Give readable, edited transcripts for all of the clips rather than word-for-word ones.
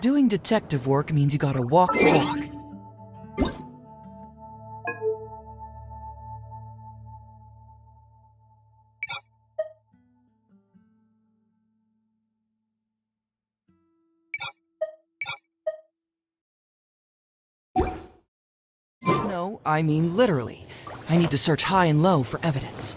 Doing detective work means you gotta walk the walk. No, I mean literally. I need to search high and low for evidence.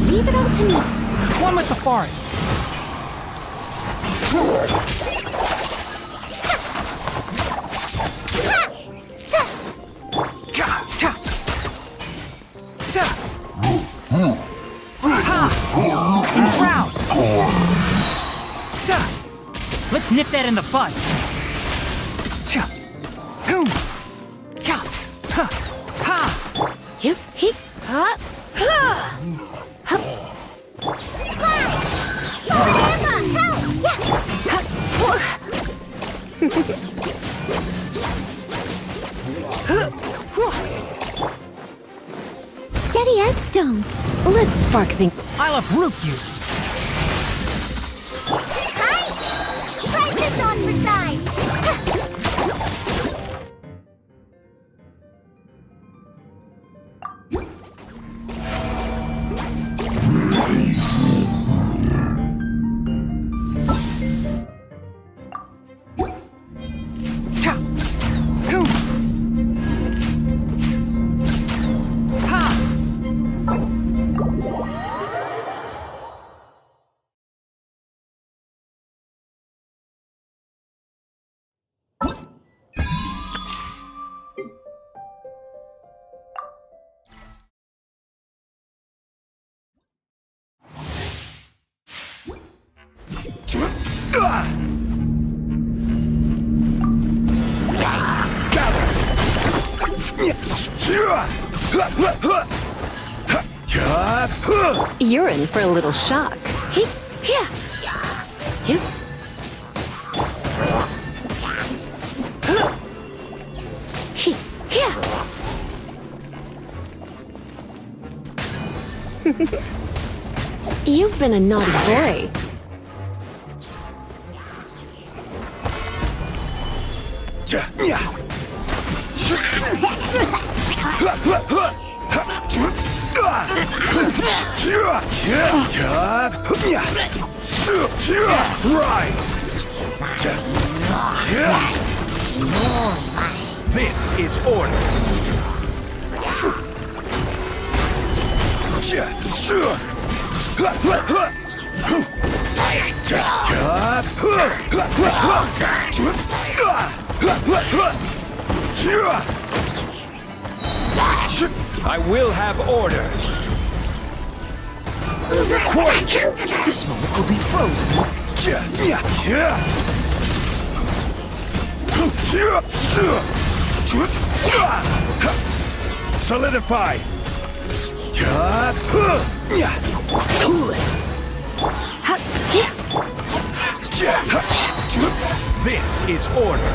Leave it all to me. One with the forest. Shroud! Let's nip that in the bud. Hip, hip, hop, ha! Hup. Steady as stone. Let's spark things. I'll uproot you. Hi! Price this on for size. You're in for a little shock. Hip, yeah. Hip. Hip, yeah. You've been a naughty boy. Rise! This is order. I will have order. Quake! This moment will be frozen. Solidify. Cool it. This is order.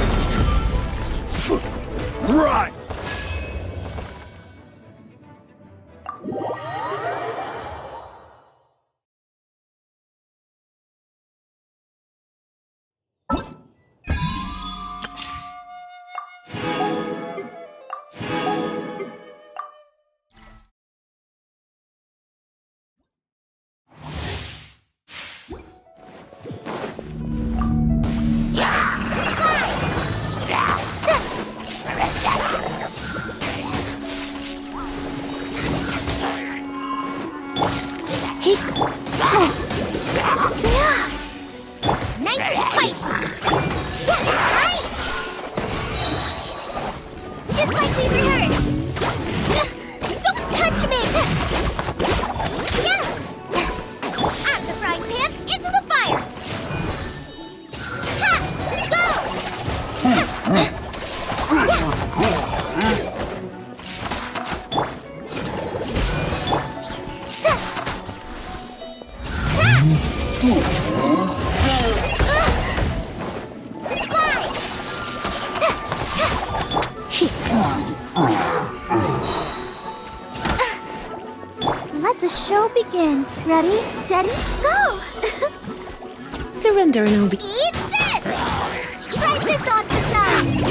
Right. Let the show begin. Ready, steady, go! Surrender and I'll be. Eat this! Try this on for size!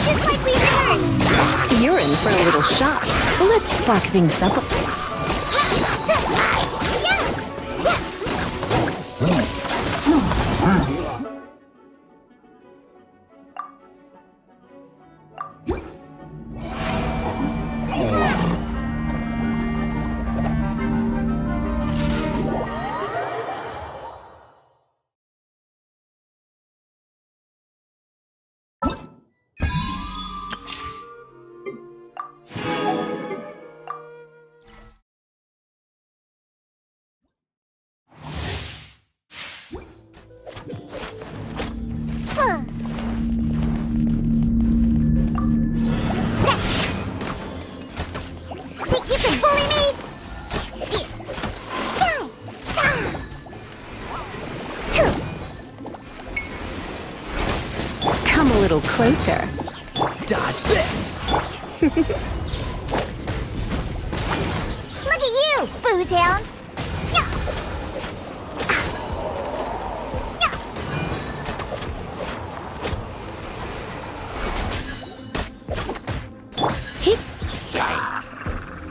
Just like we learned! You're in for a little shock. Let's spark things up a bit. Think you can bully me? Come a little closer. Dodge this! Look at you, Boozehound!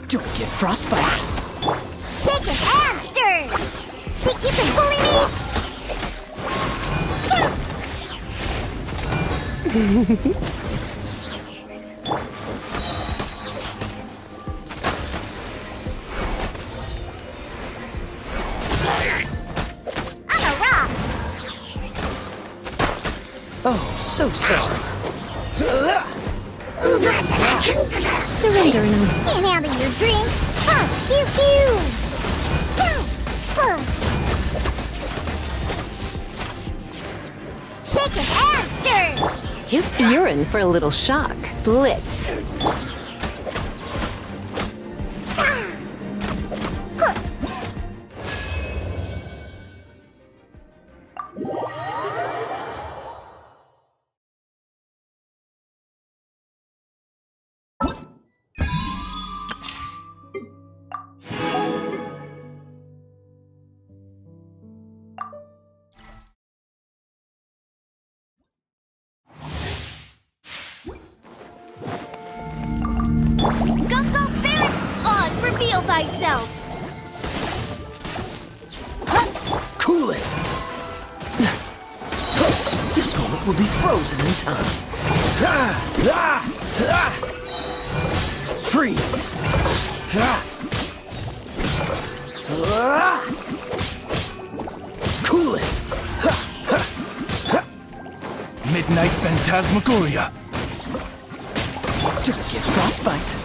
Don't get frostbite. Shaken and stirred! Think you can bully me? I'm a rock! Oh, so sorry. Surrender and I'll. Can't handle your drink! Pew pew! Shaken and stirred! You're in for a little shock. Blitz. Gungo Barrett! Oz, reveal thyself! Cool it! This moment will be frozen in time. Freeze! Cool it! Midnight Phantasmagoria! Don't get frostbite!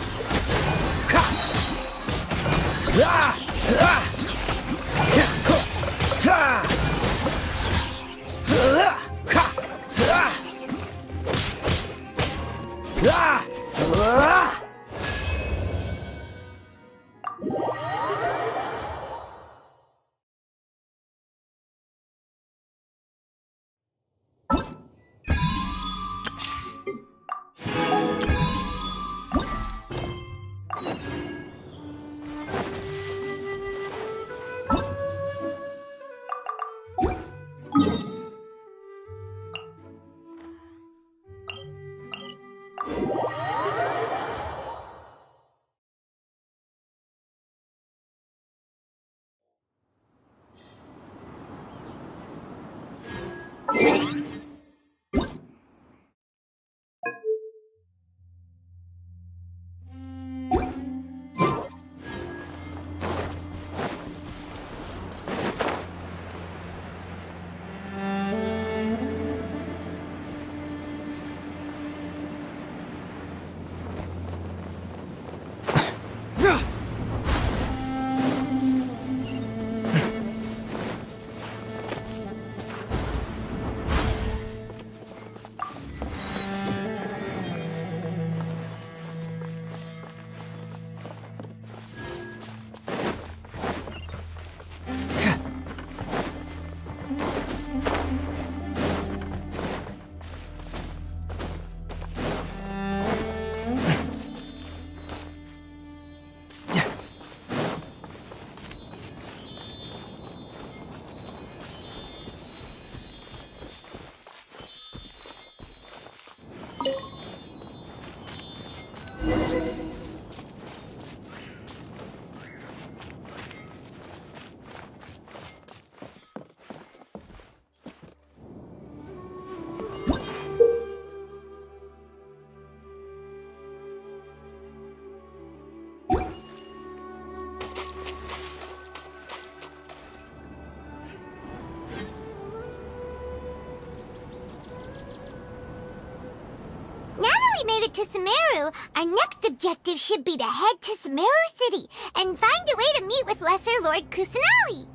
we made it to Sumeru, our next objective should be to head to Sumeru City and find a way to meet with Lesser Lord Kusanali.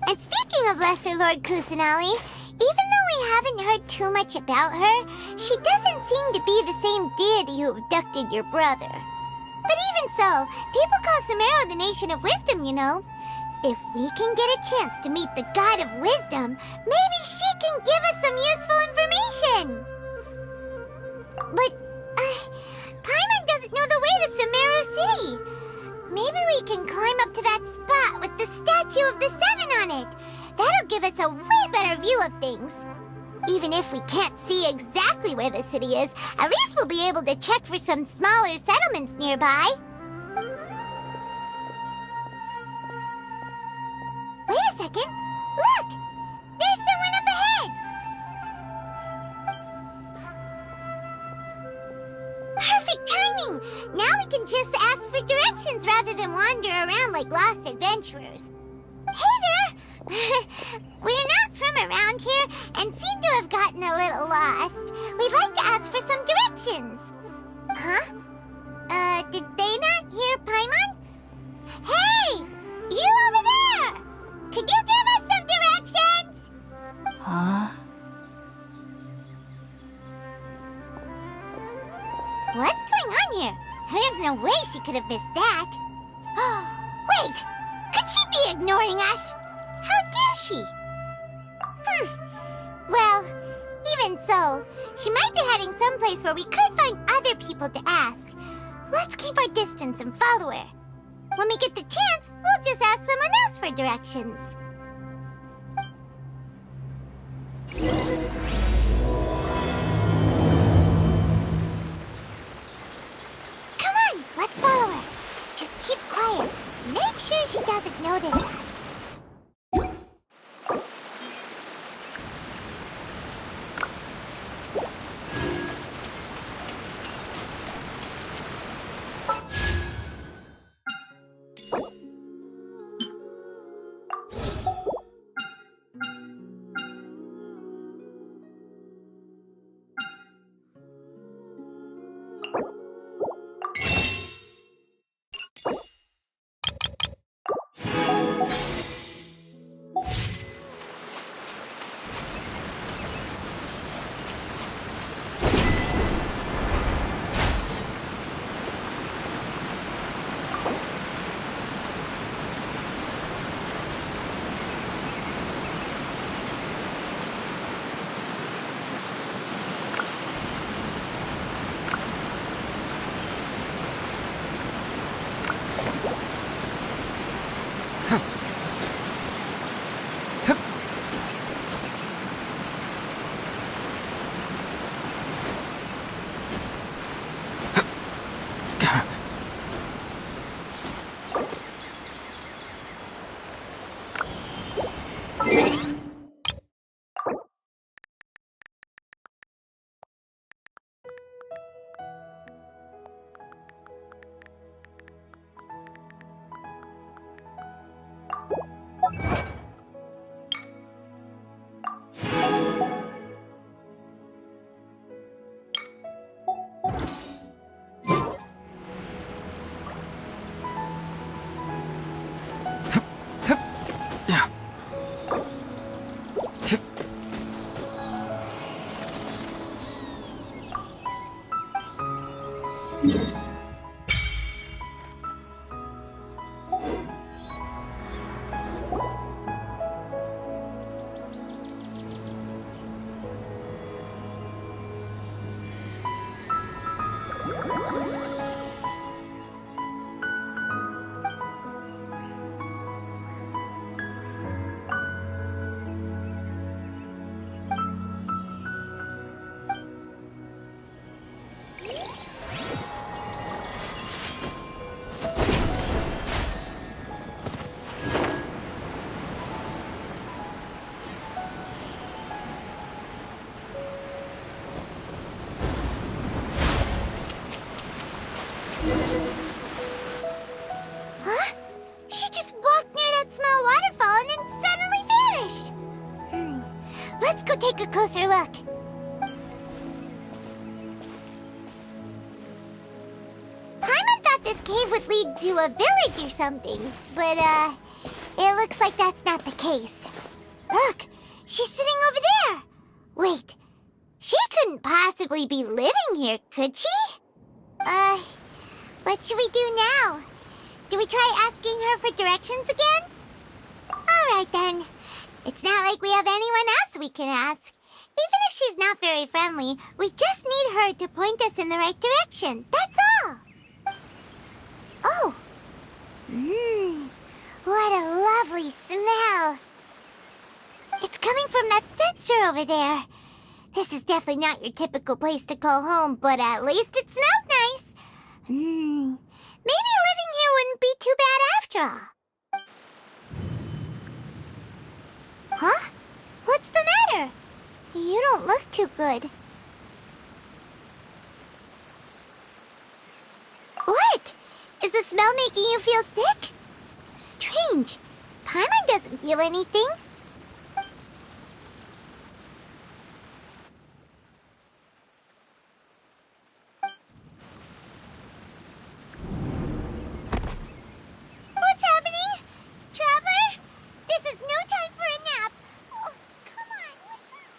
And speaking of Lesser Lord Kusanali, even though we haven't heard too much about her, she doesn't seem to be the same deity who abducted your brother. But even so, people call Sumeru the Nation of Wisdom, you know. If we can get a chance to meet the God of Wisdom, maybe she can give us some useful information. But, Paimon doesn't know the way to Sumeru City. Maybe we can climb up to that spot with the statue of the Seven on it. That'll give us a way better view of things. Even if we can't see exactly where the city is, at least we'll be able to check for some smaller settlements nearby. Wait a second. Look! There's someone up ahead! Perfect timing! Now we can just ask for directions rather than wander around like lost adventurers. Hey there! We're not from around here and seem to have gotten a little lost. We'd like to ask for some directions. Huh? Did they not hear Paimon? Hey! You over there! Could you give us some directions? Huh? What's going on here? There's no way she could have missed that. Wait! Could she be ignoring us? How dare she? Well, even so, she might be heading someplace where we could find other people to ask. Let's keep our distance and follow her. When we get the chance, we'll just ask someone else for directions. Come on, let's follow her. Just keep quiet. Make sure she doesn't notice us. Let's go take a closer look. might lead to a village or something. But, it looks like that's not the case. Look, she's sitting over there. Wait, she couldn't possibly be living here, could she? What should we do now? Do we try asking her for directions again? Alright then. It's not like we have anyone else we can ask. Even if she's not very friendly, we just need her to point us in the right direction. That's all. Oh. What a lovely smell. It's coming from that sensor over there. This is definitely not your typical place to call home, but at least it smells nice. Maybe living here wouldn't be too bad after all. Huh? What's the matter? You don't look too good. What? Is the smell making you feel sick? Strange. Paimon doesn't feel anything. What's happening? Traveler? This is no time for a nap. Oh, come on, wake up.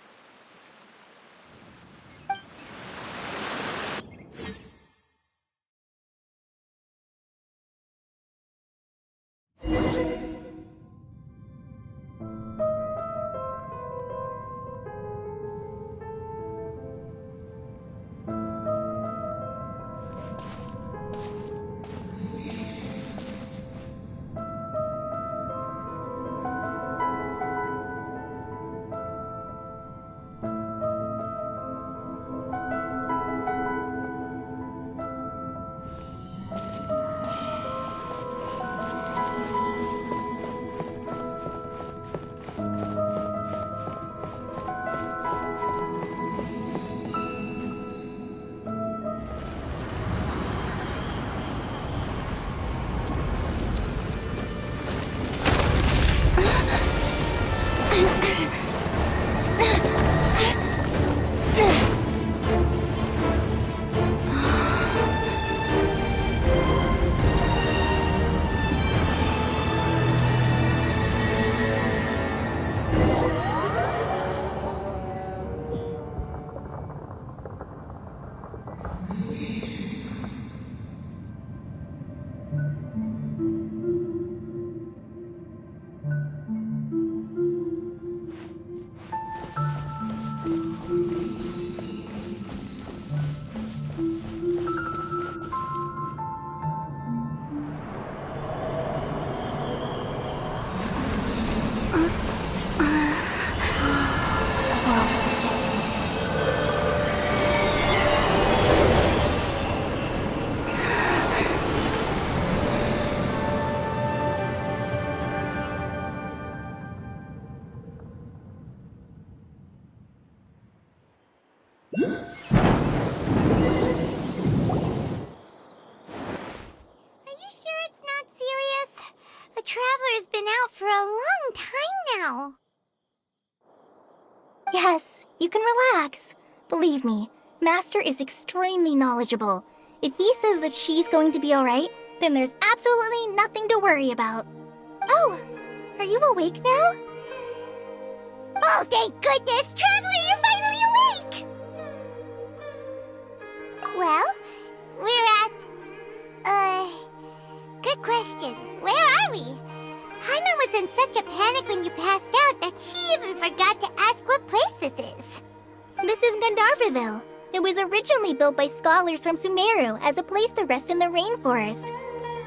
Traveler's been out for a long time now. Yes, you can relax. Believe me, Master is extremely knowledgeable. If he says that she's going to be alright, then there's absolutely nothing to worry about. Oh, are you awake now? Oh, thank goodness! Traveler, you're finally awake! Well, we're at... good question. Where are we? Paimon was in such a panic when you passed out that she even forgot to ask what place this is. This is Gandharvaville. It was originally built by scholars from Sumeru as a place to rest in the rainforest.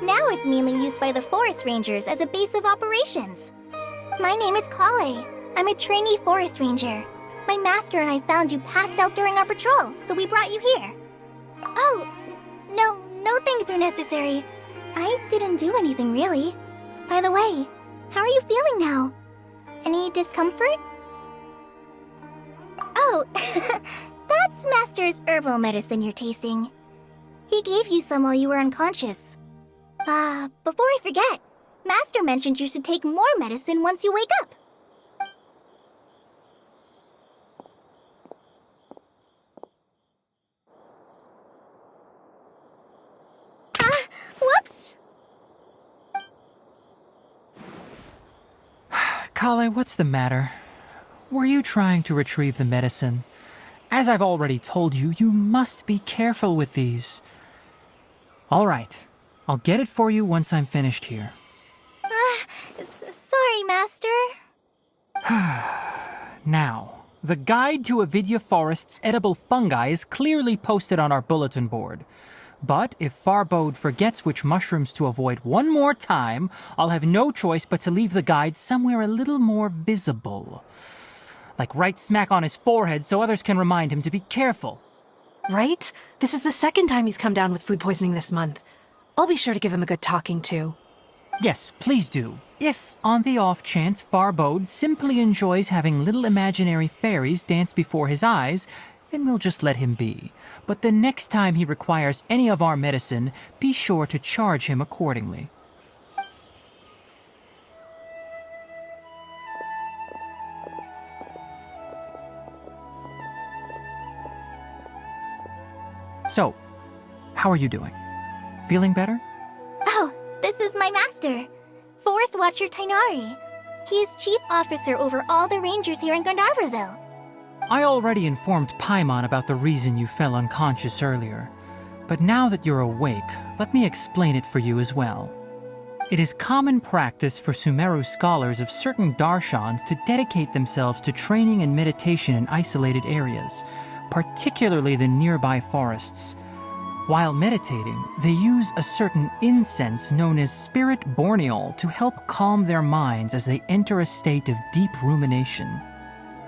Now it's mainly used by the forest rangers as a base of operations. My name is Kale. I'm a trainee forest ranger. My master and I found you passed out during our patrol, so we brought you here. Oh, no things are necessary. I didn't do anything really. By the way, how are you feeling now? Any discomfort? Oh, that's Master's herbal medicine you're tasting. He gave you some while you were unconscious. Before I forget, Master mentioned you should take more medicine once you wake up. Whoops! Kale, what's the matter? Were you trying to retrieve the medicine? As I've already told you, you must be careful with these. All right, I'll get it for you once I'm finished here. Sorry, Master. Now, the guide to Avidya Forest's edible fungi is clearly posted on our bulletin board. But if Farbode forgets which mushrooms to avoid one more time, I'll have no choice but to leave the guide somewhere a little more visible. Like right smack on his forehead so others can remind him to be careful. Right? This is the second time he's come down with food poisoning this month. I'll be sure to give him a good talking to. Yes, please do. If, on the off chance, Farbode simply enjoys having little imaginary fairies dance before his eyes, then we'll just let him be. But the next time he requires any of our medicine, be sure to charge him accordingly. So, how are you doing? Feeling better? Oh, this is my master, Forest Watcher Tainari. He is chief officer over all the rangers here in Gandharvaville. I already informed Paimon about the reason you fell unconscious earlier. But now that you're awake, let me explain it for you as well. It is common practice for Sumeru scholars of certain darshans to dedicate themselves to training and meditation in isolated areas, particularly the nearby forests. While meditating, they use a certain incense known as spirit borneol to help calm their minds as they enter a state of deep rumination.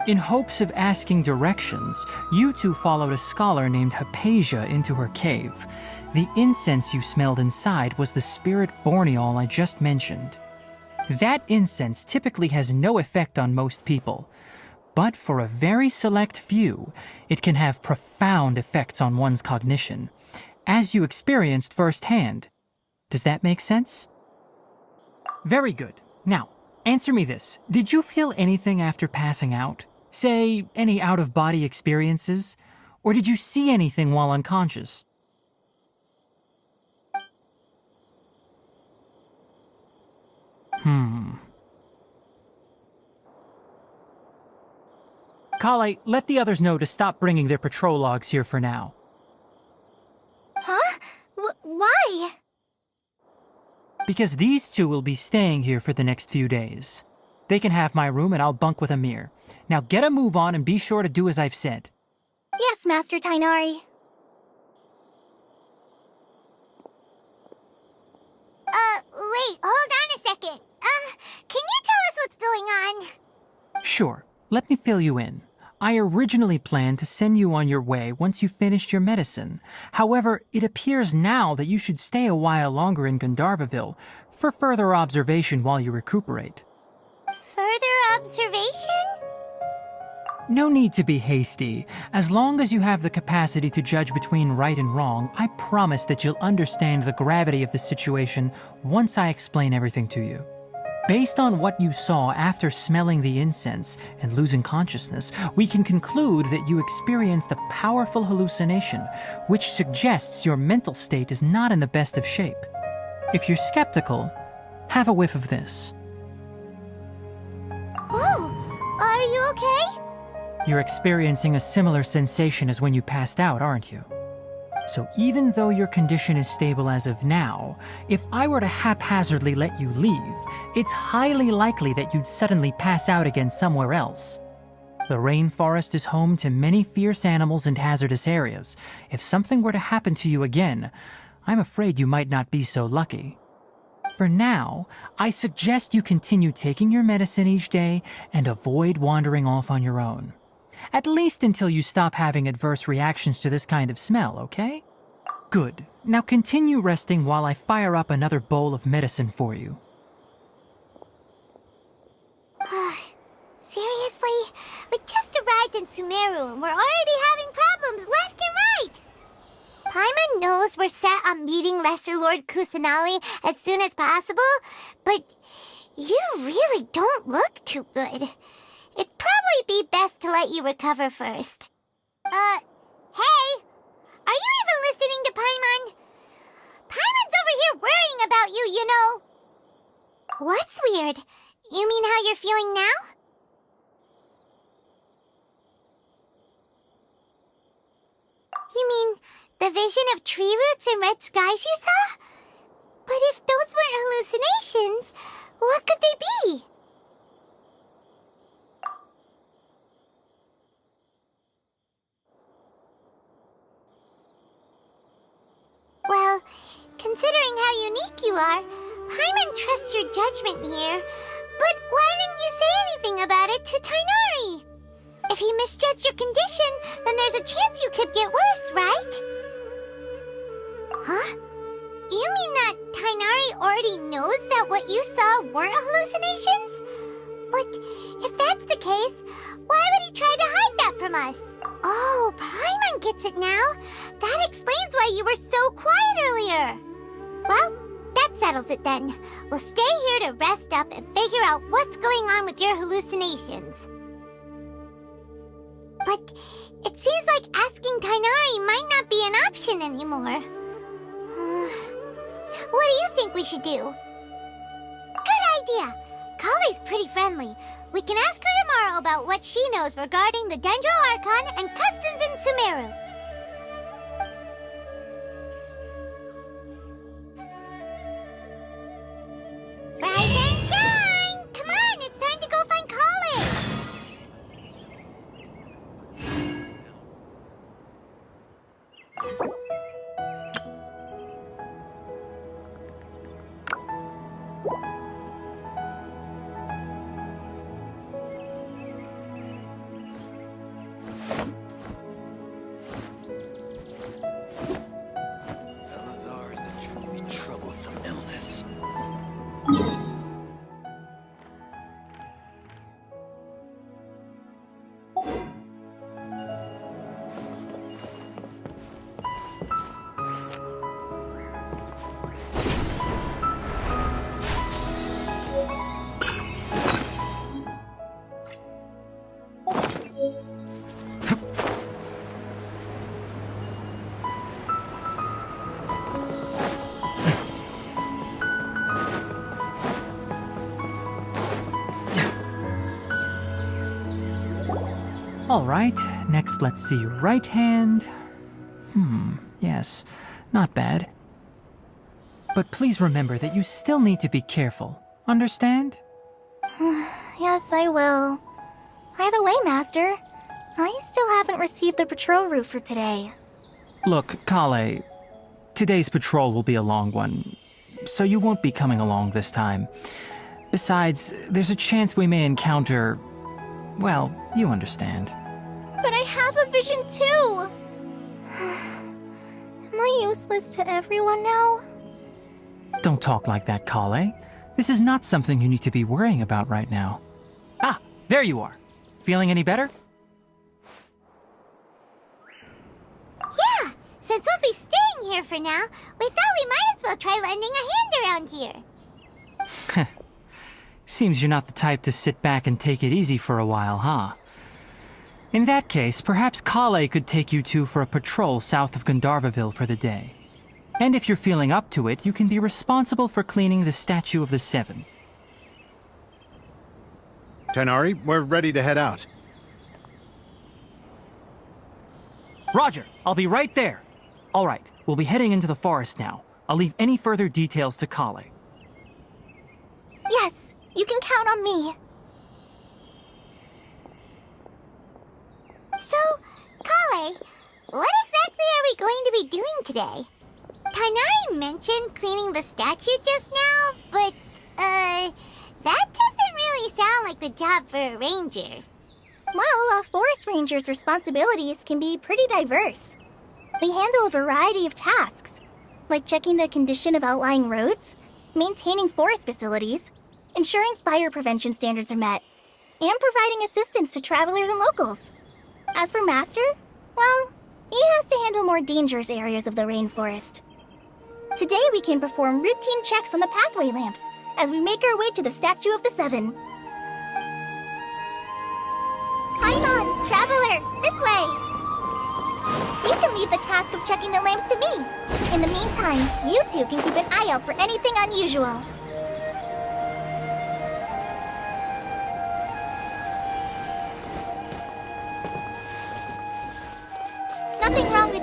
In hopes of asking directions, you two followed a scholar named Hypatia into her cave. The incense you smelled inside was the spirit borneol I just mentioned. That incense typically has no effect on most people, but for a very select few, it can have profound effects on one's cognition, as you experienced firsthand. Does that make sense? Very good. Now, answer me this. Did you feel anything after passing out? Say, any out-of-body experiences? Or did you see anything while unconscious? Kale, let the others know to stop bringing their patrol logs here for now. Huh? Why? Because these two will be staying here for the next few days. They can have my room and I'll bunk with Amir. Now get a move on and be sure to do as I've said. Yes, Master Tainari. Wait, hold on a second. Can you tell us what's going on? Sure, let me fill you in. I originally planned to send you on your way once you finished your medicine. However, it appears now that you should stay a while longer in Gandharvaville for further observation while you recuperate. Further observation? No need to be hasty. As long as you have the capacity to judge between right and wrong, I promise that you'll understand the gravity of the situation once I explain everything to you. Based on what you saw after smelling the incense and losing consciousness, we can conclude that you experienced a powerful hallucination, which suggests your mental state is not in the best of shape. If you're skeptical, have a whiff of this. Oh, are you okay? You're experiencing a similar sensation as when you passed out, aren't you? So even though your condition is stable as of now, if I were to haphazardly let you leave, it's highly likely that you'd suddenly pass out again somewhere else. The rainforest is home to many fierce animals and hazardous areas. If something were to happen to you again, I'm afraid you might not be so lucky. For now, I suggest you continue taking your medicine each day and avoid wandering off on your own. At least until you stop having adverse reactions to this kind of smell, okay? Good. Now continue resting while I fire up another bowl of medicine for you. Seriously? We just arrived in Sumeru and we're already having problems left and right! Paimon knows we're set on meeting Lesser Lord Kusanali as soon as possible, but you really don't look too good. It'd probably be best to let you recover first. Hey! Are you even listening to Paimon? Paimon's over here worrying about you, you know. What's weird? You mean how you're feeling now? You mean the vision of tree roots and red skies you saw? But if those weren't hallucinations, what could they be? Well, considering how unique you are, Paimon trusts your judgment here. But why didn't you say anything about it to Tainari? If he misjudged your condition, then there's a chance you could get worse, right? Huh? You mean that Tainari already knows that what you saw weren't hallucinations? But if that's the case, why would he try to hide that from us? Oh, Paimon gets it now. That explains why you were so quiet earlier. Well, that settles it then. We'll stay here to rest up and figure out what's going on with your hallucinations. But it seems like asking Tainari might not be an option anymore. What do you think we should do? Good idea. Kale's pretty friendly. We can ask her tomorrow about what she knows regarding the Dendro Archon and customs in Sumeru. Rise and shine! Come on, it's time to go find Kale! Elazar is a truly troublesome illness. All right, next let's see your right hand. Yes, not bad. But please remember that you still need to be careful. Understand? Yes, I will. By the way, Master, I still haven't received the patrol route for today. Look, Kale, today's patrol will be a long one, so you won't be coming along this time. Besides, there's a chance we may encounter... well, you understand. But I have a vision too! Am I useless to everyone now? Don't talk like that, Kale. This is not something you need to be worrying about right now. Ah, there you are. Feeling any better? Yeah, since we'll be staying here for now, we thought we might as well try lending a hand around here. Seems you're not the type to sit back and take it easy for a while, huh? In that case, perhaps Kale could take you two for a patrol south of Gandharvaville for the day. And if you're feeling up to it, you can be responsible for cleaning the Statue of the Seven. Tainari, we're ready to head out. Roger, I'll be right there. All right, we'll be heading into the forest now. I'll leave any further details to Kale. Yes, you can count on me. So, Kale, what exactly are we going to be doing today? Tainari mentioned cleaning the statue just now, but, that doesn't really sound like the job for a ranger. Well, a forest ranger's responsibilities can be pretty diverse. They handle a variety of tasks, like checking the condition of outlying roads, maintaining forest facilities, ensuring fire prevention standards are met, and providing assistance to travelers and locals. As for Master, well, he has to handle more dangerous areas of the rainforest. Today we can perform routine checks on the pathway lamps as we make our way to the Statue of the Seven. Paimon, traveler, this way! You can leave the task of checking the lamps to me. In the meantime, you two can keep an eye out for anything unusual.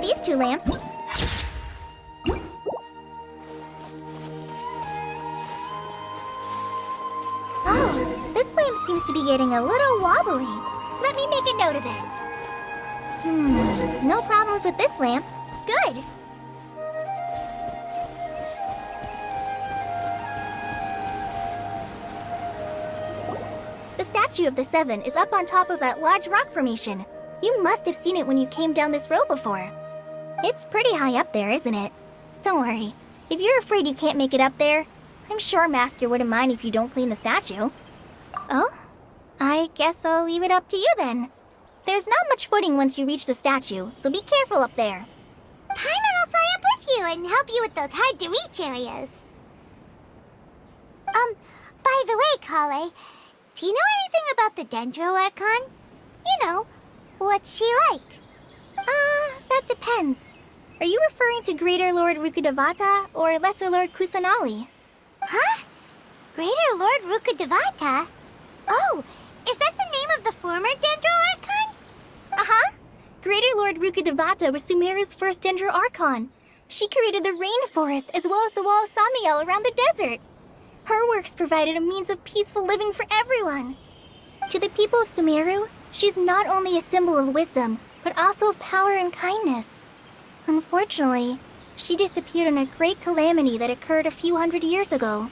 these 2 lamps. Oh, this lamp seems to be getting a little wobbly. Let me make a note of it. No problems with this lamp. Good. The statue of the 7 is up on top of that large rock formation. You must have seen it when you came down this road before. It's pretty high up there, isn't it? Don't worry. If you're afraid you can't make it up there, I'm sure Master wouldn't mind if you don't clean the statue. Oh? I guess I'll leave it up to you then. There's not much footing once you reach the statue, so be careful up there. Paimon will fly up with you and help you with those hard-to-reach areas. By the way, Kale, do you know anything about the Dendro Archon? You know, what's she like? That depends. Are you referring to Greater Lord Rukkhadevata or Lesser Lord Kusanali? Huh? Greater Lord Rukkhadevata? Oh, is that the name of the former Dendro Archon? Uh-huh. Greater Lord Rukkhadevata was Sumeru's first Dendro Archon. She created the rainforest as well as the wall of Samiel around the desert. Her works provided a means of peaceful living for everyone. To the people of Sumeru, she's not only a symbol of wisdom, but also of power and kindness. Unfortunately, she disappeared in a great calamity that occurred a few hundred years ago.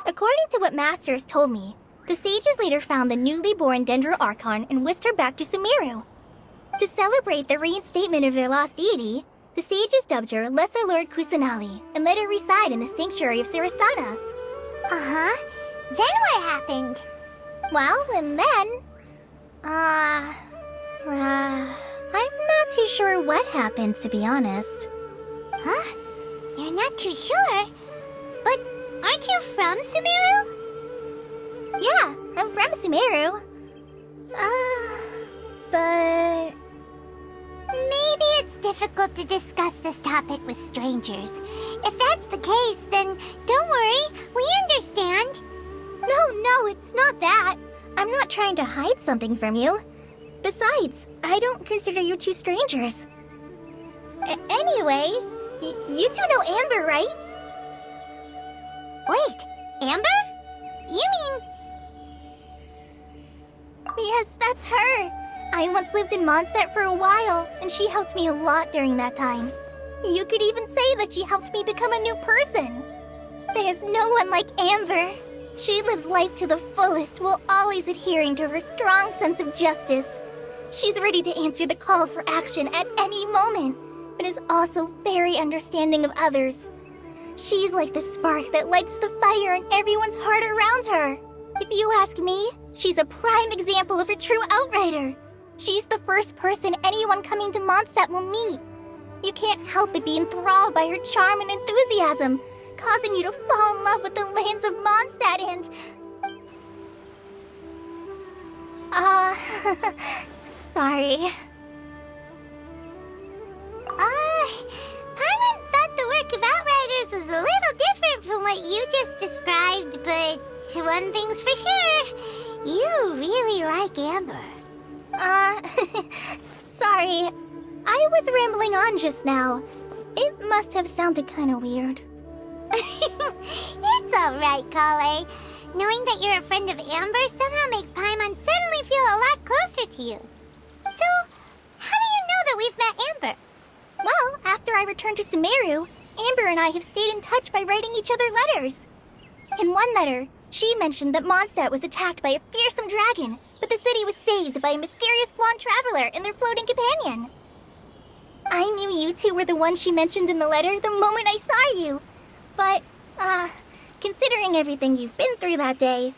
According to what Master has told me, the sages later found the newly born Dendro Archon and whisked her back to Sumeru. To celebrate the reinstatement of their lost deity, the sages dubbed her Lesser Lord Kusanali and let her reside in the sanctuary of Sarasthana. Uh-huh. Then what happened? Well, and then... I'm not too sure what happened, to be honest. Huh? You're not too sure? But aren't you from Sumeru? Yeah, I'm from Sumeru. But... Maybe it's difficult to discuss this topic with strangers. If that's the case, then don't worry, we understand. No, it's not that. I'm not trying to hide something from you. Besides, I don't consider you 2 strangers. Anyway, you 2 know Amber, right? Wait, Amber? You mean... Yes, that's her. I once lived in Mondstadt for a while, and she helped me a lot during that time. You could even say that she helped me become a new person. There's no one like Amber. She lives life to the fullest while always adhering to her strong sense of justice. She's ready to answer the call for action at any moment, but is also very understanding of others. She's like the spark that lights the fire in everyone's heart around her. If you ask me, she's a prime example of a true outrider. She's the first person anyone coming to Mondstadt will meet. You can't help but be enthralled by her charm and enthusiasm, causing you to fall in love with the lands of Mondstadt and... sorry. Paimon thought the work of Outriders was a little different from what you just described, but one thing's for sure, you really like Amber. Sorry. I was rambling on just now. It must have sounded kind of weird. It's alright, Kale. Knowing that you're a friend of Amber somehow makes Paimon suddenly feel a lot closer to you. So, how do you know that we've met Amber? Well, after I returned to Sumeru, Amber and I have stayed in touch by writing each other letters. In one letter, she mentioned that Mondstadt was attacked by a fearsome dragon, but the city was saved by a mysterious blonde traveler and their floating companion. I knew you 2 were the ones she mentioned in the letter the moment I saw you. But, considering everything you've been through that day,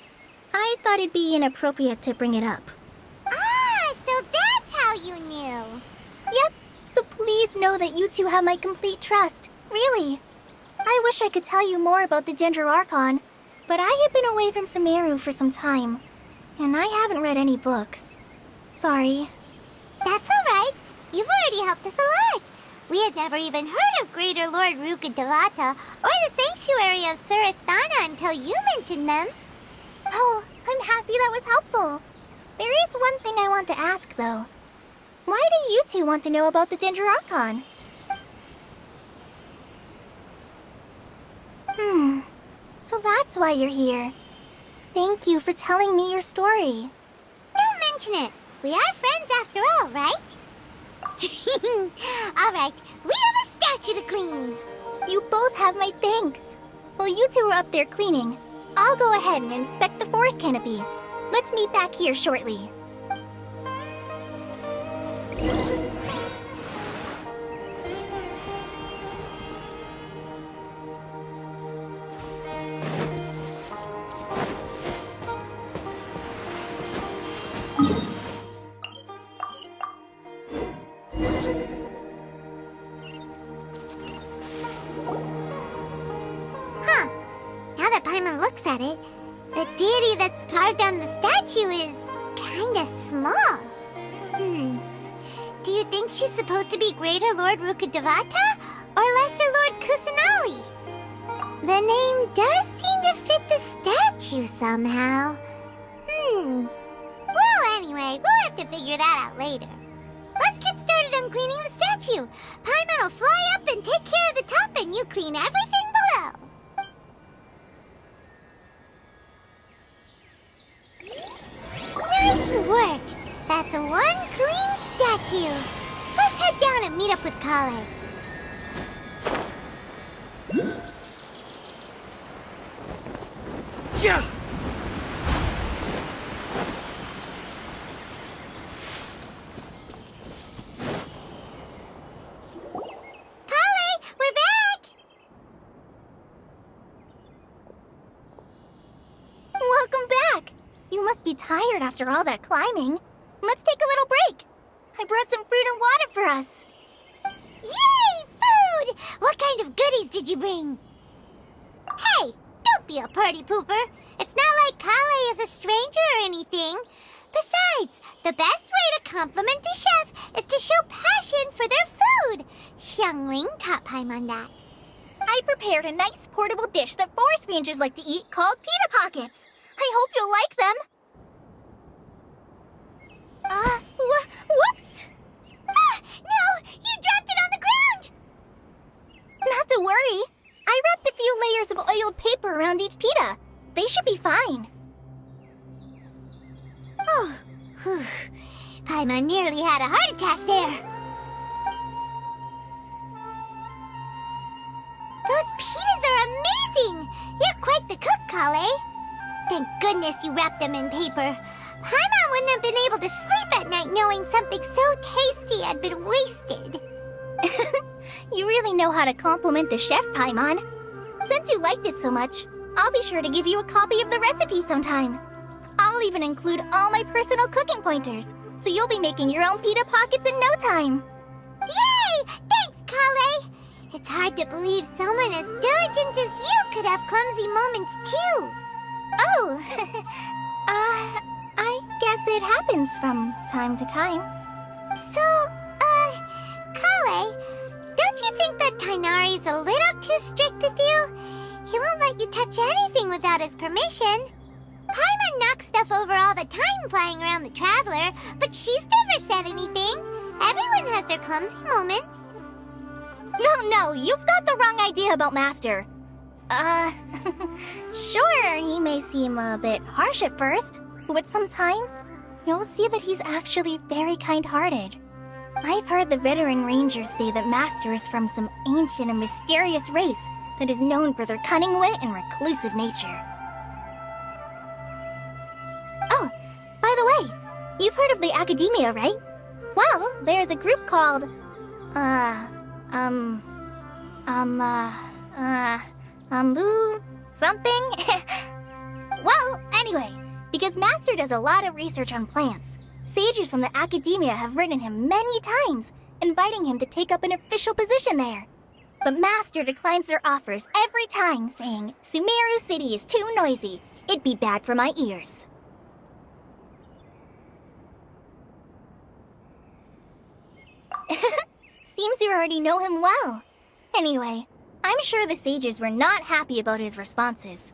I thought it'd be inappropriate to bring it up. Ah, so that's how you knew. Yep, so please know that you 2 have my complete trust, really. I wish I could tell you more about the Dendro Archon, but I have been away from Sumeru for some time, and I haven't read any books. Sorry. That's alright. You've already helped us a lot. We had never even heard of Greater Lord Rukkhadevata or the Sanctuary of Surasthana until you mentioned them. Oh, I'm happy that was helpful. There is one thing I want to ask, though. Why do you two want to know about the Danger Archon? So that's why you're here. Thank you for telling me your story. Don't mention it. We are friends after all, right? Alright, we have a statue to clean. You both have my thanks. While you two are up there cleaning, I'll go ahead and inspect the forest canopy. Let's meet back here shortly. Huh. Now that Paimon looks at it, the deity that's carved on the statue is kinda small. Do you think she's supposed to be Greater Lord Rukkhadevata or Lesser Lord Kusanali? The name does seem to fit the statue somehow. Well, anyway, we'll have to figure that out later. Let's get started on cleaning the statue. Paimon will fly up and take care of the top, and you clean everything below. Nice work! That's one clean statue. Let's head down and meet up with Kale. Yeah! Kale, we're back! Welcome back! You must be tired after all that climbing. Let's take a little break. I brought some fruit and water for us. Yay! Food! What kind of goodies did you bring? Hey, don't be a party pooper. It's not like Kale is a stranger or anything. Besides, the best way to compliment a chef is to show passion for their food. Xiangling taught Paimon that. I prepared a nice portable dish that forest rangers like to eat called pita pockets. I hope you'll like them. Whoops! Ah, no! You dropped it on the ground! Not to worry. I wrapped a few layers of oiled paper around each pita. They should be fine. Oh, whew. Paimon nearly had a heart attack there. Those pitas are amazing! You're quite the cook, Kale. Thank goodness you wrapped them in paper. Paimon wouldn't have been able to sleep at night knowing something so tasty had been wasted. You really know how to compliment the chef, Paimon. Since you liked it so much, I'll be sure to give you a copy of the recipe sometime. I'll even include all my personal cooking pointers, so you'll be making your own pita pockets in no time. Yay! Thanks, Kale! It's hard to believe someone as diligent as you could have clumsy moments too. Oh, I guess it happens from time to time. So, Kale, don't you think that Tainari's a little too strict with you? He won't let you touch anything without his permission. Paimon knocks stuff over all the time flying around the Traveler, but she's never said anything. Everyone has their clumsy moments. No, you've got the wrong idea about Master. Sure, he may seem a bit harsh at first, but with some time, you'll see that he's actually very kind-hearted. I've heard the veteran rangers say that Master is from some ancient and mysterious race that is known for their cunning wit and reclusive nature. Oh, by the way, you've heard of the Academia, right? Well, there's a group called, something? Well, anyway, because Master does a lot of research on plants, sages from the Academia have written him many times, inviting him to take up an official position there. But Master declines their offers every time, saying, Sumeru City is too noisy. It'd be bad for my ears. Seems you already know him well. Anyway, I'm sure the sages were not happy about his responses.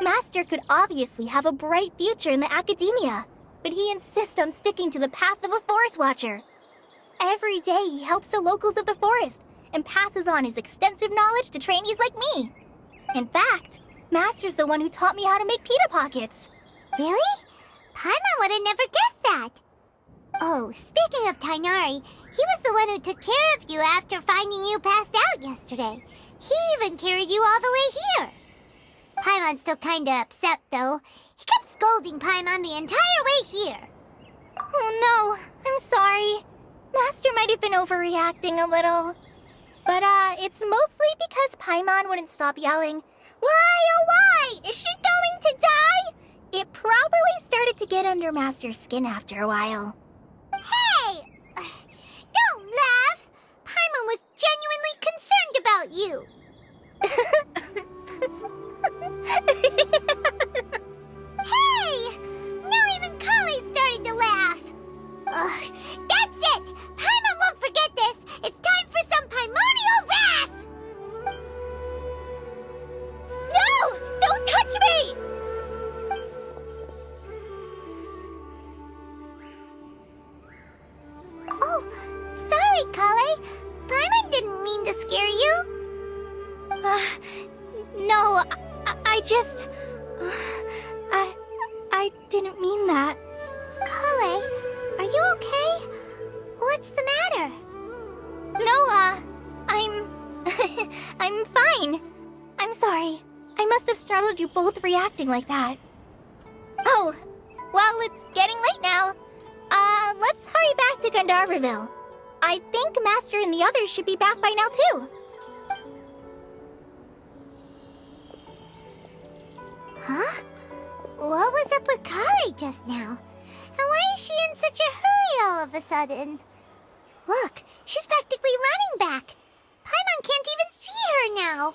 Master could obviously have a bright future in the academia, but he insists on sticking to the path of a forest watcher. Every day he helps the locals of the forest and passes on his extensive knowledge to trainees like me. In fact, Master's the one who taught me how to make pita pockets. Really? Paimon would have never guessed that. Oh, speaking of Tainari, he was the one who took care of you after finding you passed out yesterday. He even carried you all the way here. Paimon's still kinda upset, though. He kept scolding Paimon the entire way here. Oh no, I'm sorry. Master might have been overreacting a little. But, it's mostly because Paimon wouldn't stop yelling, "Why, oh why? Is she going to die?" It probably started to get under Master's skin after a while. Hey! Don't laugh! Paimon was genuinely concerned about you. Hey! Now even Kale's starting to laugh. Ugh, that's it! Paimon won't forget this! It's time for some Paimonial wrath! No! Don't touch me! Oh, sorry, Kale. Paimon didn't mean to scare you. No, I just... I didn't mean that. Kale, are you okay? What's the matter? No, I'm fine. I'm sorry. I must have startled you both reacting like that. Oh, well, it's getting late now. Let's hurry back to Gandharville. I think Master and the others should be back by now, too. Huh? What was up with Kale just now? And why is she in such a hurry all of a sudden? Look, she's practically running back. Paimon can't even see her now.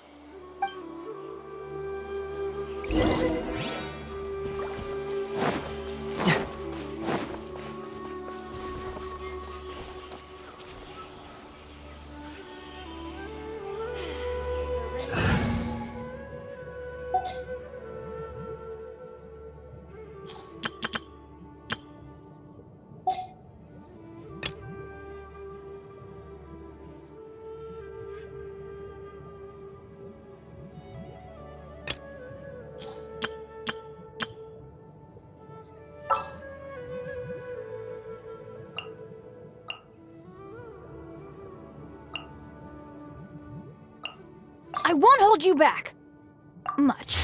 I won't hold you back. Much.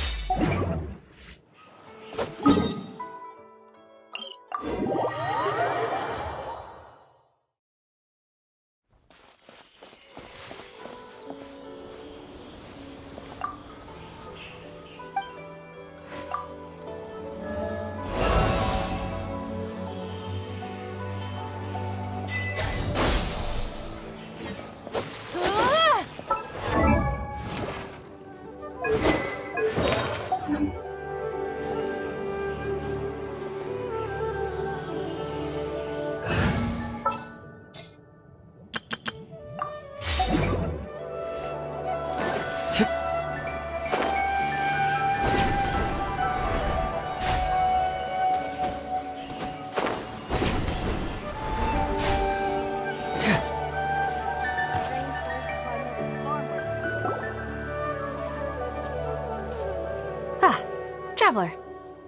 Traveler,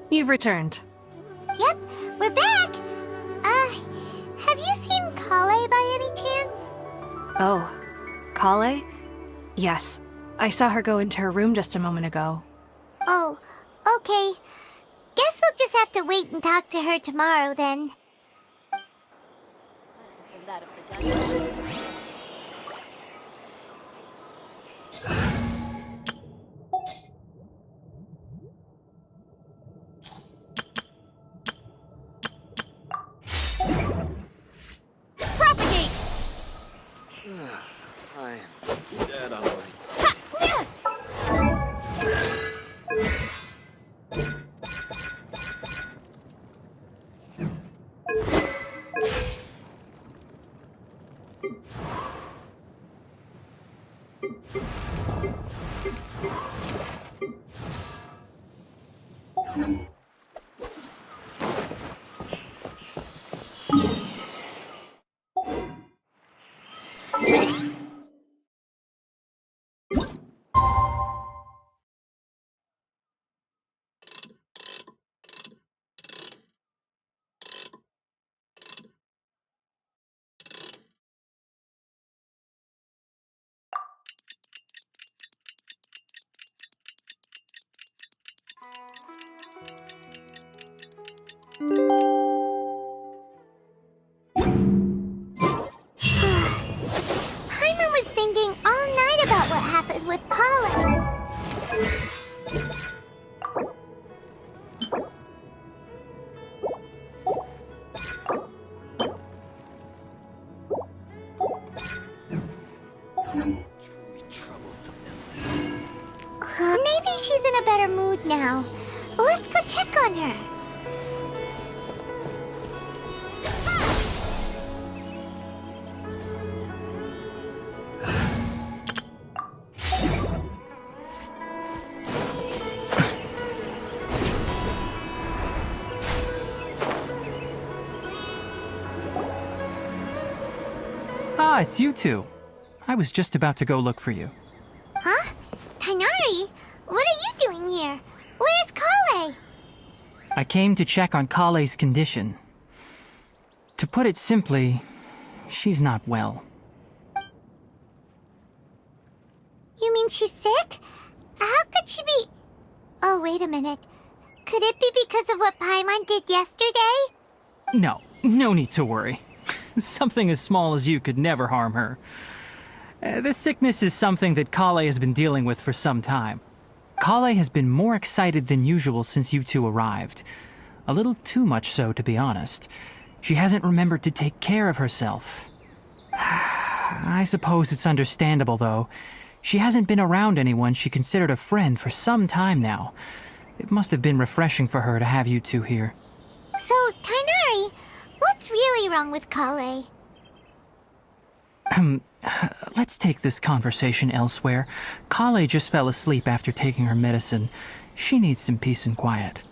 you've returned. Yep, we're back. Have you seen Kale by any chance? Oh, Kale? Yes, I saw her go into her room just a moment ago. Oh, okay. Guess we'll just have to wait and talk to her tomorrow then. Propagate! I am dead on my feet. Paimon was thinking all night about what happened with Kale. Truly troublesome illness. Maybe she's in a better mood now. Let's go check on her. Ah, it's you two. I was just about to go look for you. Huh? Tainari? What are you doing here? Where's Kale? I came to check on Kale's condition. To put it simply, she's not well. You mean she's sick? How could she be... Oh, wait a minute. Could it be because of what Paimon did yesterday? No need to worry. Something as small as you could never harm her. This sickness is something that Kale has been dealing with for some time. Kale has been more excited than usual since you two arrived. A little too much so, to be honest. She hasn't remembered to take care of herself. I suppose it's understandable, though. She hasn't been around anyone she considered a friend for some time now. It must have been refreshing for her to have you two here. So, Tainari, what's really wrong with Kale? Let's take this conversation elsewhere. Kale just fell asleep after taking her medicine. She needs some peace and quiet.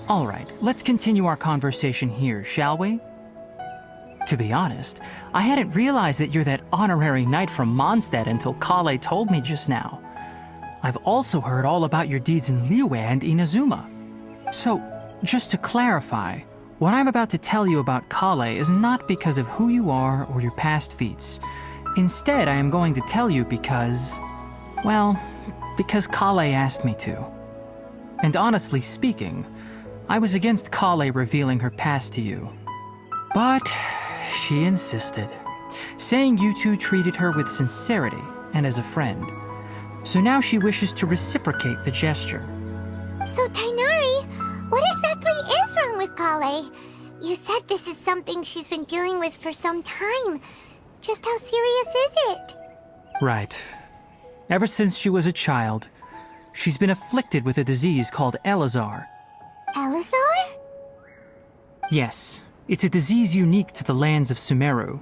All right, let's continue our conversation here, shall we? To be honest, I hadn't realized that you're that honorary knight from Mondstadt until Kale told me just now. I've also heard all about your deeds in Liyue and Inazuma. So, just to clarify, what I'm about to tell you about Kale is not because of who you are or your past feats. Instead, I am going to tell you because... well, because Kale asked me to. And honestly speaking, I was against Kale revealing her past to you. But she insisted, saying you two treated her with sincerity and as a friend. So now she wishes to reciprocate the gesture. So, Tainari, what exactly is wrong with Kale? You said this is something she's been dealing with for some time. Just how serious is it? Right. Ever since she was a child, she's been afflicted with a disease called Elazar. Elazar? Yes, it's a disease unique to the lands of Sumeru.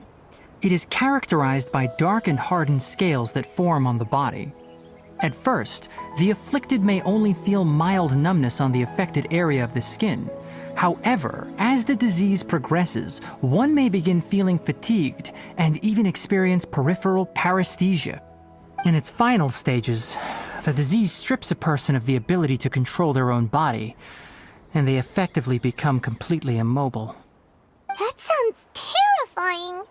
It is characterized by dark and hardened scales that form on the body. At first, the afflicted may only feel mild numbness on the affected area of the skin. However, as the disease progresses, one may begin feeling fatigued and even experience peripheral paresthesia. In its final stages, the disease strips a person of the ability to control their own body, and they effectively become completely immobile. That sounds terrifying.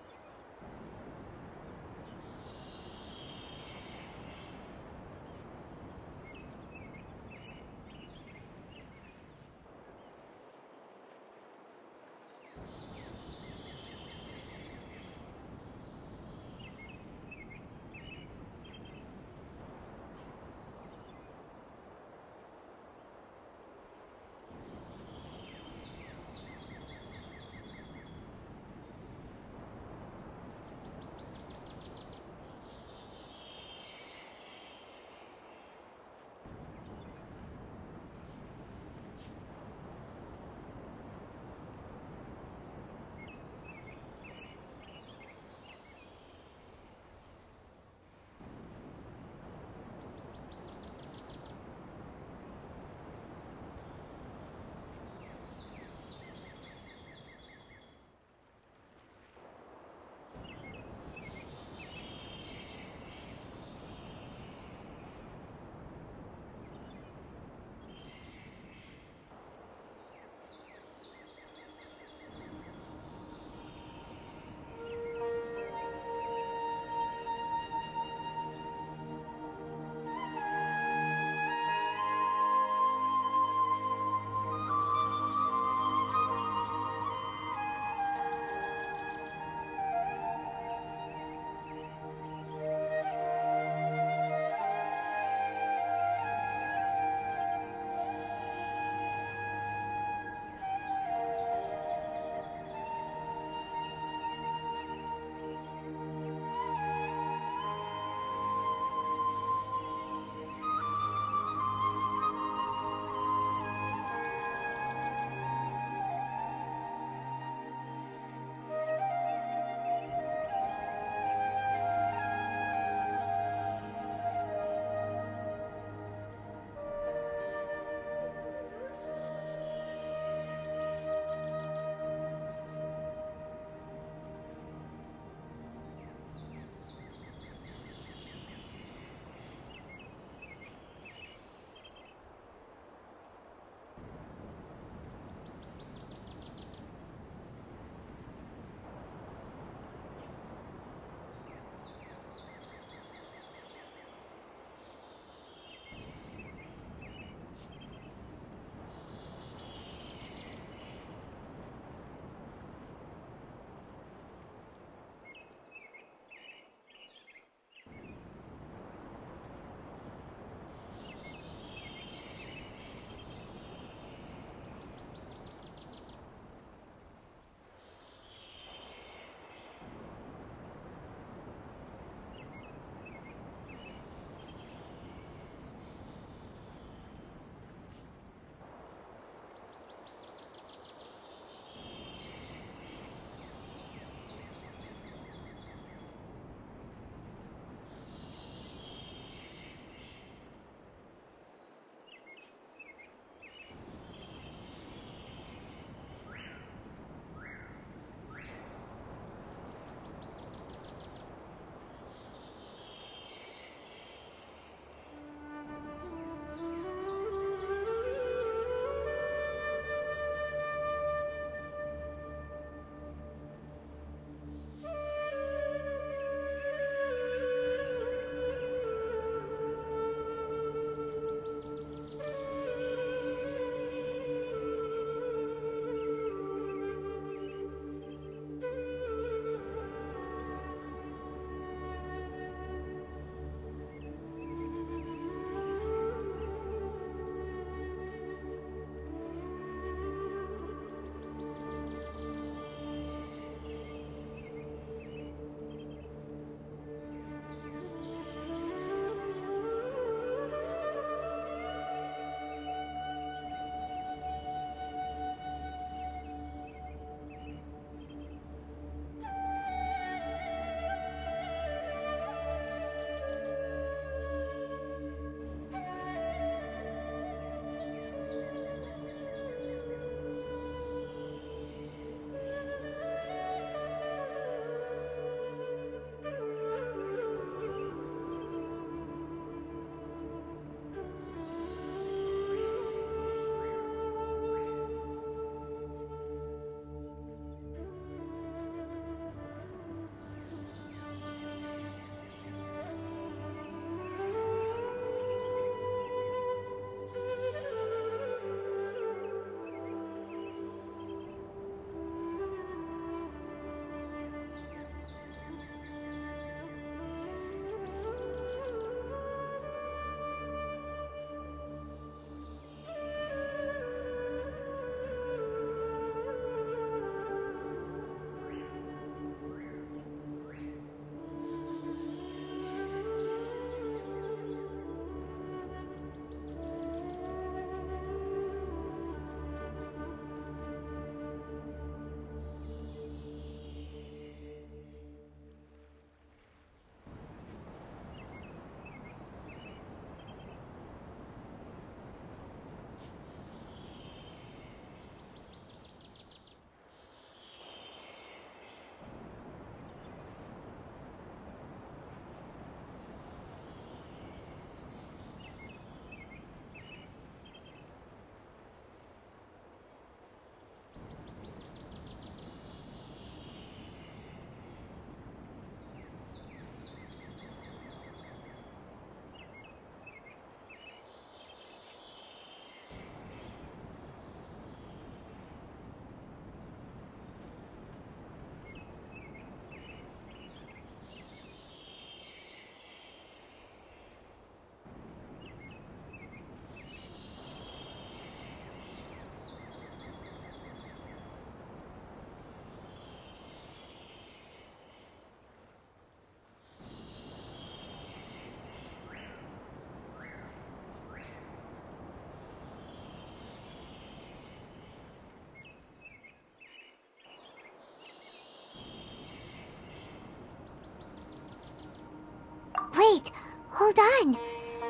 Wait, hold on.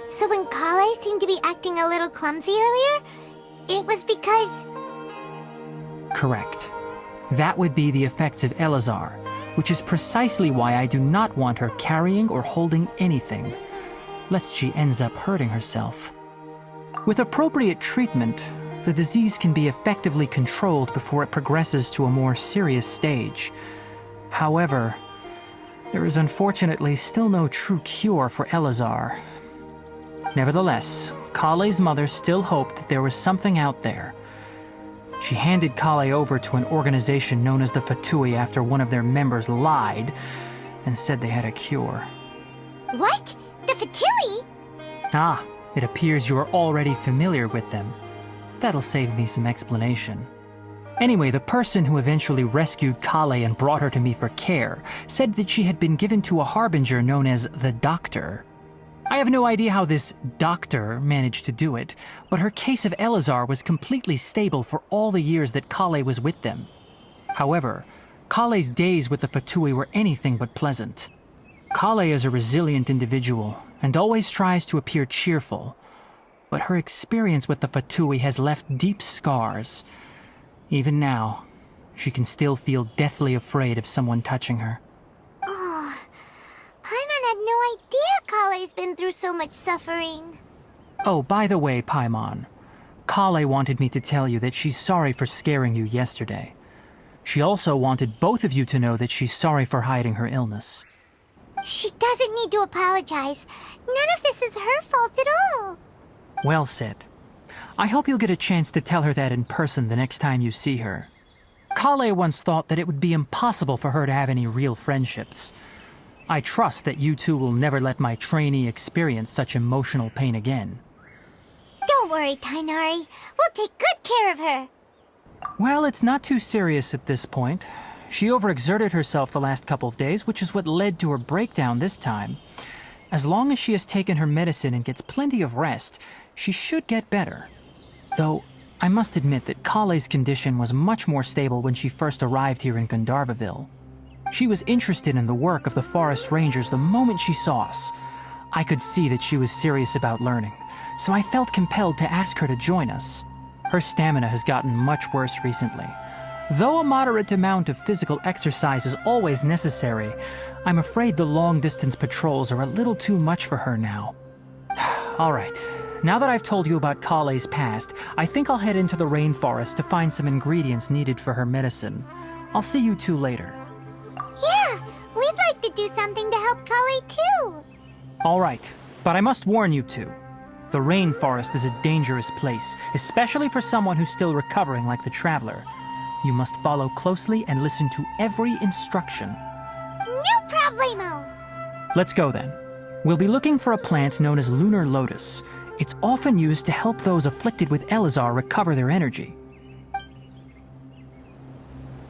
So when Kale seemed to be acting a little clumsy earlier, it was because... Correct. That would be the effects of Elazar, which is precisely why I do not want her carrying or holding anything, lest she ends up hurting herself. With appropriate treatment, the disease can be effectively controlled before it progresses to a more serious stage. However, there is unfortunately still no true cure for Elazar. Nevertheless, Kale's mother still hoped that there was something out there. She handed Kale over to an organization known as the Fatui after one of their members lied and said they had a cure. What? The Fatui? Ah, it appears you are already familiar with them. That'll save me some explanation. Anyway, the person who eventually rescued Kale and brought her to me for care said that she had been given to a harbinger known as the Doctor. I have no idea how this doctor managed to do it, but her case of Elazar was completely stable for all the years that Kale was with them. However, Kale's days with the Fatui were anything but pleasant. Kale is a resilient individual and always tries to appear cheerful, but her experience with the Fatui has left deep scars. Even now, she can still feel deathly afraid of someone touching her. Oh, Paimon had no idea Kale's been through so much suffering. Oh, by the way, Paimon, Kale wanted me to tell you that she's sorry for scaring you yesterday. She also wanted both of you to know that she's sorry for hiding her illness. She doesn't need to apologize. None of this is her fault at all. Well said. I hope you'll get a chance to tell her that in person the next time you see her. Kale once thought that it would be impossible for her to have any real friendships. I trust that you two will never let my trainee experience such emotional pain again. Don't worry, Tainari. We'll take good care of her. Well, it's not too serious at this point. She overexerted herself the last couple of days, which is what led to her breakdown this time. As long as she has taken her medicine and gets plenty of rest, she should get better. Though, I must admit that Kale's condition was much more stable when she first arrived here in Gandharvaville. She was interested in the work of the forest rangers the moment she saw us. I could see that she was serious about learning, so I felt compelled to ask her to join us. Her stamina has gotten much worse recently. Though a moderate amount of physical exercise is always necessary, I'm afraid the long-distance patrols are a little too much for her now. All right, now that I've told you about Kale's past, I think I'll head into the rainforest to find some ingredients needed for her medicine. I'll see you two later. Yeah, we'd like to do something to help Kale too. All right, but I must warn you two. The rainforest is a dangerous place, especially for someone who's still recovering like the Traveler. You must follow closely and listen to every instruction. No problemo! Let's go then. We'll be looking for a plant known as lunar lotus. It's often used to help those afflicted with Elazar recover their energy.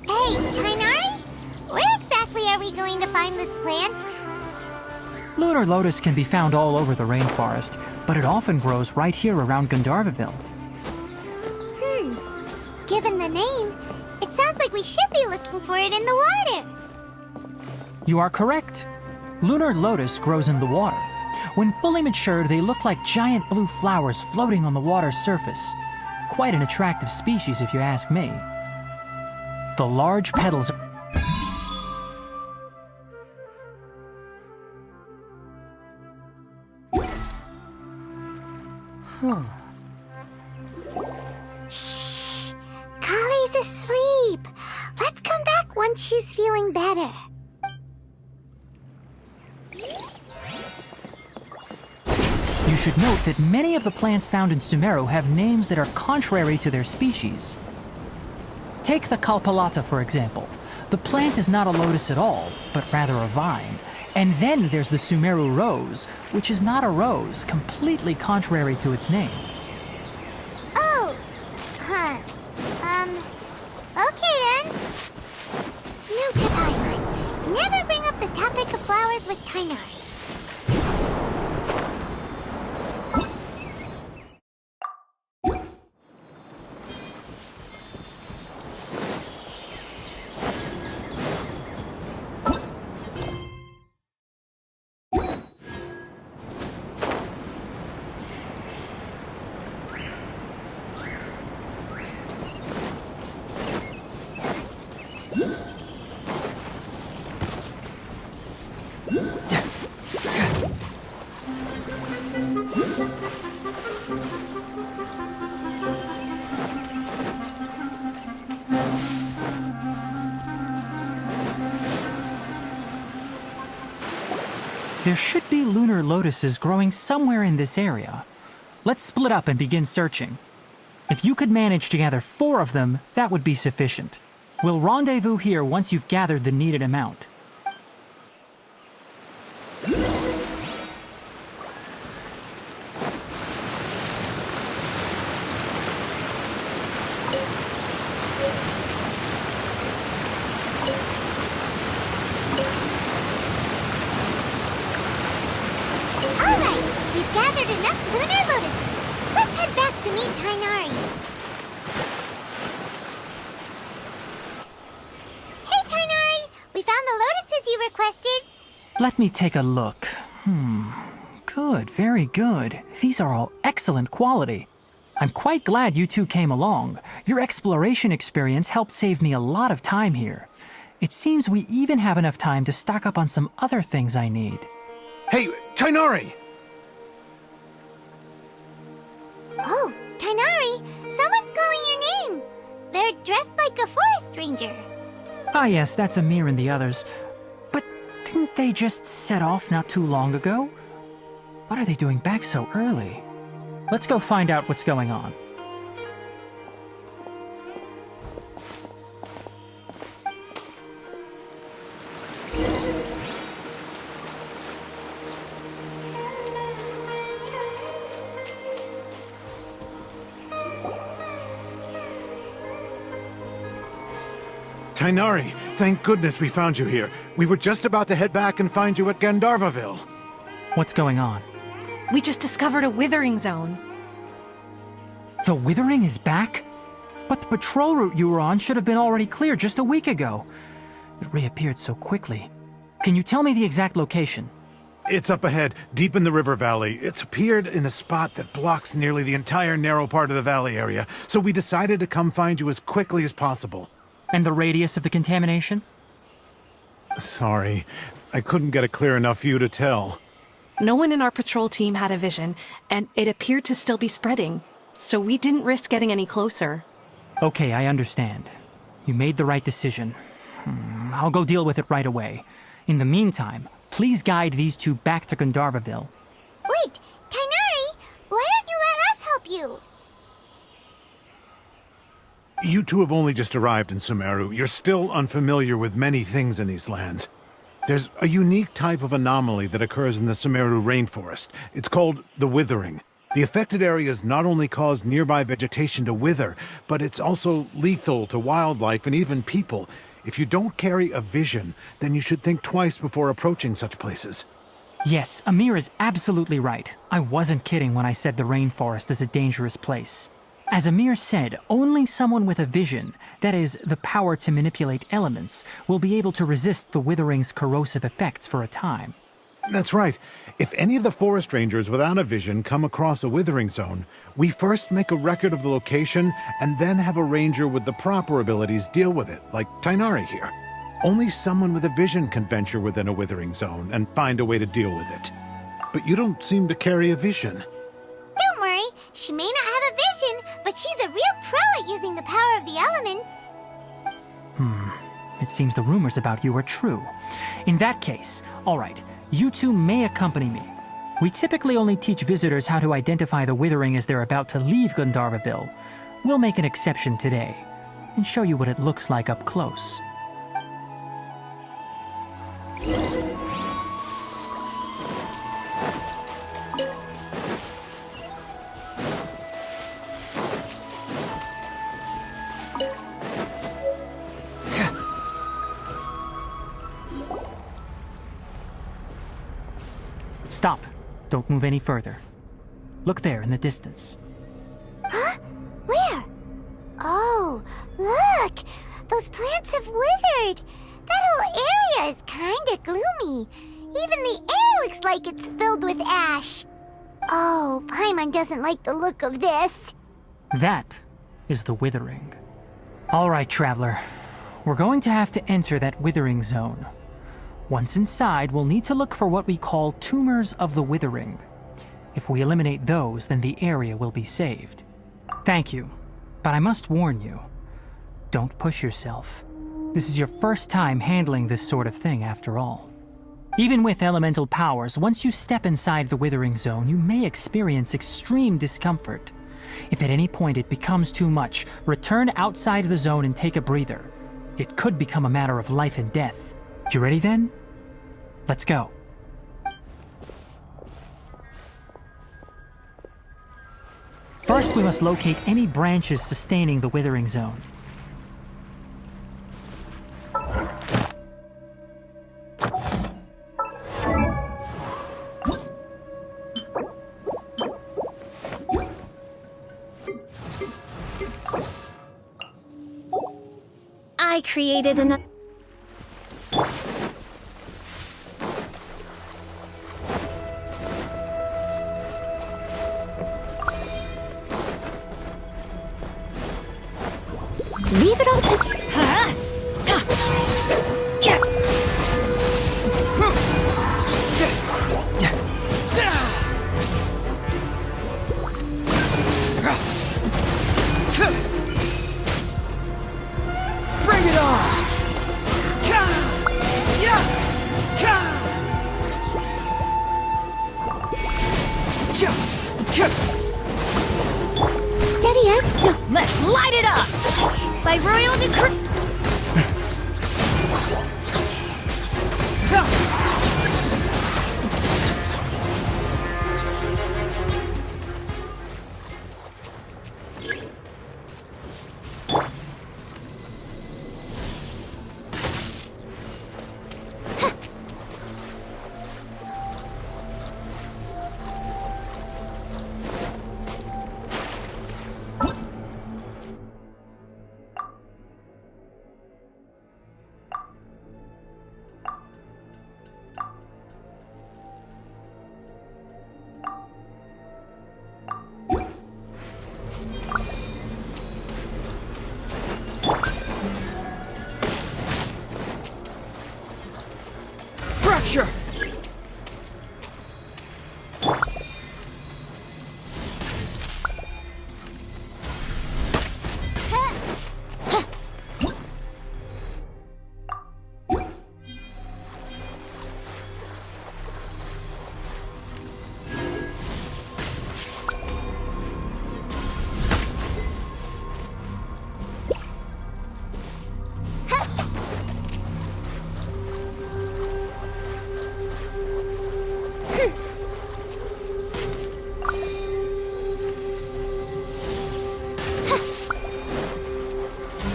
Hey, Tainari? Where exactly are we going to find this plant? Lunar lotus can be found all over the rainforest, but it often grows right here around Gandharvaville. Given the name, it sounds like we should be looking for it in the water. You are correct. Lunar lotus grows in the water. When fully matured, they look like giant blue flowers floating on the water's surface. Quite an attractive species, if you ask me. The large petals are... Shh! Kale's asleep. Let's come back once she's feeling better. You should note that many of the plants found in Sumeru have names that are contrary to their species. Take the Kalpalata, for example. The plant is not a lotus at all, but rather a vine. And then there's the Sumeru rose, which is not a rose, completely contrary to its name. Oh! Huh. Okay then. Note to Paimon. Never bring up the topic of flowers with Tainari. There should be lunar lotuses growing somewhere in this area. Let's split up and begin searching. If you could manage to gather 4 of them, that would be sufficient. We'll rendezvous here once you've gathered the needed amount. Alright, we've gathered enough lunar lotuses. Let's head back to meet Tainari. Hey, Tainari! We found the lotuses you requested. Let me take a look. Good, very good. These are all excellent quality. I'm quite glad you two came along. Your exploration experience helped save me a lot of time here. It seems we even have enough time to stock up on some other things I need. Hey, Tainari! Oh, Tainari! Someone's calling your name! They're dressed like a forest ranger. Ah yes, that's Amir and the others. But didn't they just set off not too long ago? What are they doing back so early? Let's go find out what's going on. Tainari, thank goodness we found you here. We were just about to head back and find you at Gandharvaville. What's going on? We just discovered a withering zone. The Withering is back? But the patrol route you were on should have been already clear just a week ago. It reappeared so quickly. Can you tell me the exact location? It's up ahead, deep in the river valley. It's appeared in a spot that blocks nearly the entire narrow part of the valley area, so we decided to come find you as quickly as possible. And the radius of the contamination? Sorry, I couldn't get a clear enough view to tell. No one in our patrol team had a vision, and it appeared to still be spreading. So we didn't risk getting any closer. Okay, I understand. You made the right decision. I'll go deal with it right away. In the meantime, please guide these two back to Gandharvaville. Wait, Tainari! Why don't you let us help you? You two have only just arrived in Sumeru. You're still unfamiliar with many things in these lands. There's a unique type of anomaly that occurs in the Sumeru rainforest. It's called the Withering. The affected areas not only cause nearby vegetation to wither, but it's also lethal to wildlife and even people. If you don't carry a vision, then you should think twice before approaching such places. Yes, Amir is absolutely right. I wasn't kidding when I said the rainforest is a dangerous place. As Amir said, only someone with a vision, that is, the power to manipulate elements, will be able to resist the Withering's corrosive effects for a time. That's right. If any of the forest rangers without a vision come across a withering zone, we first make a record of the location and then have a ranger with the proper abilities deal with it, like Tainari here. Only someone with a vision can venture within a withering zone and find a way to deal with it. But you don't seem to carry a vision. Don't worry, she may not have a vision, but she's a real pro at using the power of the elements. It seems the rumors about you are true. In that case, all right, you two may accompany me. We typically only teach visitors how to identify the Withering as they're about to leave Gandharvaville. We'll make an exception today and show you what it looks like up close. Stop. Don't move any further. Look there in the distance. Huh? Where? Oh, look! Those plants have withered! That whole area is kinda gloomy. Even the air looks like it's filled with ash. Oh, Paimon doesn't like the look of this. That is the Withering. All right, Traveler. We're going to have to enter that Withering zone. Once inside, we'll need to look for what we call tumors of the Withering. If we eliminate those, then the area will be saved. Thank you, but I must warn you. Don't push yourself. This is your first time handling this sort of thing, after all. Even with elemental powers, once you step inside the Withering Zone, you may experience extreme discomfort. If at any point it becomes too much, return outside the zone and take a breather. It could become a matter of life and death. You ready then? Let's go. First, we must locate any branches sustaining the Withering Zone. I created an... Leave it all to... Bring it on! Steady as stone. Let's light it up! By royal decree... Fracture!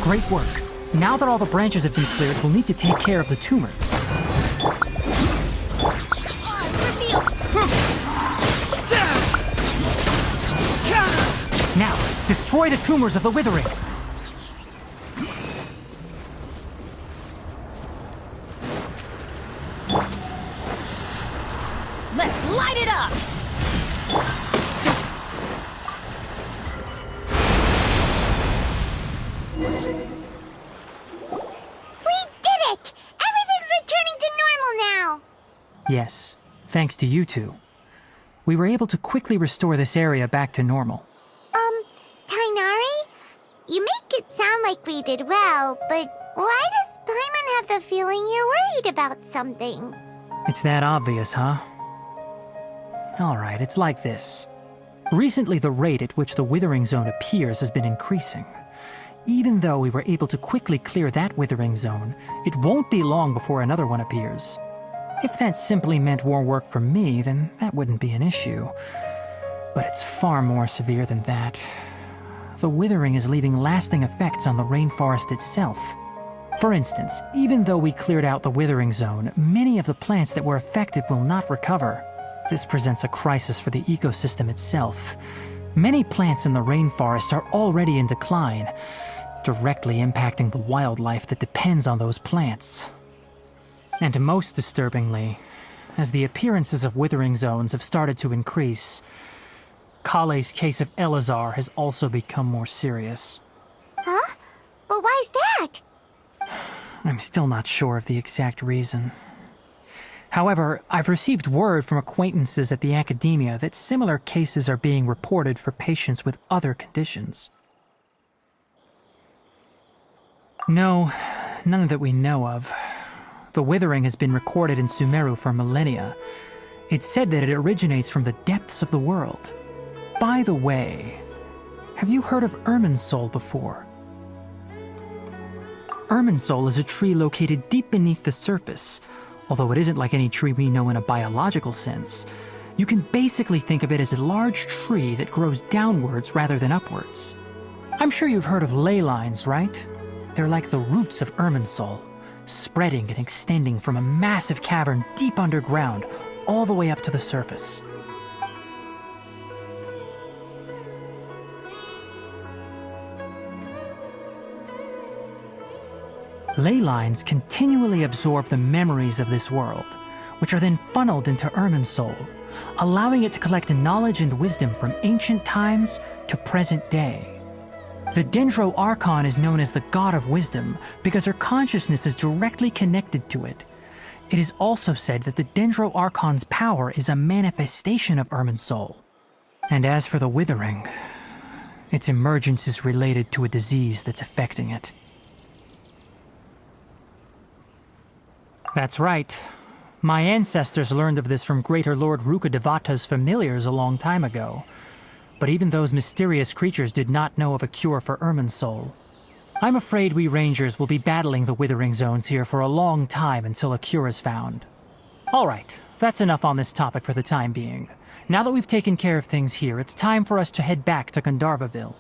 Great work. Now that all the branches have been cleared, we'll need to take care of the tumor. Now, destroy the tumors of the Withering. Let's light it up! Yes, thanks to you two. We were able to quickly restore this area back to normal. Tainari? You make it sound like we did well, but why does Paimon have the feeling you're worried about something? It's that obvious, huh? Alright, it's like this. Recently, the rate at which the Withering Zone appears has been increasing. Even though we were able to quickly clear that Withering Zone, it won't be long before another one appears. If that simply meant more work for me, then that wouldn't be an issue. But it's far more severe than that. The Withering is leaving lasting effects on the rainforest itself. For instance, even though we cleared out the Withering Zone, many of the plants that were affected will not recover. This presents a crisis for the ecosystem itself. Many plants in the rainforest are already in decline, directly impacting the wildlife that depends on those plants. And most disturbingly, as the appearances of Withering Zones have started to increase, Kale's case of Elazar has also become more serious. Huh? But why's that? I'm still not sure of the exact reason. However, I've received word from acquaintances at the academia that similar cases are being reported for patients with other conditions. No, none that we know of. The withering has been recorded in Sumeru for millennia. It's said that it originates from the depths of the world. By the way, have you heard of Irminsul before? Irminsul is a tree located deep beneath the surface. Although it isn't like any tree we know in a biological sense, you can basically think of it as a large tree that grows downwards rather than upwards. I'm sure you've heard of ley lines, right? They're like the roots of Irminsul, spreading and extending from a massive cavern deep underground all the way up to the surface. Ley lines continually absorb the memories of this world, which are then funneled into Irminsul, allowing it to collect knowledge and wisdom from ancient times to present day. The Dendro Archon is known as the God of Wisdom because her consciousness is directly connected to it. It is also said that the Dendro Archon's power is a manifestation of Irminsul. And as for the Withering, its emergence is related to a disease that's affecting it. That's right. My ancestors learned of this from Greater Lord Rukadevata's familiars a long time ago. But even those mysterious creatures did not know of a cure for Irminsul. I'm afraid we Rangers will be battling the Withering Zones here for a long time until a cure is found. Alright, that's enough on this topic for the time being. Now that we've taken care of things here, it's time for us to head back to Gandharvaville.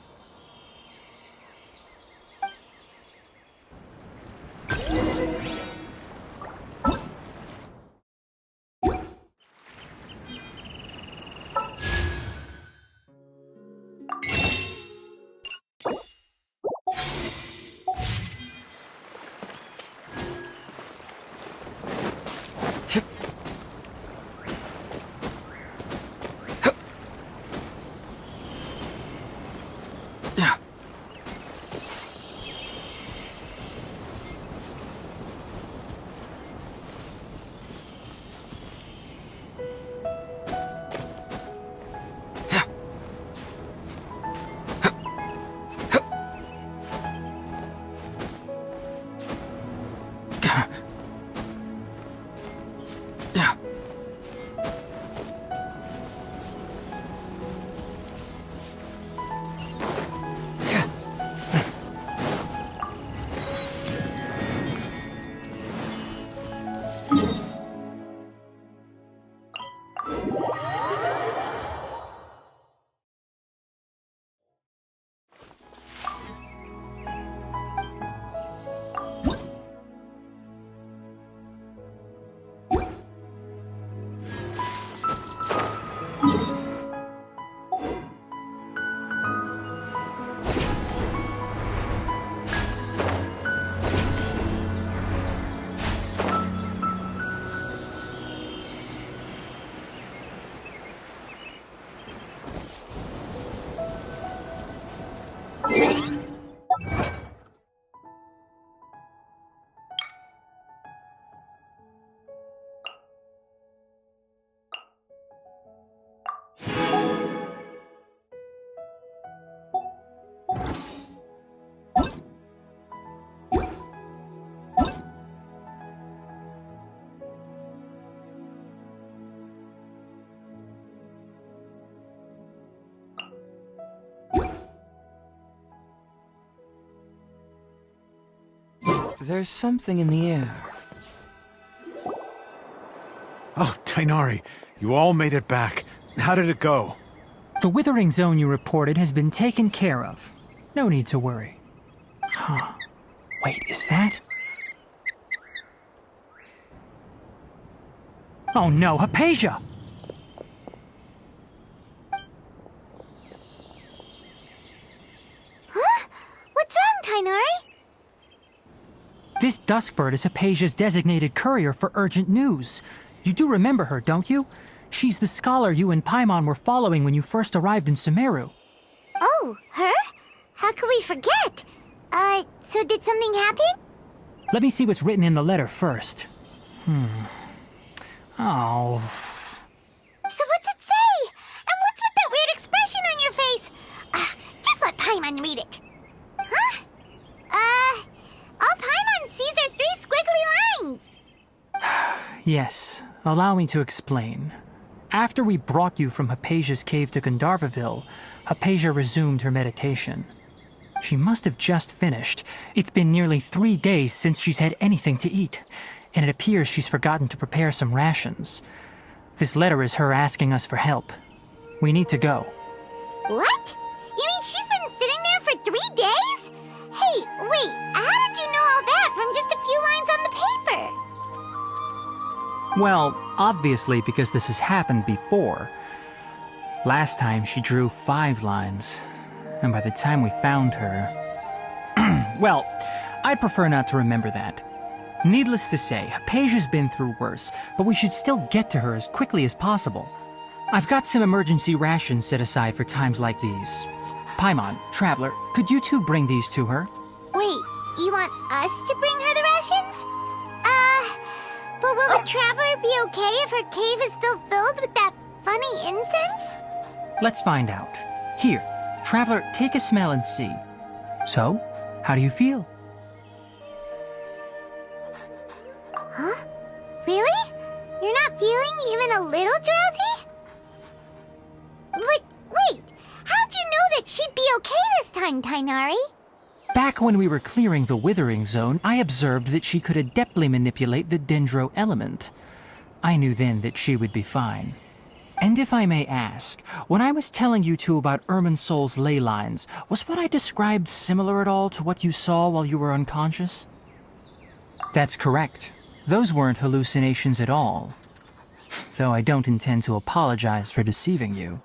There's something in the air. Oh, Tainari, you all made it back. How did it go? The Withering Zone you reported has been taken care of. No need to worry. Huh. Wait, is that? Oh no, Hypatia! Huh? What's wrong, Tainari? This Duskbird is Hypatia's designated courier for urgent news. You do remember her, don't you? She's the scholar you and Paimon were following when you first arrived in Sumeru. Oh, her? How could we forget? So did something happen? Let me see what's written in the letter first. Oh. So what's it say? And what's with that weird expression on your face? Just let Paimon read it. Huh? All Paimon sees are 3 squiggly lines. Yes, allow me to explain. After we brought you from Hypatia's cave to Gandharvaville, Hypatia resumed her meditation. She must have just finished. It's been nearly 3 days since she's had anything to eat, and it appears she's forgotten to prepare some rations. This letter is her asking us for help. We need to go. What? You mean she's been sitting there for 3 days? Hey, wait, how did you know all that from just a few lines on the paper? Well, obviously because this has happened before. Last time she drew 5 lines, and by the time we found her... Well, I'd prefer not to remember that. Needless to say, Hypatia's been through worse, but we should still get to her as quickly as possible. I've got some emergency rations set aside for times like these. Paimon, Traveler, could you two bring these to her? Wait, you want us to bring her the rations? But will the Traveler be okay if her cave is still filled with that funny incense? Let's find out. Here, Traveler, take a smell and see. So, how do you feel? Huh? Really? You're not feeling even a little drowsy? But wait, how'd you know that she'd be okay this time, Tainari? Back when we were clearing the Withering Zone, I observed that she could adeptly manipulate the Dendro element. I knew then that she would be fine. And if I may ask, when I was telling you two about Irminsul's ley lines, was what I described similar at all to what you saw while you were unconscious? That's correct. Those weren't hallucinations at all. Though I don't intend to apologize for deceiving you.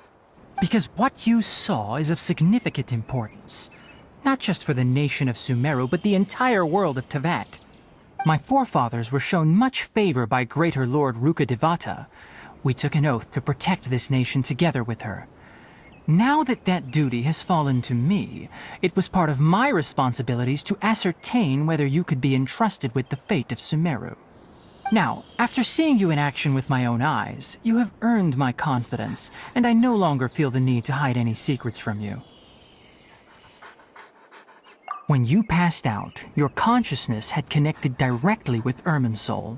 Because what you saw is of significant importance. Not just for the nation of Sumeru, but the entire world of Tevat. My forefathers were shown much favor by Greater Lord Rukkhadevata. We took an oath to protect this nation together with her. Now that that duty has fallen to me, it was part of my responsibilities to ascertain whether you could be entrusted with the fate of Sumeru. Now, after seeing you in action with my own eyes, you have earned my confidence, and I no longer feel the need to hide any secrets from you. When you passed out, your consciousness had connected directly with Irminsul.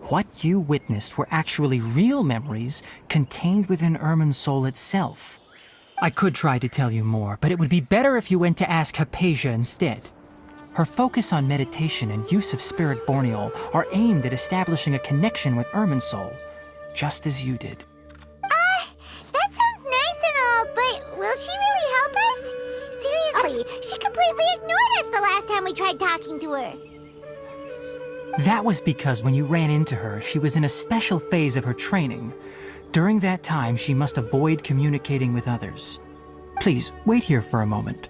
What you witnessed were actually real memories contained within Irminsul itself. I could try to tell you more, but it would be better if you went to ask Hypatia instead. Her focus on meditation and use of Spirit Borneol are aimed at establishing a connection with Irminsul, just as you did. That sounds nice and all, but will she really help us? Seriously, she completely ignored us the last time we tried talking to her. That was because when you ran into her, she was in a special phase of her training. During that time, she must avoid communicating with others. Please, wait here for a moment.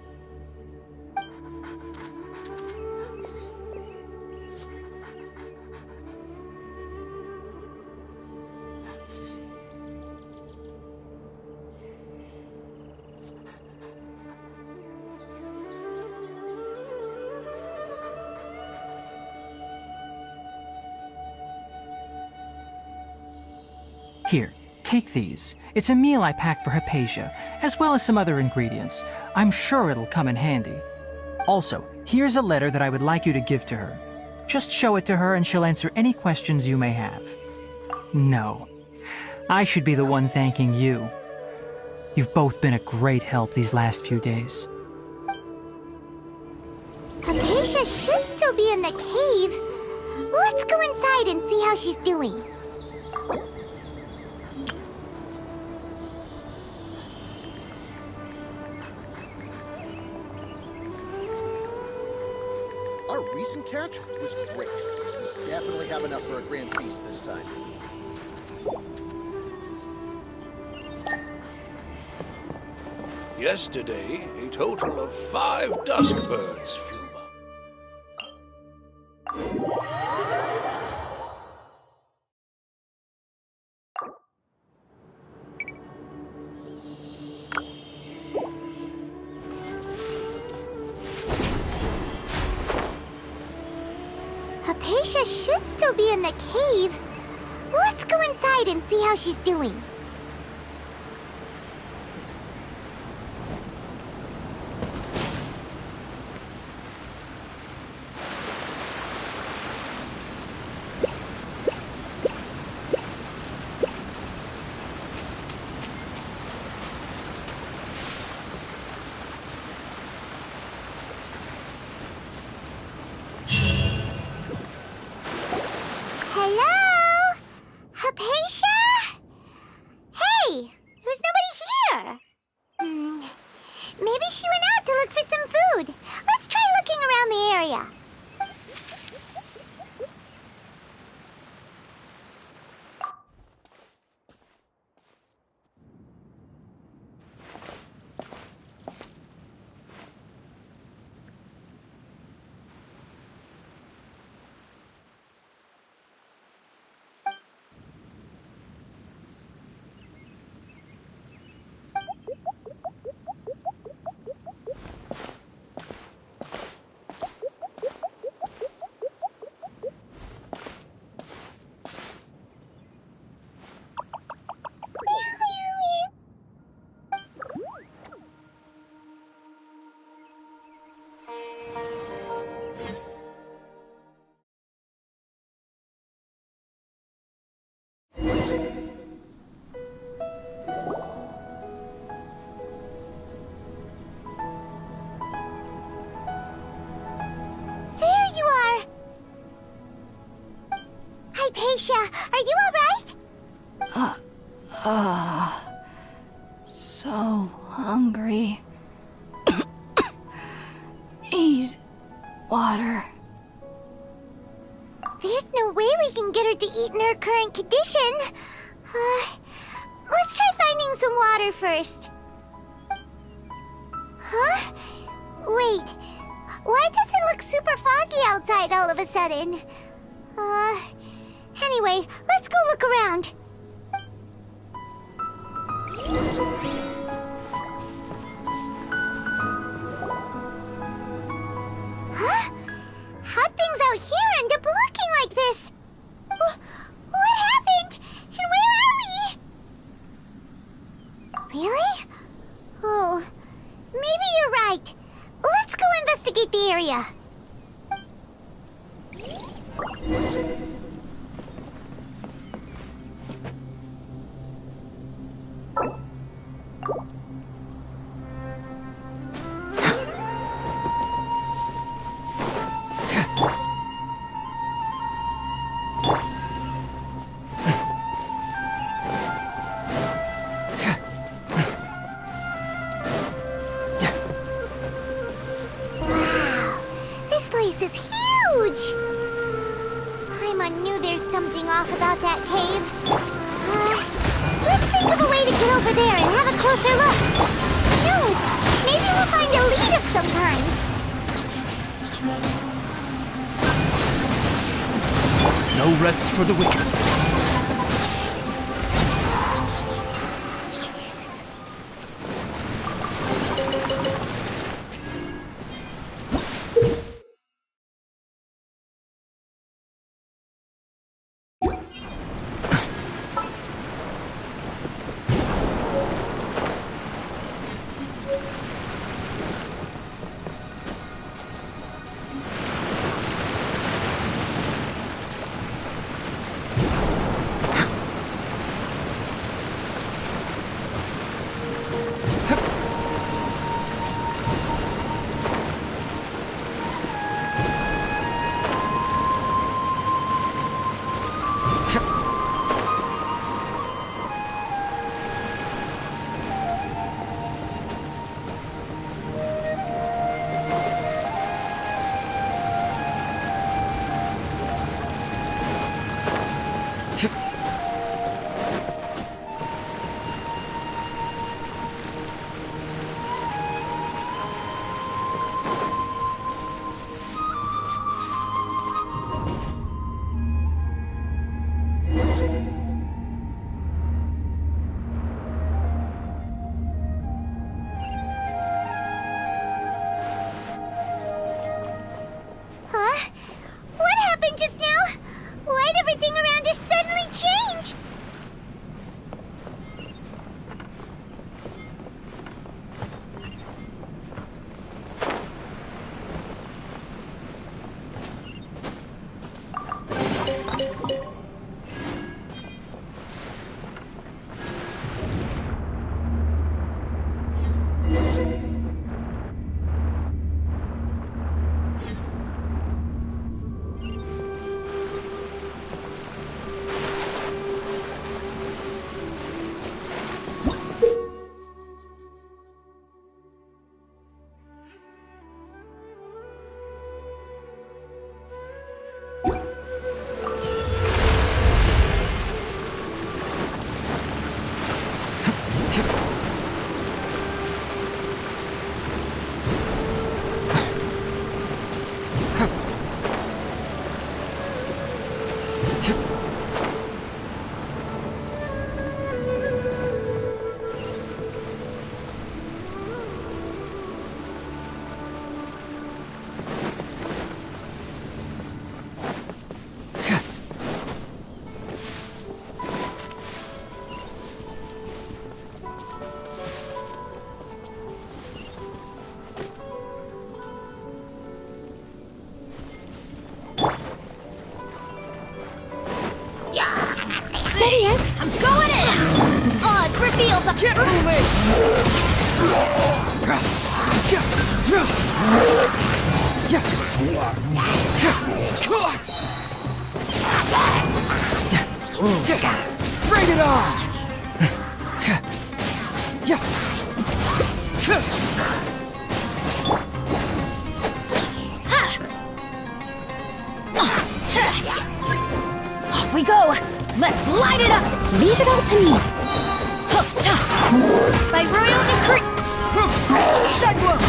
Here, take these. It's a meal I packed for Hypatia, as well as some other ingredients. I'm sure it'll come in handy. Also, here's a letter that I would like you to give to her. Just show it to her and she'll answer any questions you may have. No, I should be the one thanking you. You've both been a great help these last few days. Hypatia should still be in the cave. Let's go inside and see how she's doing. Our recent catch was great. We definitely have enough for a grand feast this time. Yesterday, a total of 5 dusk birds flew by. Hypatia should still be in the cave. Let's go inside and see how she's doing. out to look for some food. Let's try looking around the area. Aisha, are you alright? So hungry. Need water. There's no way we can get her to eat in her current condition. Let's try finding some water first. Huh? Wait, why does it look super foggy outside all of a sudden? Anyway, let's go look around. Huh? How'd things out here end up looking like this? What happened? And where are we? Really? Oh, maybe you're right. Let's go investigate the area. About that cave. Let's think of a way to get over there and have a closer look. Who knows? Maybe we'll find a lead of some kind. No rest for the wicked. the... Get moving! Bring it on! Off we go! Let's light it up! Leave it all to me. By royal decree... Cyclone!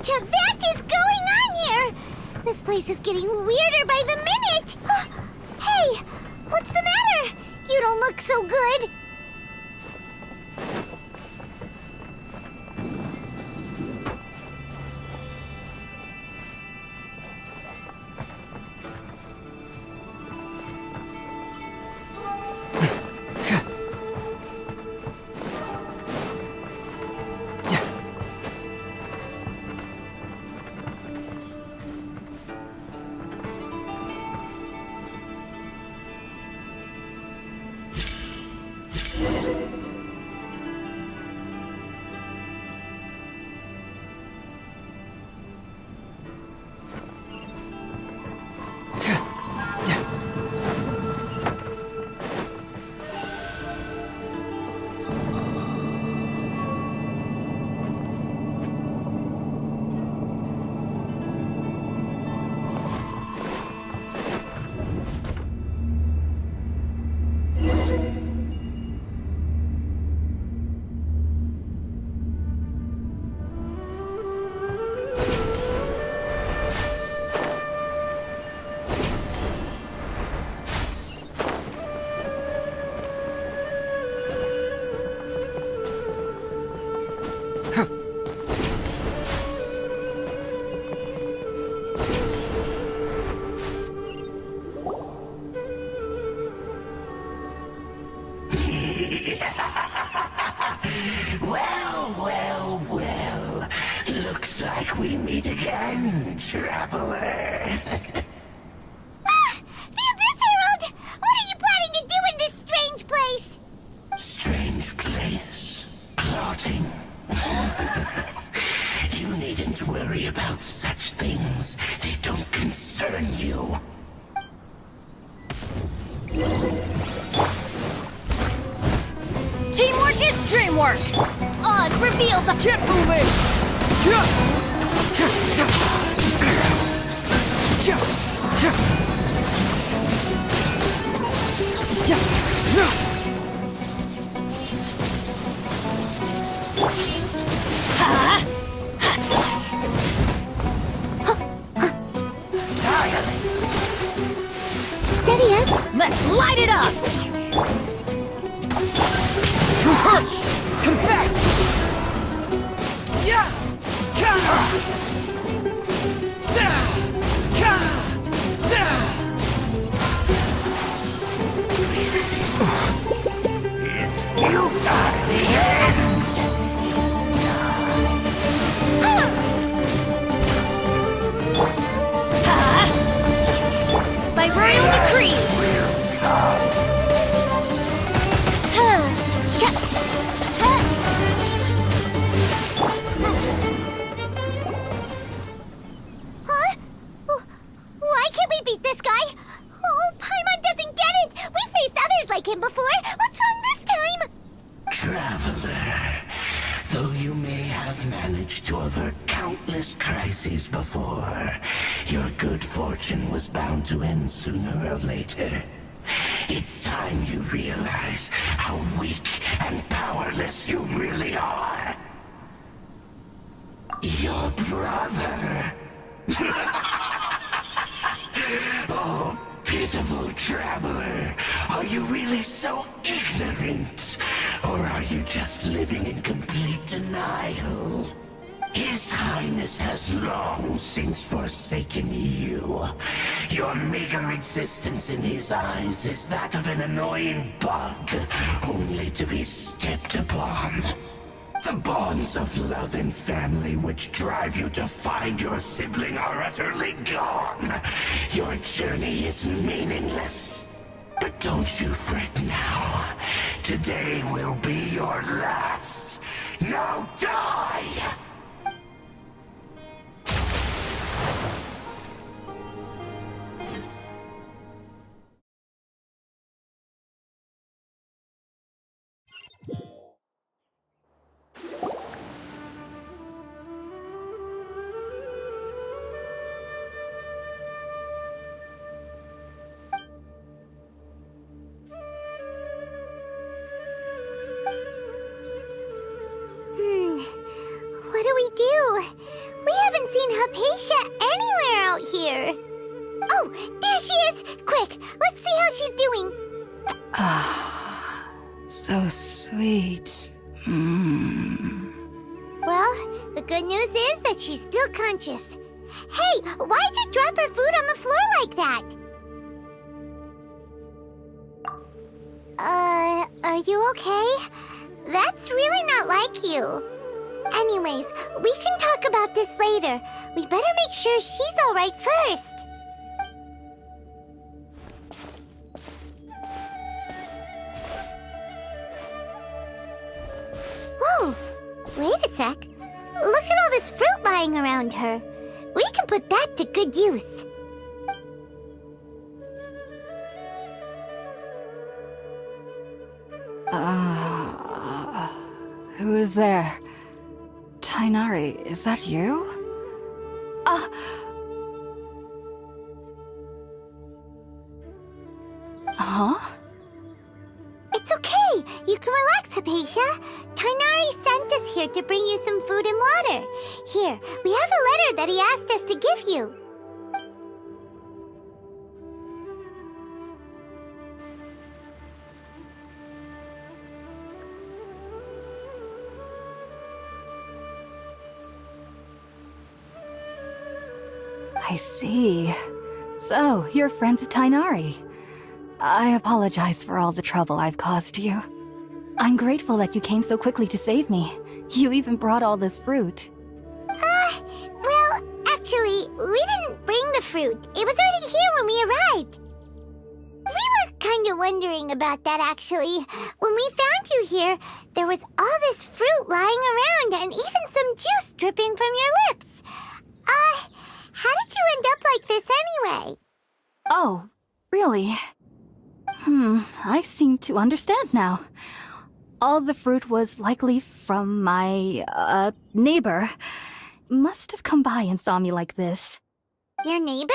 What is going on here? This place is getting weirder by the minute. Hey, what's the matter? You don't look so good. Well. Looks like we meet again, traveler. The Abyss Herald! What are you planning to do in this strange place? Strange place. Plotting. You needn't worry about such things. They don't concern you. Teamwork is dreamwork! Oz, reveal the... Get moving! Steady us. Let's light it up! Truth hurts! Confess! By royal decree! Huh? Why can't we beat this guy? Oh, Paimon doesn't get it! We faced others like him before! What's wrong this time? Traveler, though you may have managed to avert countless crises before, your good fortune was bound to end sooner or later. It's time you realize how weak and powerless you really are. Your brother. Oh, pitiful traveler. Are you really so ignorant? Or are you just living in complete denial? His Highness has long since forsaken you. Your meager existence in his eyes is that of an annoying bug, only to be stepped upon. The bonds of love and family which drive you to find your sibling are utterly gone. Your journey is meaningless. But don't you fret now. Today will be your last. Now die! What do we do? We haven't seen Hypatia anywhere out here. Oh, there she is! Quick, let's see how she's doing. Ah, so sweet. Well, the good news is that she's still conscious. Hey, why'd you drop her food on the floor like that? Are you okay? That's really not like you. Anyways, we can talk about this later. We better make sure she's alright first. Whoa! Wait a sec. Look at all this fruit lying around her. We can put that to good use. Who is there? Tainari, is that you? Huh? It's okay. You can relax, Hypatia. Tainari sent us here to bring you some food and water. Here, we have a letter that he asked us to give you. I see. So, you're friends of Tainari. I apologize for all the trouble I've caused you. I'm grateful that you came so quickly to save me. You even brought all this fruit. Well, actually, we didn't bring the fruit. It was already here when we arrived. We were kind of wondering about that, actually. When we found you here, there was all this fruit lying around and even some juice dripping from your lips. How did you end up like this anyway? Oh, really? I seem to understand now. All the fruit was likely from my, neighbor. Must have come by and saw me like this. Your neighbor?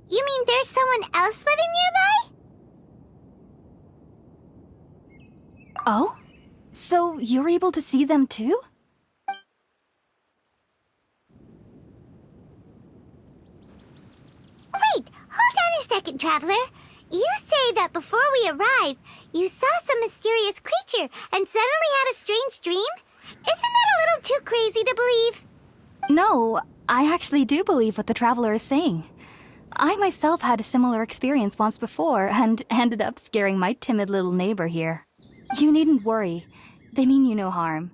You mean there's someone else living nearby? Oh? So you're able to see them too? Wait, hold on a second, Traveler. You say that before we arrived, you saw some mysterious creature and suddenly had a strange dream? Isn't that a little too crazy to believe? No, I actually do believe what the traveler is saying. I myself had a similar experience once before and ended up scaring my timid little neighbor here. You needn't worry. They mean you no harm.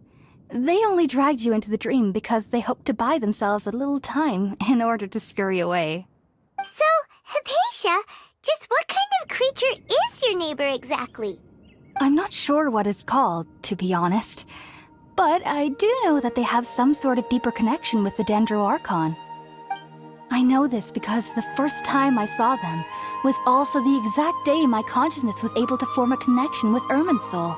They only dragged you into the dream because they hoped to buy themselves a little time in order to scurry away. So, Hypatia, just what kind of creature is your neighbor exactly? I'm not sure what it's called, to be honest. But I do know that they have some sort of deeper connection with the Dendroarchon. I know this because the first time I saw them was also the exact day my consciousness was able to form a connection with Irminsul.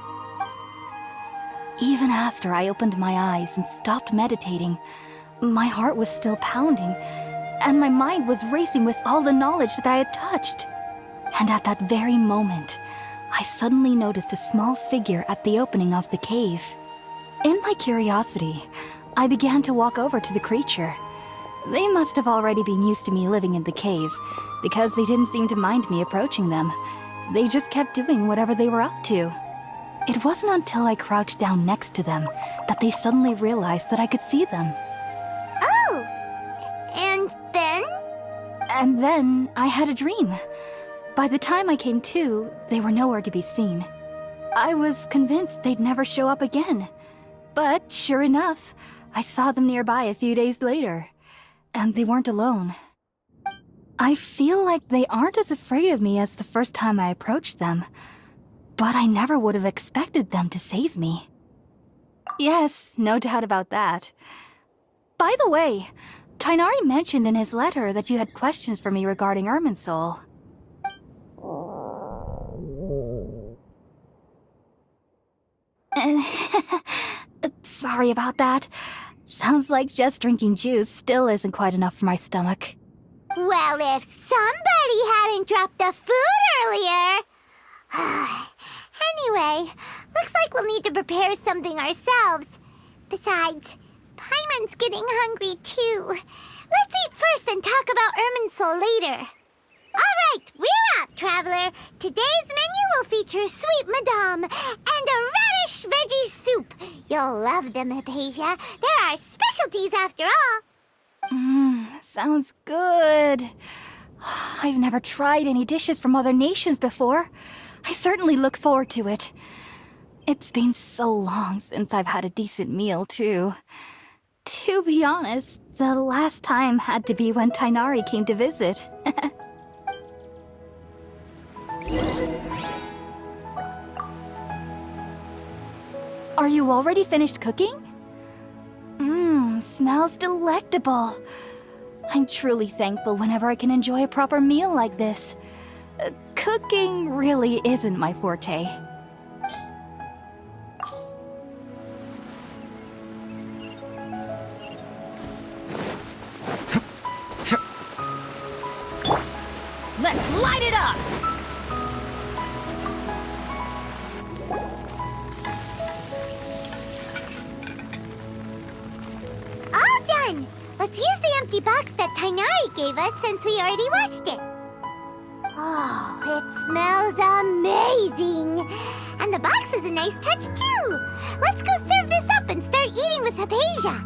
Even after I opened my eyes and stopped meditating, my heart was still pounding, and my mind was racing with all the knowledge that I had touched. And at that very moment, I suddenly noticed a small figure at the opening of the cave. In my curiosity, I began to walk over to the creature. They must have already been used to me living in the cave, because they didn't seem to mind me approaching them. They just kept doing whatever they were up to. It wasn't until I crouched down next to them that they suddenly realized that I could see them. Oh! And then? And then I had a dream. By the time I came to, they were nowhere to be seen. I was convinced they'd never show up again. But sure enough, I saw them nearby a few days later. And they weren't alone. I feel like they aren't as afraid of me as the first time I approached them. But I never would have expected them to save me. Yes, no doubt about that. By the way, Tighnari mentioned in his letter that you had questions for me regarding Irminsul. Sorry about that. Sounds like just drinking juice still isn't quite enough for my stomach. Well, if somebody hadn't dropped the food earlier... Anyway, looks like we'll need to prepare something ourselves. Besides, Paimon's getting hungry too. Let's eat first and talk about Irminsul later. Alright, we're up, traveler. Today's menu will feature sweet madame and a radish veggie soup. You'll love them, Hypatia. They're our specialties after all. Sounds good. I've never tried any dishes from other nations before. I certainly look forward to it. It's been so long since I've had a decent meal, too. To be honest, the last time had to be when Tighnari came to visit. Are you already finished cooking? Smells delectable. I'm truly thankful whenever I can enjoy a proper meal like this. Cooking really isn't my forte. Let's light it up! All done! Let's use the empty box that Tighnari gave us since we already washed it. Oh, it smells amazing! And the box is a nice touch too! Let's go serve this up and start eating with Hypatia!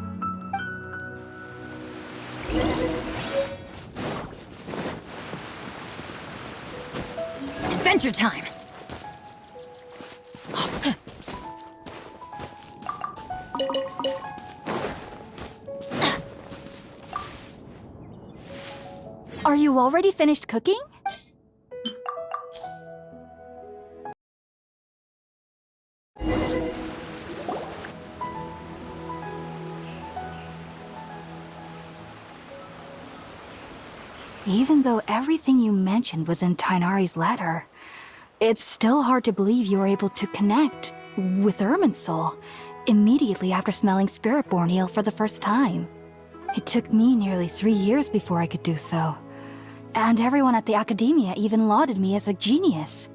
Adventure time! Are you already finished cooking? Even though everything you mentioned was in Tighnari's letter, it's still hard to believe you were able to connect with Irminsul immediately after smelling Spiritborn eel for the first time. It took me nearly 3 years before I could do so. And everyone at the Academia even lauded me as a genius.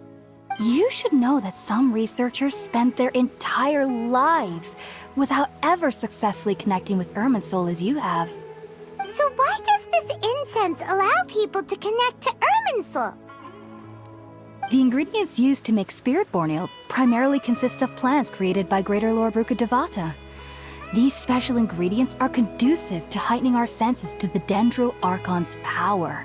You should know that some researchers spent their entire lives without ever successfully connecting with Irminsul as you have. So why does this incense allow people to connect to Irminsul? The ingredients used to make Spiritborn ale primarily consist of plants created by Greater Lord Rukkhadevata. These special ingredients are conducive to heightening our senses to the Dendro Archon's power.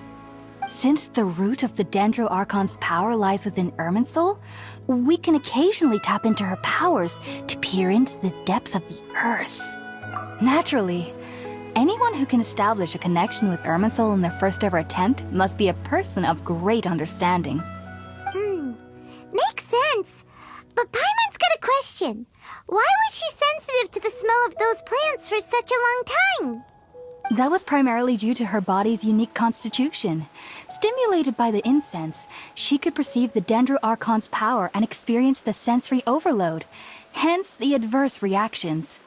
Since the root of the Dendro Archon's power lies within Irminsul, we can occasionally tap into her powers to peer into the depths of the earth. Naturally, anyone who can establish a connection with Irminsul in their first ever attempt must be a person of great understanding. Makes sense. But Paimon's got a question. Why was she sensitive to the smell of those plants for such a long time? That was primarily due to her body's unique constitution. Stimulated by the incense, she could perceive the Dendro Archon's power and experience the sensory overload, hence the adverse reactions.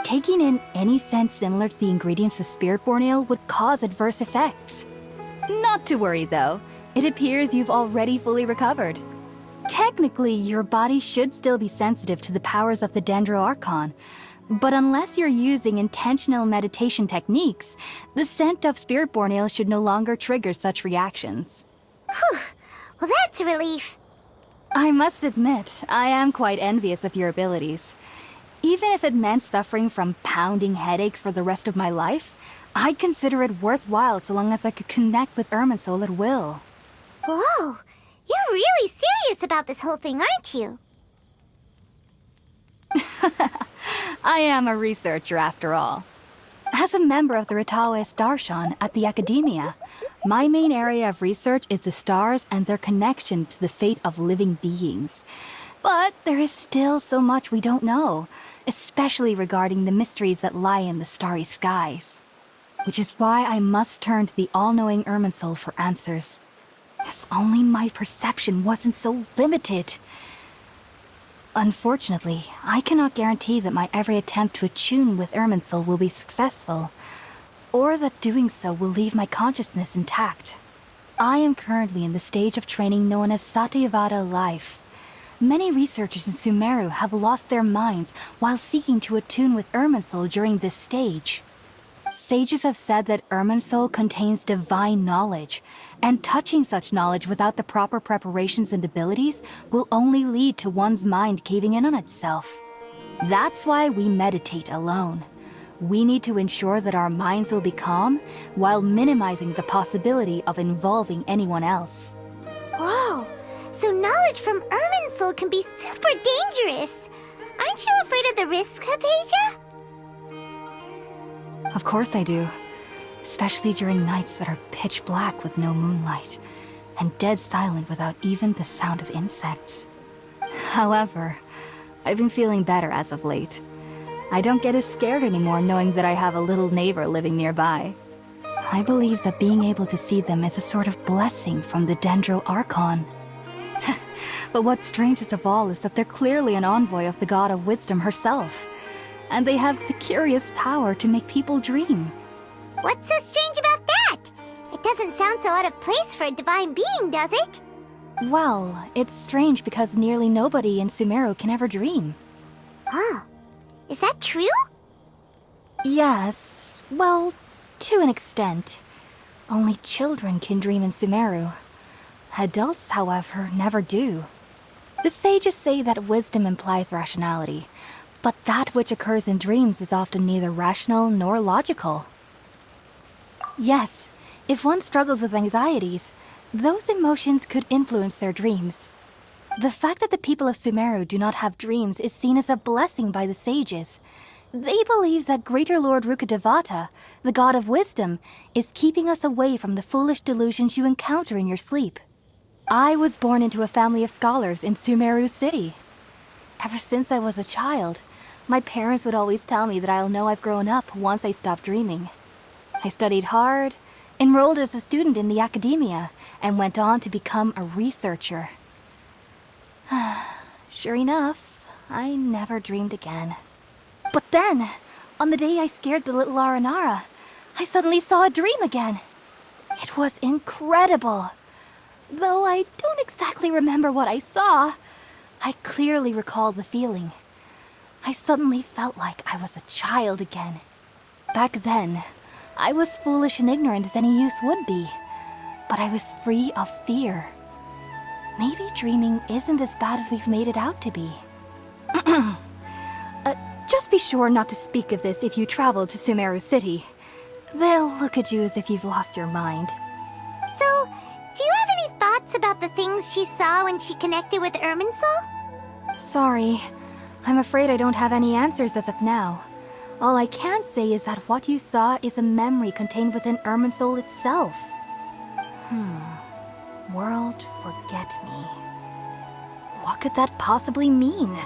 Taking in any scent similar to the ingredients of Spiritborn Ale would cause adverse effects. Not to worry though, it appears you've already fully recovered. Technically, your body should still be sensitive to the powers of the Dendro Archon, but unless you're using intentional meditation techniques, the scent of Spiritborn Ale should no longer trigger such reactions. Whew. Well, that's a relief. I must admit, I am quite envious of your abilities. Even if it meant suffering from pounding headaches for the rest of my life, I'd consider it worthwhile so long as I could connect with Irminsul at will. Whoa, you're really serious about this whole thing, aren't you? I am a researcher after all. As a member of the Ritawe Darshan at the Academia, my main area of research is the stars and their connection to the fate of living beings. But there is still so much we don't know, especially regarding the mysteries that lie in the starry skies. Which is why I must turn to the all-knowing Irminsul for answers. If only my perception wasn't so limited. Unfortunately, I cannot guarantee that my every attempt to attune with Irminsul will be successful, or that doing so will leave my consciousness intact. I am currently in the stage of training known as Satyavada life. Many researchers in Sumeru have lost their minds while seeking to attune with Irminsul during this stage. Sages have said that Irminsul contains divine knowledge, and touching such knowledge without the proper preparations and abilities will only lead to one's mind caving in on itself. That's why we meditate alone. We need to ensure that our minds will be calm while minimizing the possibility of involving anyone else. Whoa, so knowledge from Irminsul can be super dangerous. Aren't you afraid of the risks, Hypatia? Of course I do. Especially during nights that are pitch black with no moonlight, and dead silent without even the sound of insects. However, I've been feeling better as of late. I don't get as scared anymore knowing that I have a little neighbor living nearby. I believe that being able to see them is a sort of blessing from the Dendro Archon. But what's strangest of all is that they're clearly an envoy of the God of Wisdom herself, and they have the curious power to make people dream. What's so strange about that? It doesn't sound so out of place for a divine being, does it? Well, it's strange because nearly nobody in Sumeru can ever dream. Huh. Is that true? Yes, well, to an extent. Only children can dream in Sumeru. Adults, however, never do. The sages say that wisdom implies rationality, but that which occurs in dreams is often neither rational nor logical. Yes, if one struggles with anxieties, those emotions could influence their dreams. The fact that the people of Sumeru do not have dreams is seen as a blessing by the sages. They believe that Greater Lord Rukkhadevata, the God of Wisdom, is keeping us away from the foolish delusions you encounter in your sleep. I was born into a family of scholars in Sumeru City. Ever since I was a child, my parents would always tell me that I'll know I've grown up once I stop dreaming. I studied hard, enrolled as a student in the Academia, and went on to become a researcher. Sure enough, I never dreamed again. But then, on the day I scared the little Aranara, I suddenly saw a dream again. It was incredible. Though I don't exactly remember what I saw, I clearly recall the feeling. I suddenly felt like I was a child again. Back then, I was foolish and ignorant as any youth would be, but I was free of fear. Maybe dreaming isn't as bad as we've made it out to be. Just be sure not to speak of this if you travel to Sumeru City. They'll look at you as if you've lost your mind. So, do you have any thoughts about the things she saw when she connected with Irminsul? Sorry. I'm afraid I don't have any answers as of now. All I can say is that what you saw is a memory contained within Irminsul itself. World forget me. What could that possibly mean?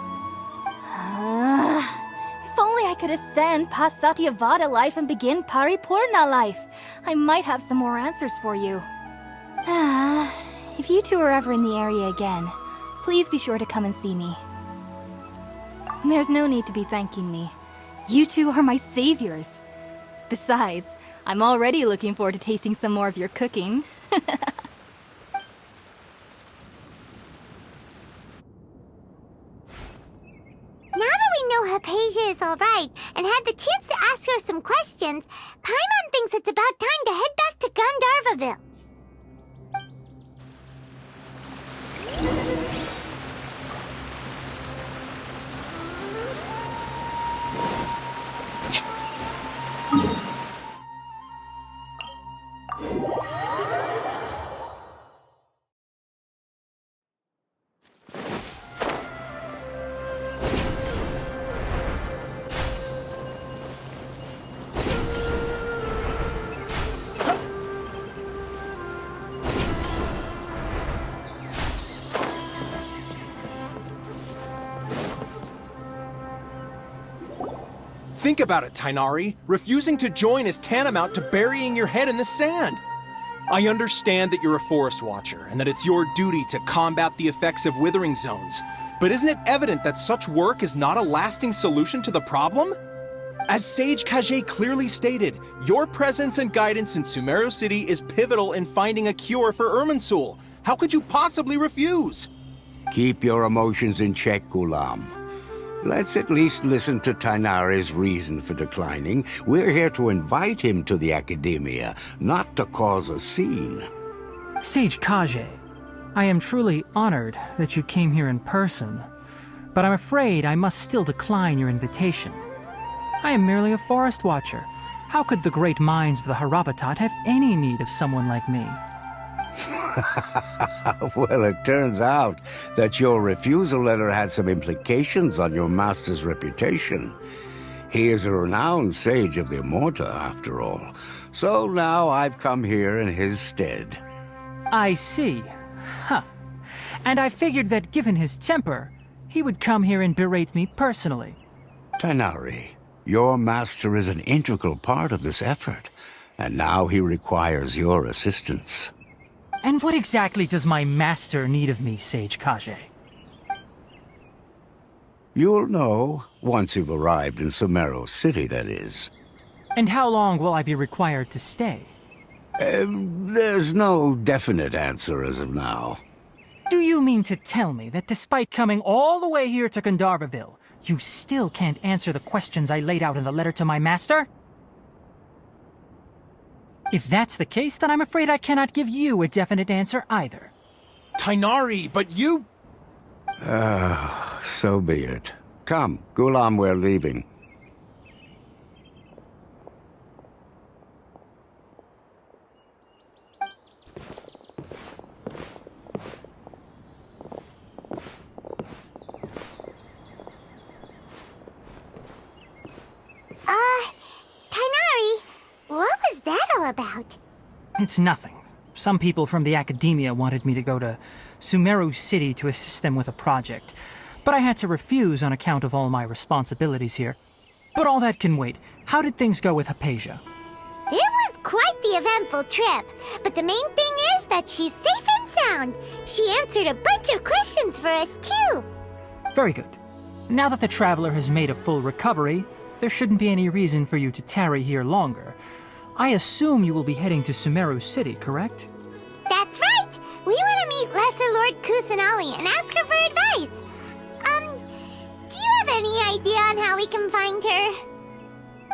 If only I could ascend past Satyavada life and begin Paripurna life. I might have some more answers for you. If you two are ever in the area again, please be sure to come and see me. There's no need to be thanking me. You two are my saviors. Besides, I'm already looking forward to tasting some more of your cooking. Now that we know Hypatia is alright and had the chance to ask her some questions, Paimon thinks it's about time to head back to Gandharvaville. Think about it, Tainari. Refusing to join is tantamount to burying your head in the sand. I understand that you're a forest watcher and that it's your duty to combat the effects of withering zones, but isn't it evident that such work is not a lasting solution to the problem? As Sage Kage clearly stated, your presence and guidance in Sumeru City is pivotal in finding a cure for Irminsul. How could you possibly refuse? Keep your emotions in check, Ghulam. Let's at least listen to Tainari's reason for declining. We're here to invite him to the Academia, not to cause a scene. Sage Kage, I am truly honored that you came here in person, but I'm afraid I must still decline your invitation. I am merely a forest watcher. How could the great minds of the Haravatat have any need of someone like me? Well, it turns out that your refusal letter had some implications on your master's reputation. He is a renowned sage of the Immorta, after all. So now I've come here in his stead. I see. Huh. And I figured that given his temper, he would come here and berate me personally. Tainari, your master is an integral part of this effort, and now he requires your assistance. And what exactly does my master need of me, Sage Kage? You'll know, once you've arrived in Sumeru City, that is. And how long will I be required to stay? There's no definite answer as of now. Do you mean to tell me that despite coming all the way here to Gandharvaville, you still can't answer the questions I laid out in the letter to my master? If that's the case, then I'm afraid I cannot give you a definite answer either. Tainari, but you... So be it. Come, Ghulam, we're leaving. Tainari, what was that all about? It's nothing. Some people from the Academia wanted me to go to Sumeru City to assist them with a project, but I had to refuse on account of all my responsibilities here. But all that can wait. How did things go with Hypatia? It was quite the eventful trip, but the main thing is that she's safe and sound. She answered a bunch of questions for us, too. Very good. Now that the Traveler has made a full recovery, there shouldn't be any reason for you to tarry here longer. I assume you will be heading to Sumeru City, correct? That's right! We want to meet Lesser Lord Kusanali and ask her for advice. Do you have any idea on how we can find her?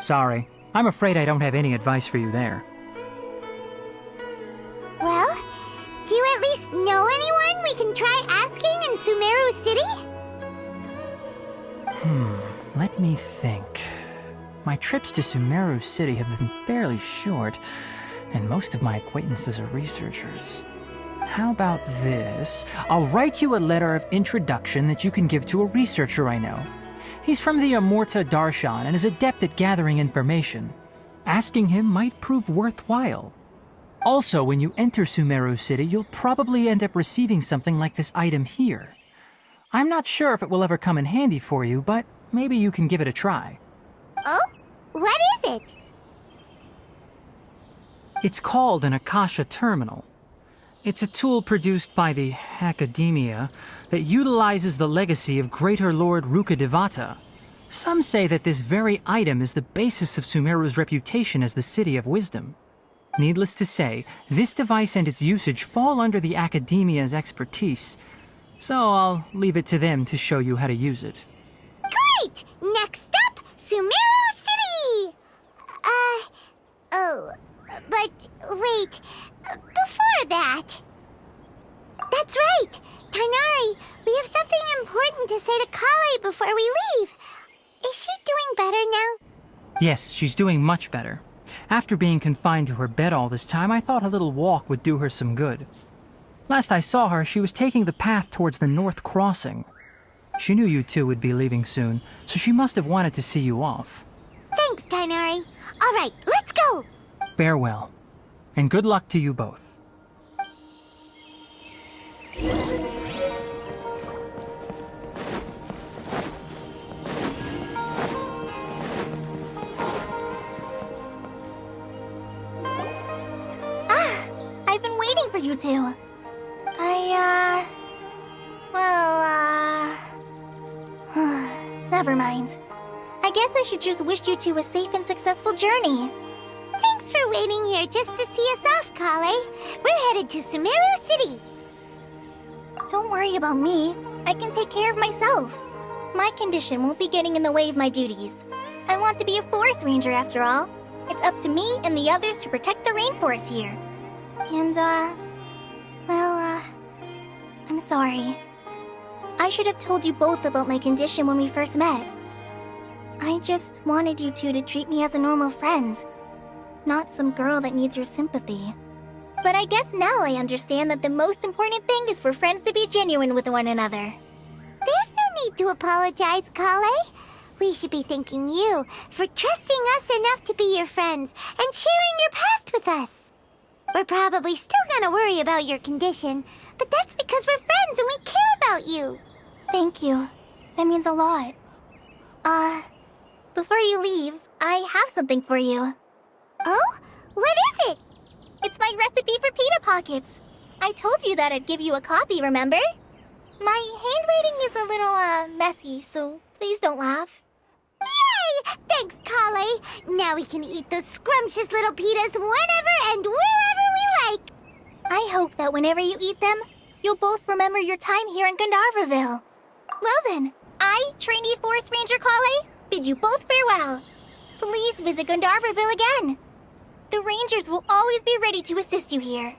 Sorry. I'm afraid I don't have any advice for you there. Well, do you at least know anyone we can try asking in Sumeru City? Let me think. My trips to Sumeru City have been fairly short, and most of my acquaintances are researchers. How about this? I'll write you a letter of introduction that you can give to a researcher I know. He's from the Amorta Darshan and is adept at gathering information. Asking him might prove worthwhile. Also, when you enter Sumeru City, you'll probably end up receiving something like this item here. I'm not sure if it will ever come in handy for you, but maybe you can give it a try. Oh? What is it? It's called an Akasha Terminal. It's a tool produced by the Academia that utilizes the legacy of Greater Lord Rukkhadevata. Some say that this very item is the basis of Sumeru's reputation as the City of Wisdom. Needless to say, this device and its usage fall under the Academia's expertise, so I'll leave it to them to show you how to use it. Great! Next up, Sumeru City! But wait, before that... That's right! Tainari, we have something important to say to Kale before we leave. Is she doing better now? Yes, she's doing much better. After being confined to her bed all this time, I thought a little walk would do her some good. Last I saw her, she was taking the path towards the North Crossing. She knew you two would be leaving soon, so she must have wanted to see you off. Thanks, Tainari. All right, let's go! Farewell, and good luck to you both. I've been waiting for you two. Never mind. I guess I should just wish you two a safe and successful journey. Thanks for waiting here just to see us off, Kale. We're headed to Sumeru City. Don't worry about me. I can take care of myself. My condition won't be getting in the way of my duties. I want to be a forest ranger after all. It's up to me and the others to protect the rainforest here. And, I'm sorry. I should have told you both about my condition when we first met. I just wanted you two to treat me as a normal friend, not some girl that needs your sympathy. But I guess now I understand that the most important thing is for friends to be genuine with one another. There's no need to apologize, Kale. We should be thanking you for trusting us enough to be your friends and sharing your past with us. We're probably still gonna worry about your condition, but that's because we're friends and we care about you. Thank you. That means a lot. Before you leave, I have something for you. Oh? What is it? It's my recipe for pita pockets. I told you that I'd give you a copy, remember? My handwriting is a little, messy, so please don't laugh. Yay! Thanks, Kale. Now we can eat those scrumptious little pitas whenever and wherever we like. I hope that whenever you eat them, you'll both remember your time here in Gandharvaville. Well then, I, trainee Forest Ranger Kale, bid you both farewell. Please visit Gandharvaville again. The Rangers will always be ready to assist you here.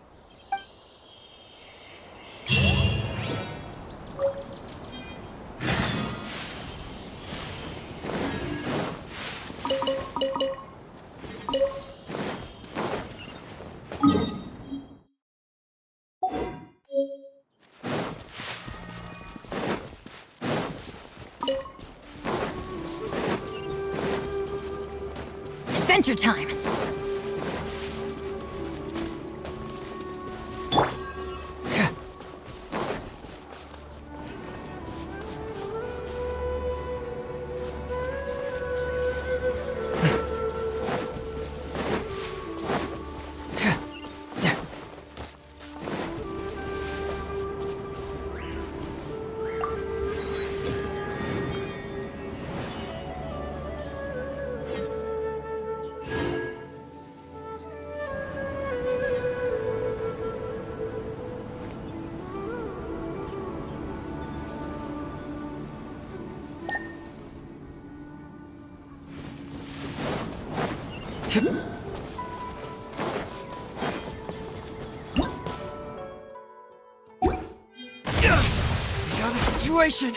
Adventure time! We got a situation.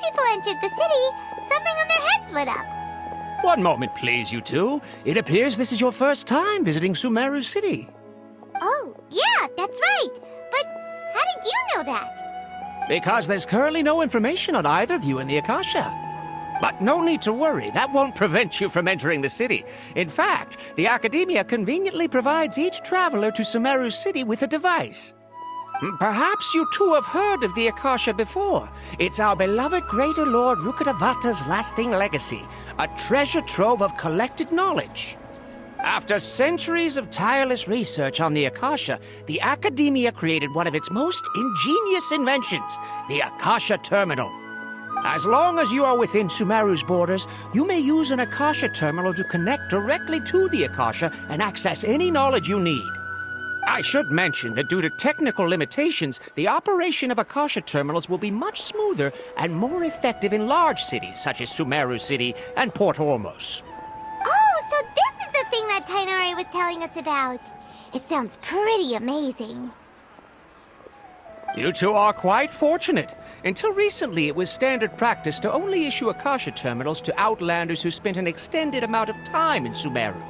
people entered the city, something on their heads lit up. One moment, please, you two. It appears this is your first time visiting Sumeru City. Oh, yeah, that's right. But how did you know that? Because there's currently no information on either of you in the Akasha. But no need to worry, that won't prevent you from entering the city. In fact, the Academia conveniently provides each traveler to Sumeru City with a device. Perhaps you two have heard of the Akasha before. It's our beloved Greater Lord Rukkhadevata's lasting legacy, a treasure trove of collected knowledge. After centuries of tireless research on the Akasha, the Academia created one of its most ingenious inventions, the Akasha Terminal. As long as you are within Sumeru's borders, you may use an Akasha Terminal to connect directly to the Akasha and access any knowledge you need. I should mention that due to technical limitations, the operation of Akasha terminals will be much smoother and more effective in large cities such as Sumeru City and Port Ormos. Oh, so this is the thing that Tainari was telling us about. It sounds pretty amazing. You two are quite fortunate. Until recently, it was standard practice to only issue Akasha terminals to outlanders who spent an extended amount of time in Sumeru.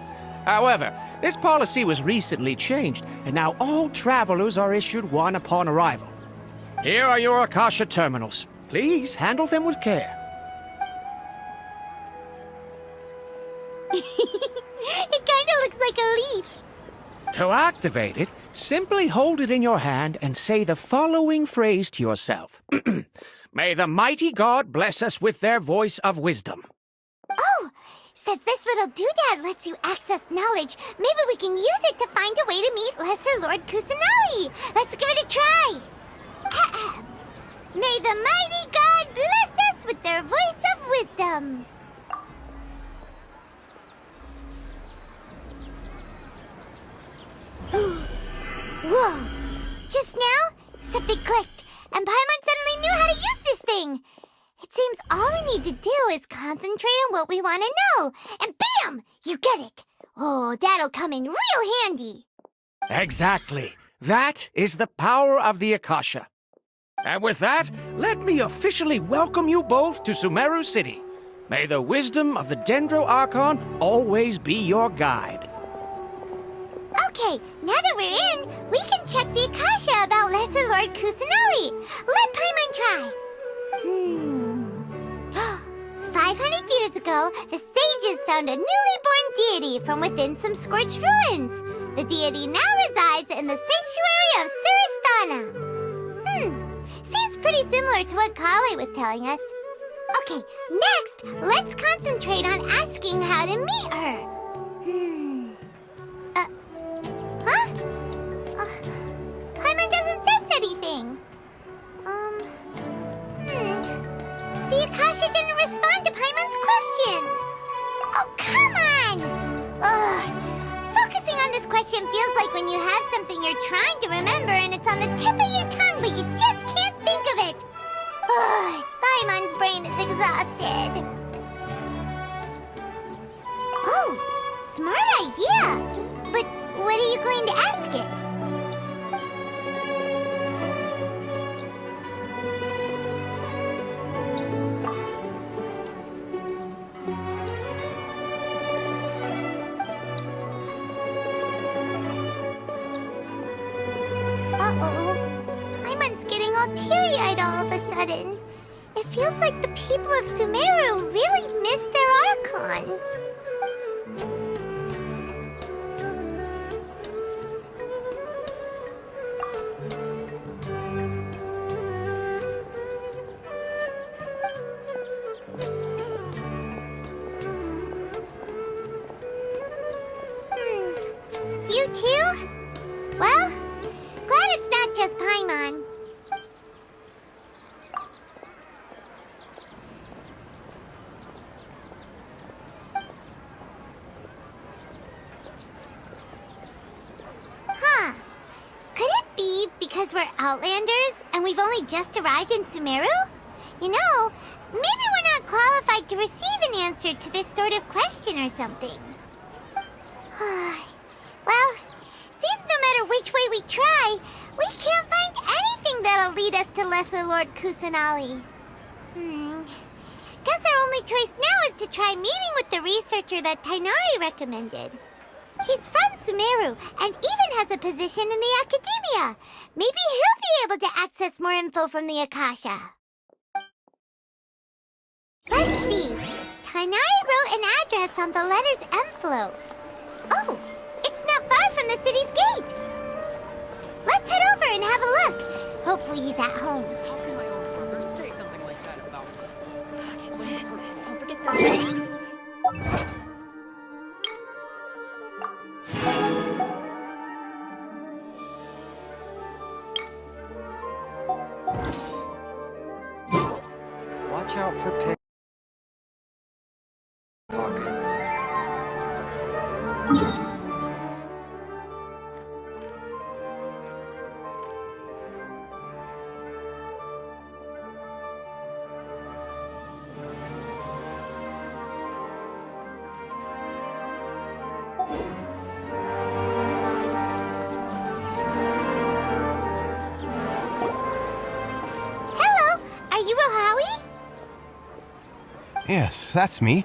However, this policy was recently changed, and now all travelers are issued one upon arrival. Here are your Akasha terminals. Please handle them with care. It kinda looks like a leaf. To activate it, simply hold it in your hand and say the following phrase to yourself. May the mighty God bless us with their voice of wisdom. Oh, since this little doodad lets you access knowledge, maybe we can use it to find a way to meet Lesser Lord Kusanali. Let's give it a try. May the mighty God bless us with their voice of wisdom. Whoa! Just now, something clicked, and Paimon suddenly knew how to use this thing. It seems all we need to do is concentrate on what we want to know, and bam! You get it. Oh, that'll come in real handy. Exactly. That is the power of the Akasha. And with that, let me officially welcome you both to Sumeru City. May the wisdom of the Dendro Archon always be your guide. Okay, now that we're in, we can check the Akasha about Lesser Lord Kusanali. Let Paimon try. 500 years ago, the sages found a newly born deity from within some scorched ruins. The deity now resides in the sanctuary of Suristana. Seems pretty similar to what Kali was telling us. Okay, next, let's concentrate on asking how to meet her. Paimon doesn't sense anything. The Akasha didn't respond to Paimon's question. Oh, come on! Focusing on this question feels like when you have something you're trying to remember and it's on the tip of your tongue, but you just can't think of it. Paimon's brain is exhausted. Oh, smart idea. But what are you going to ask it? Uh-oh. Paimon's getting all teary-eyed all of a sudden. It feels like the people of Sumeru really missed their Archon. You too? Well, glad it's not just Paimon. Huh. Could it be because we're Outlanders and we've only just arrived in Sumeru? You know, maybe we're not qualified to receive an answer to this sort of question or something. Well, seems no matter which way we try, we can't find anything that'll lead us to Lesser Lord Kusanali. Guess our only choice now is to try meeting with the researcher that Tainari recommended. He's from Sumeru and even has a position in the Academia. Maybe he'll be able to access more info from the Akasha. Let's see. Tainari wrote an address on the letter's envelope. Oh, it's not far from the city's gate. Let's head over and have a look. Hopefully he's at home. How can my own brother say something like that about me? Liz, don't forget that. Watch out for pickpockets. Hello, are you Rohawi? Yes, that's me.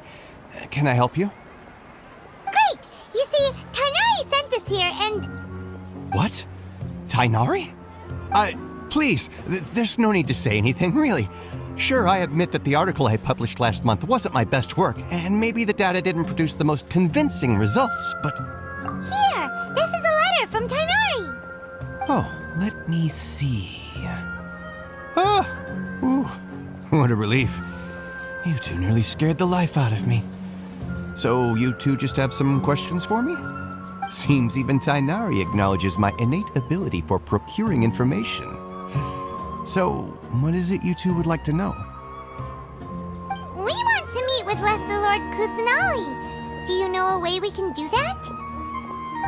Can I help you? Great! You see, Tainari sent us here and... What? Tainari? Please, there's no need to say anything, really. Sure, I admit that the article I published last month wasn't my best work, and maybe the data didn't produce the most convincing results, but... Here! This is a letter from Tainari! Oh, let me see... Ah! Ooh, what a relief. You two nearly scared the life out of me. So, you two just have some questions for me? Seems even Tainari acknowledges my innate ability for procuring information. So, what is it you two would like to know? We want to meet with Lesser Lord Kusanali. Do you know a way we can do that?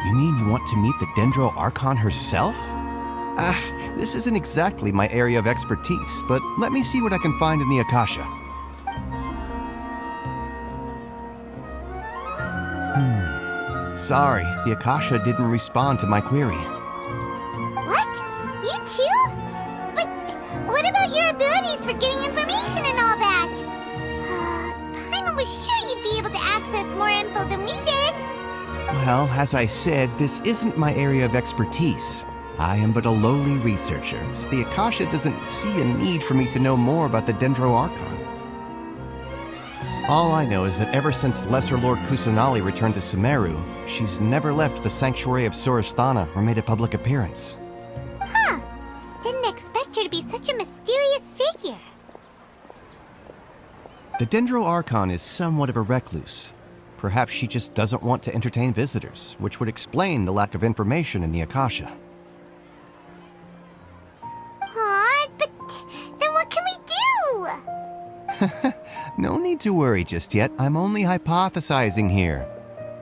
You mean you want to meet the Dendro Archon herself? This isn't exactly my area of expertise, but let me see what I can find in the Akasha. Sorry, the Akasha didn't respond to my query. What? You too? But what about your abilities for getting information and all that? Paimon was sure you'd be able to access more info than we did. Well, as I said, this isn't my area of expertise. I am but a lowly researcher, so the Akasha doesn't see a need for me to know more about the Dendro Archon. All I know is that ever since Lesser Lord Kusanali returned to Sumeru, she's never left the Sanctuary of Sorasthana or made a public appearance. Huh. Didn't expect her to be such a mysterious figure. The Dendro Archon is somewhat of a recluse. Perhaps she just doesn't want to entertain visitors, which would explain the lack of information in the Akasha. But then what can we do? No need to worry just yet. I'm only hypothesizing here.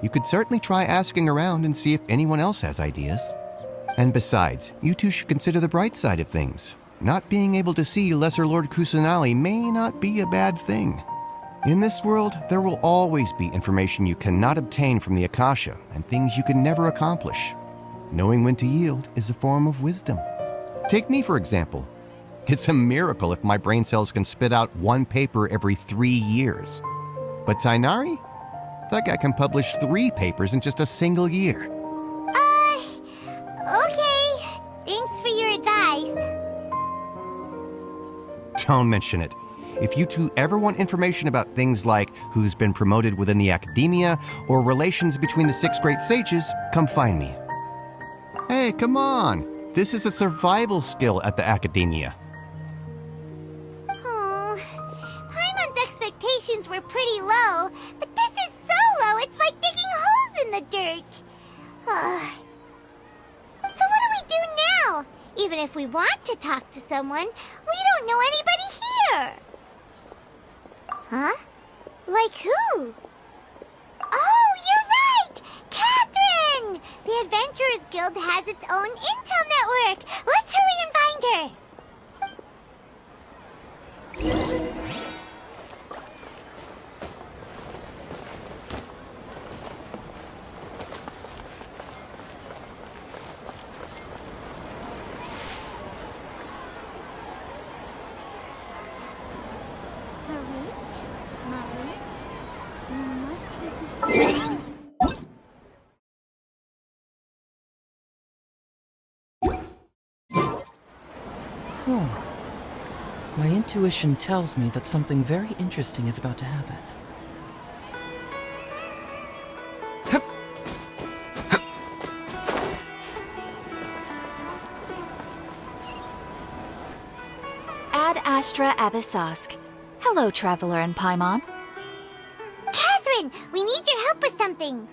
You could certainly try asking around and see if anyone else has ideas. And besides, you two should consider the bright side of things. Not being able to see Lesser Lord Kusanali may not be a bad thing. In this world, there will always be information you cannot obtain from the Akasha and things you can never accomplish. Knowing when to yield is a form of wisdom. Take me, for example. It's a miracle if my brain cells can spit out one paper every 3 years. But Tainari? That guy can publish 3 papers in just a single year. Okay. Thanks for your advice. Don't mention it. If you two ever want information about things like who's been promoted within the Academia or relations between the 6 great sages, come find me. Hey, come on. This is a survival skill at the Academia. Paimon's expectations were pretty low, but this is so low it's like digging holes in the dirt. So what do we do now? Even if we want to talk to someone, we don't know anybody here. Huh? Like who? Oh, you're right! Catherine! The Adventurers Guild has its own intel network. Let's hurry and find her. My intuition tells me that something very interesting is about to happen. Ad Astra Abyssosk. Hello, Traveler in Paimon. Catherine, we need your help with something.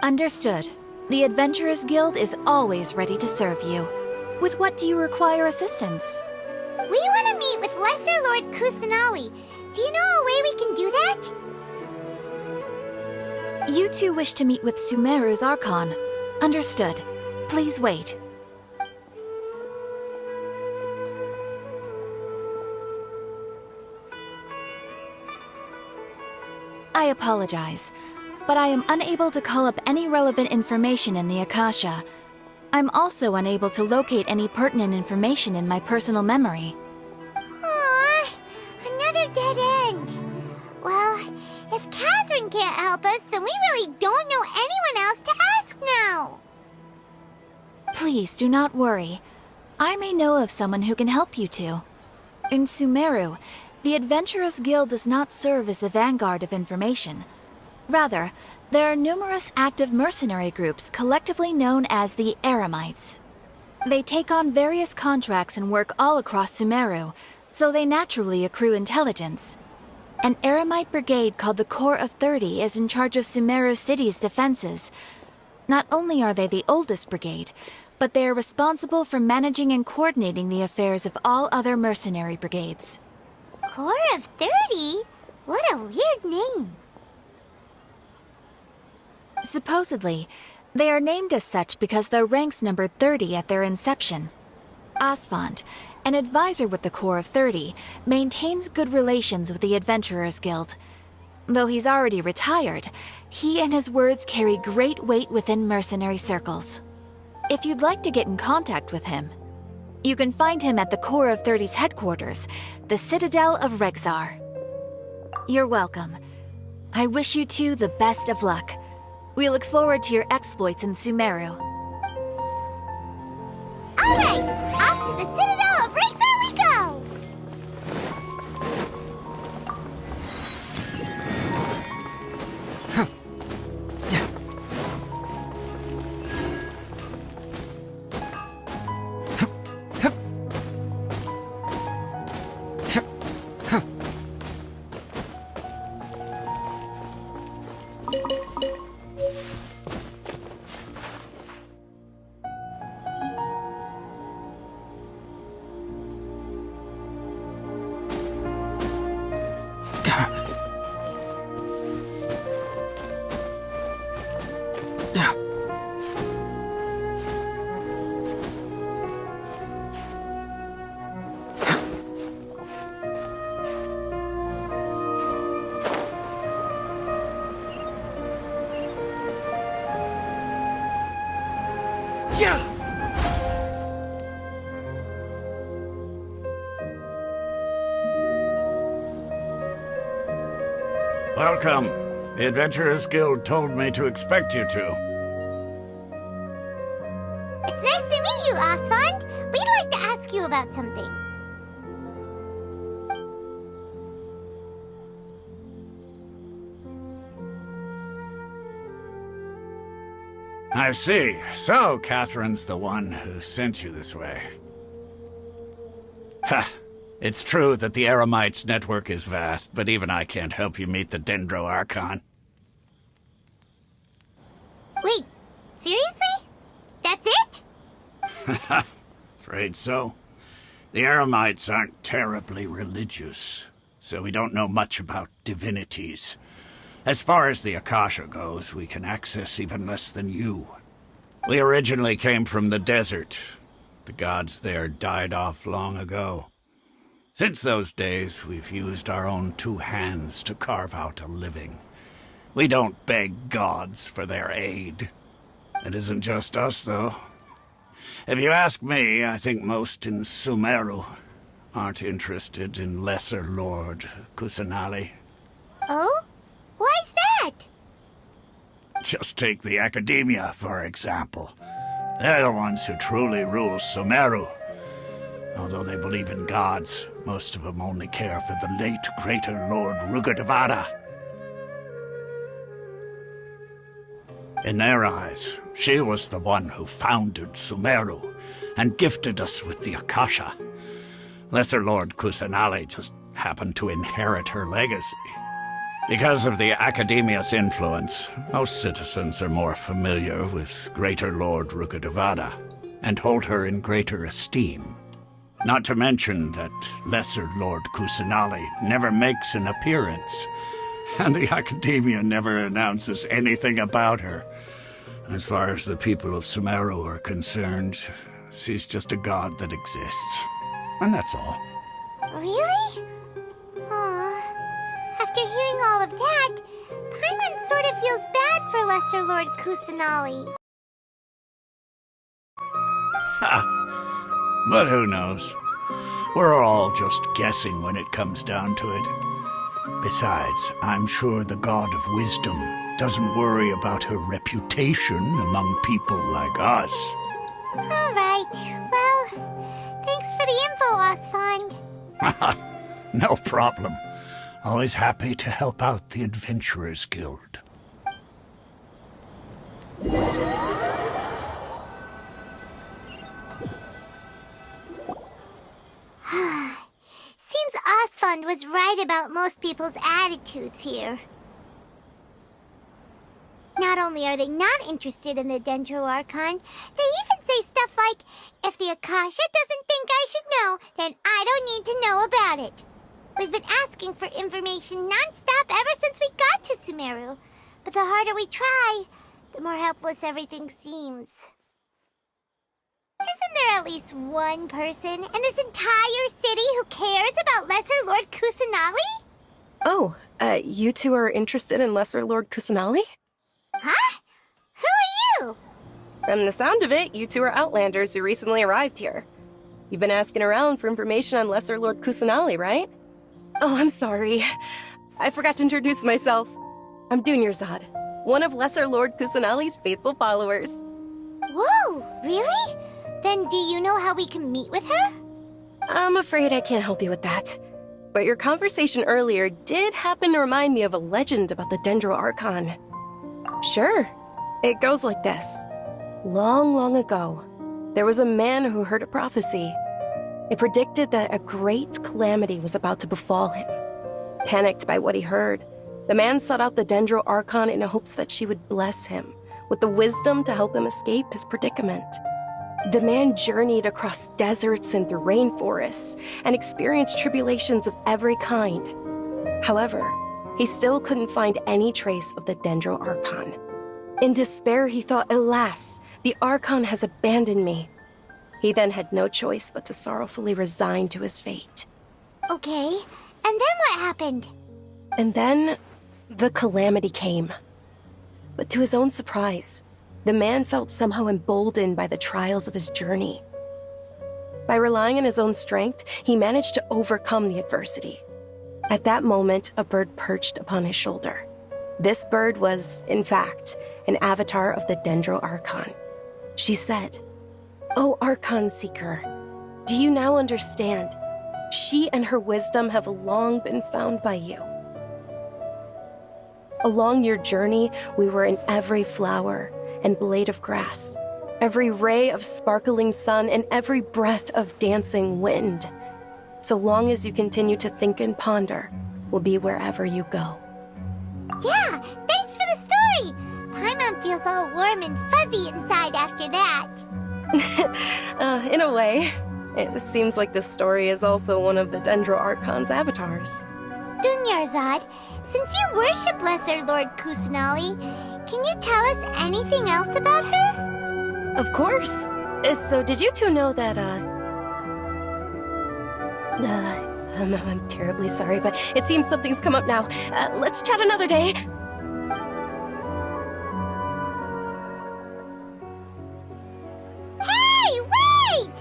Understood. The Adventurers Guild is always ready to serve you. With what do you require assistance? We want to meet with Lesser Lord Kusanali. Do you know a way we can do that? You two wish to meet with Sumeru's Archon. Understood. Please wait. I apologize, but I am unable to call up any relevant information in the Akasha. I'm also unable to locate any pertinent information in my personal memory. Aww, another dead end. Well, if Catherine can't help us, then we really don't know anyone else to ask now. Please do not worry. I may know of someone who can help you two. In Sumeru, the Adventurers Guild does not serve as the vanguard of information. Rather, there are numerous active mercenary groups collectively known as the Eremites. They take on various contracts and work all across Sumeru, so they naturally accrue intelligence. An Eremite brigade called the Corps of 30 is in charge of Sumeru City's defenses. Not only are they the oldest brigade, but they are responsible for managing and coordinating the affairs of all other mercenary brigades. Corps of 30? What a weird name. Supposedly, they are named as such because their ranks numbered 30 at their inception. Asfand, an advisor with the Corps of 30, maintains good relations with the Adventurers Guild. Though he's already retired, he and his words carry great weight within mercenary circles. If you'd like to get in contact with him, you can find him at the Corps of 30's headquarters, the Citadel of Rexar. You're welcome. I wish you two the best of luck. We look forward to your exploits in Sumeru. All right, off to the Citadel of Rexar we go! Welcome. The Adventurers Guild told me to expect you two. It's nice to meet you, Asfand. We'd like to ask you about something. I see. So, Catherine's the one who sent you this way. Ha! It's true that the Eremites' network is vast, but even I can't help you meet the Dendro Archon. Wait, seriously? That's it? Afraid so. The Eremites aren't terribly religious, so we don't know much about divinities. As far as the Akasha goes, we can access even less than you. We originally came from the desert. The gods there died off long ago. Since those days, we've used our own two hands to carve out a living. We don't beg gods for their aid. It isn't just us, though. If you ask me, I think most in Sumeru aren't interested in Lesser Lord Kusanali. Oh? Why's that? Just take the Academia, for example. They're the ones who truly rule Sumeru. Although they believe in gods, most of them only care for the late Greater Lord Rugurtavara. In their eyes, she was the one who founded Sumeru and gifted us with the Akasha. Lesser Lord Kusanali just happened to inherit her legacy. Because of the Academia's influence, most citizens are more familiar with Greater Lord Rugurtavara and hold her in greater esteem. Not to mention that Lesser Lord Kusanali never makes an appearance, and the Academia never announces anything about her. As far as the people of Sumeru are concerned, she's just a god that exists. And that's all. Really? Aw. After hearing all of that, Paimon sort of feels bad for Lesser Lord Kusanali. Ha! But who knows? We're all just guessing when it comes down to it. Besides, I'm sure the God of Wisdom doesn't worry about her reputation among people like us. All right. Well, thanks for the info, Osfond. No problem. Always happy to help out the Adventurers Guild. Seems Osfond was right about most people's attitudes here. Not only are they not interested in the Dendro Archon, they even say stuff like, if the Akasha doesn't think I should know, then I don't need to know about it. We've been asking for information non-stop ever since we got to Sumeru. But the harder we try, the more helpless everything seems. Isn't there at least one person in this entire city who cares about Lesser Lord Kusanali? Oh, you two are interested in Lesser Lord Kusanali? Huh? Who are you? From the sound of it, you two are Outlanders who recently arrived here. You've been asking around for information on Lesser Lord Kusanali, right? Oh, I'm sorry. I forgot to introduce myself. I'm Dunyarzad, one of Lesser Lord Kusanali's faithful followers. Whoa, really? Then do you know how we can meet with her? I'm afraid I can't help you with that. But your conversation earlier did happen to remind me of a legend about the Dendro Archon. Sure. It goes like this. Long, long ago, there was a man who heard a prophecy. It predicted that a great calamity was about to befall him. Panicked by what he heard, the man sought out the Dendro Archon in hopes that she would bless him with the wisdom to help him escape his predicament. The man journeyed across deserts and through rainforests and experienced tribulations of every kind. However, he still couldn't find any trace of the Dendro Archon. In despair, he thought, alas, the Archon has abandoned me. He then had no choice but to sorrowfully resign to his fate. Okay, and then what happened? And then, the calamity came. But to his own surprise, the man felt somehow emboldened by the trials of his journey. By relying on his own strength, he managed to overcome the adversity. At that moment, a bird perched upon his shoulder. This bird was, in fact, an avatar of the Dendro Archon. She said, "O Archon Seeker, do you now understand? She and her wisdom have long been found by you. Along your journey, we were in every flower and blade of grass, every ray of sparkling sun, and every breath of dancing wind. So long as you continue to think and ponder, we'll be wherever you go." Yeah, thanks for the story! Paimon feels all warm and fuzzy inside after that. In a way. It seems like this story is also one of the Dendro Archon's avatars. Dunyarzad, since you worship Lesser Lord Kusanali, can you tell us anything else about her? Of course. So did you two know that, I'm terribly sorry, but it seems something's come up now. Let's chat another day. Hey, wait!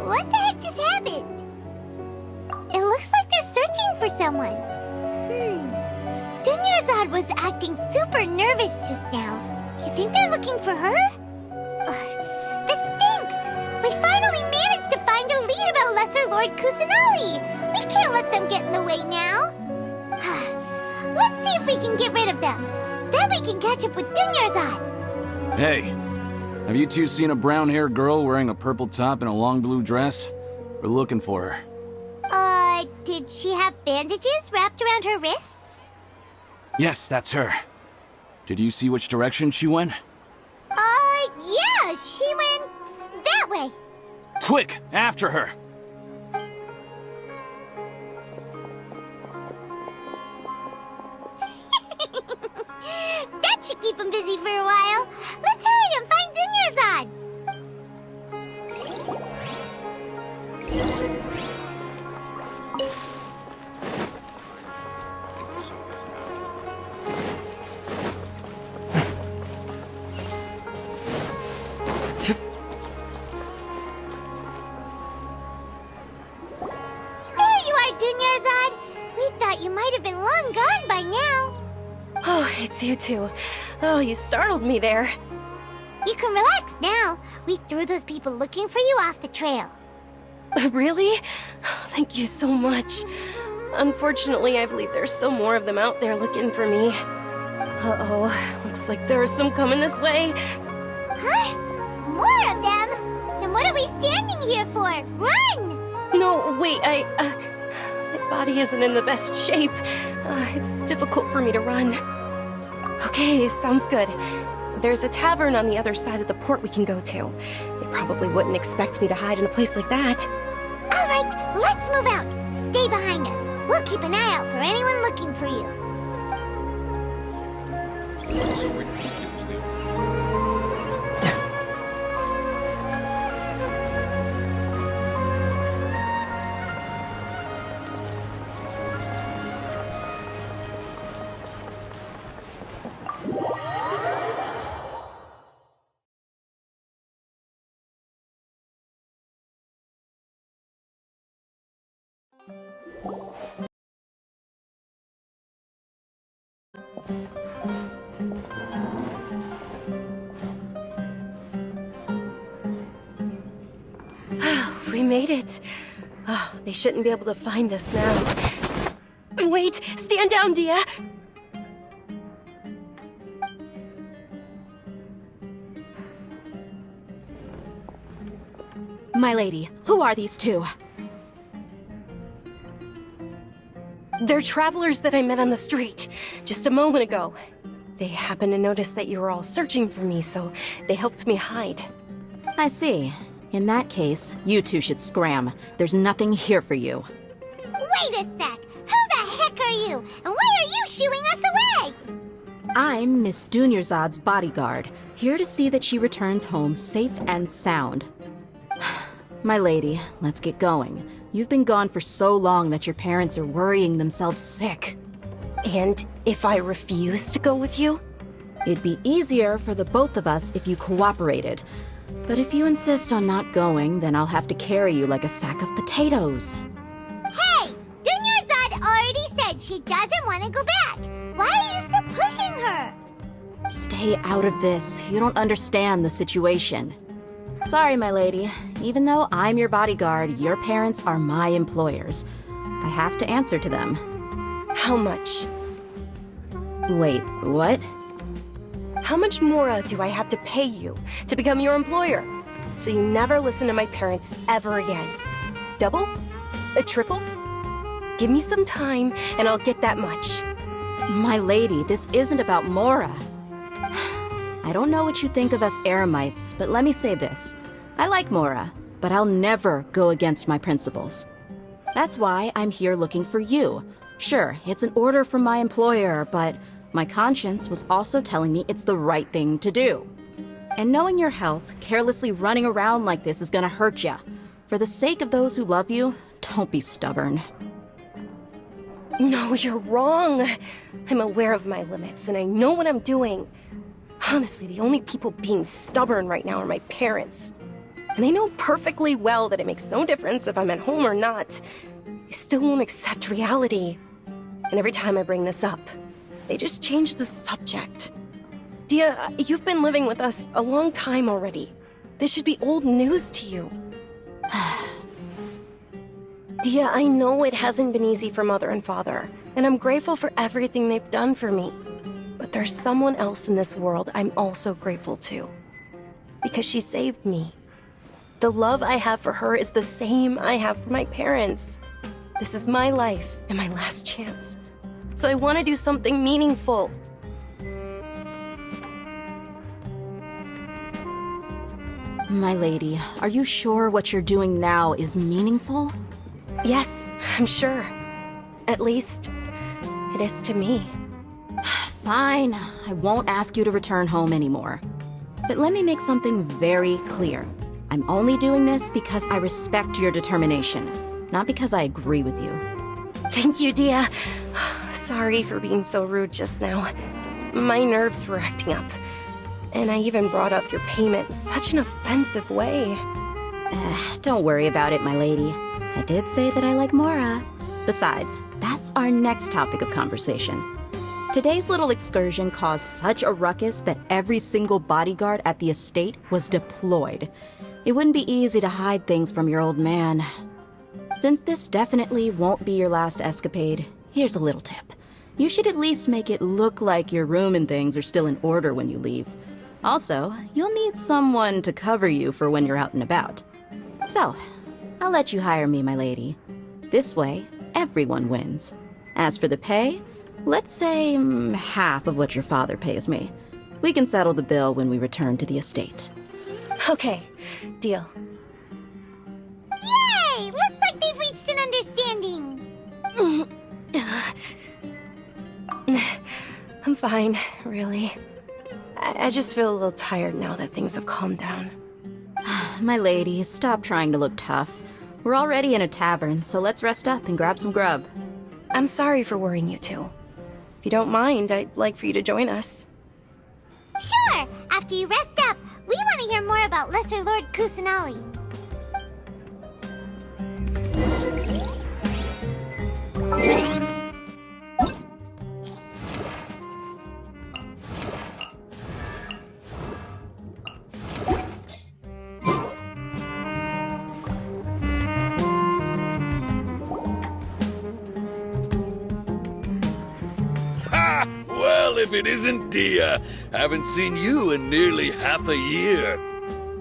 What the heck just happened? It looks like they're searching for someone. Dunyarzad was acting super nervous just now. You think they're looking for her? Ugh, this stinks! We finally managed to find a lead about Lesser Lord Kusanali! We can't let them get in the way now! Let's see if we can get rid of them. Then we can catch up with Dunyarzad! Hey, have you two seen a brown-haired girl wearing a purple top and a long blue dress? We're looking for her. Did she have bandages wrapped around her wrists? Yes, that's her. Did you see which direction she went? Yeah, she went that way. Quick, after her! That should keep him busy for a while. Let's hurry and find Dunyarzad! You might have been long gone by now. Oh, it's you two. Oh, you startled me there. You can relax now. We threw those people looking for you off the trail. Really? Thank you so much. Unfortunately, I believe there's still more of them out there looking for me. Uh-oh, looks like there are some coming this way. Huh? More of them? Then what are we standing here for? Run! No, wait, my body isn't in the best shape. It's difficult for me to run. Okay, sounds good. There's a tavern on the other side of the port we can go to. They probably wouldn't expect me to hide in a place like that. All right, let's move out. Stay behind us. We'll keep an eye out for anyone looking for you. We made it. Oh, they shouldn't be able to find us now. Wait! Stand down, Dia! My lady, who are these two? They're travelers that I met on the street just a moment ago. They happened to notice that you were all searching for me, so they helped me hide. I see. In that case, you two should scram. There's nothing here for you. Wait a sec! Who the heck are you? And why are you shooing us away? I'm Miss Dunyarzad's bodyguard, here to see that she returns home safe and sound. My lady, let's get going. You've been gone for so long that your parents are worrying themselves sick. And if I refuse to go with you? It'd be easier for the both of us if you cooperated. But if you insist on not going, then I'll have to carry you like a sack of potatoes. Hey! Dunyarzad already said she doesn't want to go back. Why are you still pushing her? Stay out of this. You don't understand the situation. Sorry, my lady. Even though I'm your bodyguard, your parents are my employers. I have to answer to them. How much? Wait, what? How much more do I have to pay you to become your employer? So you never listen to my parents ever again. Double? A triple? Give me some time and I'll get that much. My lady, this isn't about Mora. I don't know what you think of us Eremites, but let me say this. I like Mora, but I'll never go against my principles. That's why I'm here looking for you. Sure, it's an order from my employer, but my conscience was also telling me it's the right thing to do. And knowing your health, carelessly running around like this is gonna hurt ya. For the sake of those who love you, don't be stubborn. No, you're wrong. I'm aware of my limits and I know what I'm doing. Honestly, the only people being stubborn right now are my parents. And I know perfectly well that it makes no difference if I'm at home or not. They still won't accept reality. And every time I bring this up, They just changed the subject. Dia, you've been living with us a long time already. This should be old news to you. Dia, I know it hasn't been easy for Mother and Father, and I'm grateful for everything they've done for me. But there's someone else in this world I'm also grateful to. Because she saved me. The love I have for her is the same I have for my parents. This is my life and my last chance. So I want to do something meaningful. My lady, are you sure what you're doing now is meaningful? Yes, I'm sure. At least, it is to me. Fine, I won't ask you to return home anymore. But let me make something very clear. I'm only doing this because I respect your determination, not because I agree with you. Thank you, Dia. Sorry for being so rude just now. My nerves were acting up. And I even brought up your payment in such an offensive way. Don't worry about it, my lady. I did say that I like Mora. Besides, that's our next topic of conversation. Today's little excursion caused such a ruckus that every single bodyguard at the estate was deployed. It wouldn't be easy to hide things from your old man. Since this definitely won't be your last escapade, here's a little tip. You should at least make it look like your room and things are still in order when you leave. Also, you'll need someone to cover you for when you're out and about. So, I'll let you hire me, my lady. This way, everyone wins. As for the pay, let's say half of what your father pays me. We can settle the bill when we return to the estate. Okay, deal. Yay! Looks like they've reached an understanding. I'm fine, really. I just feel a little tired now that things have calmed down. My lady, stop trying to look tough. We're already in a tavern, so let's rest up and grab some grub. I'm sorry for worrying you two. If you don't mind, I'd like for you to join us. Sure! After you rest up, we want to hear more about Lesser Lord Kusanali. Well, if it isn't Dia. Haven't seen you in nearly half a year.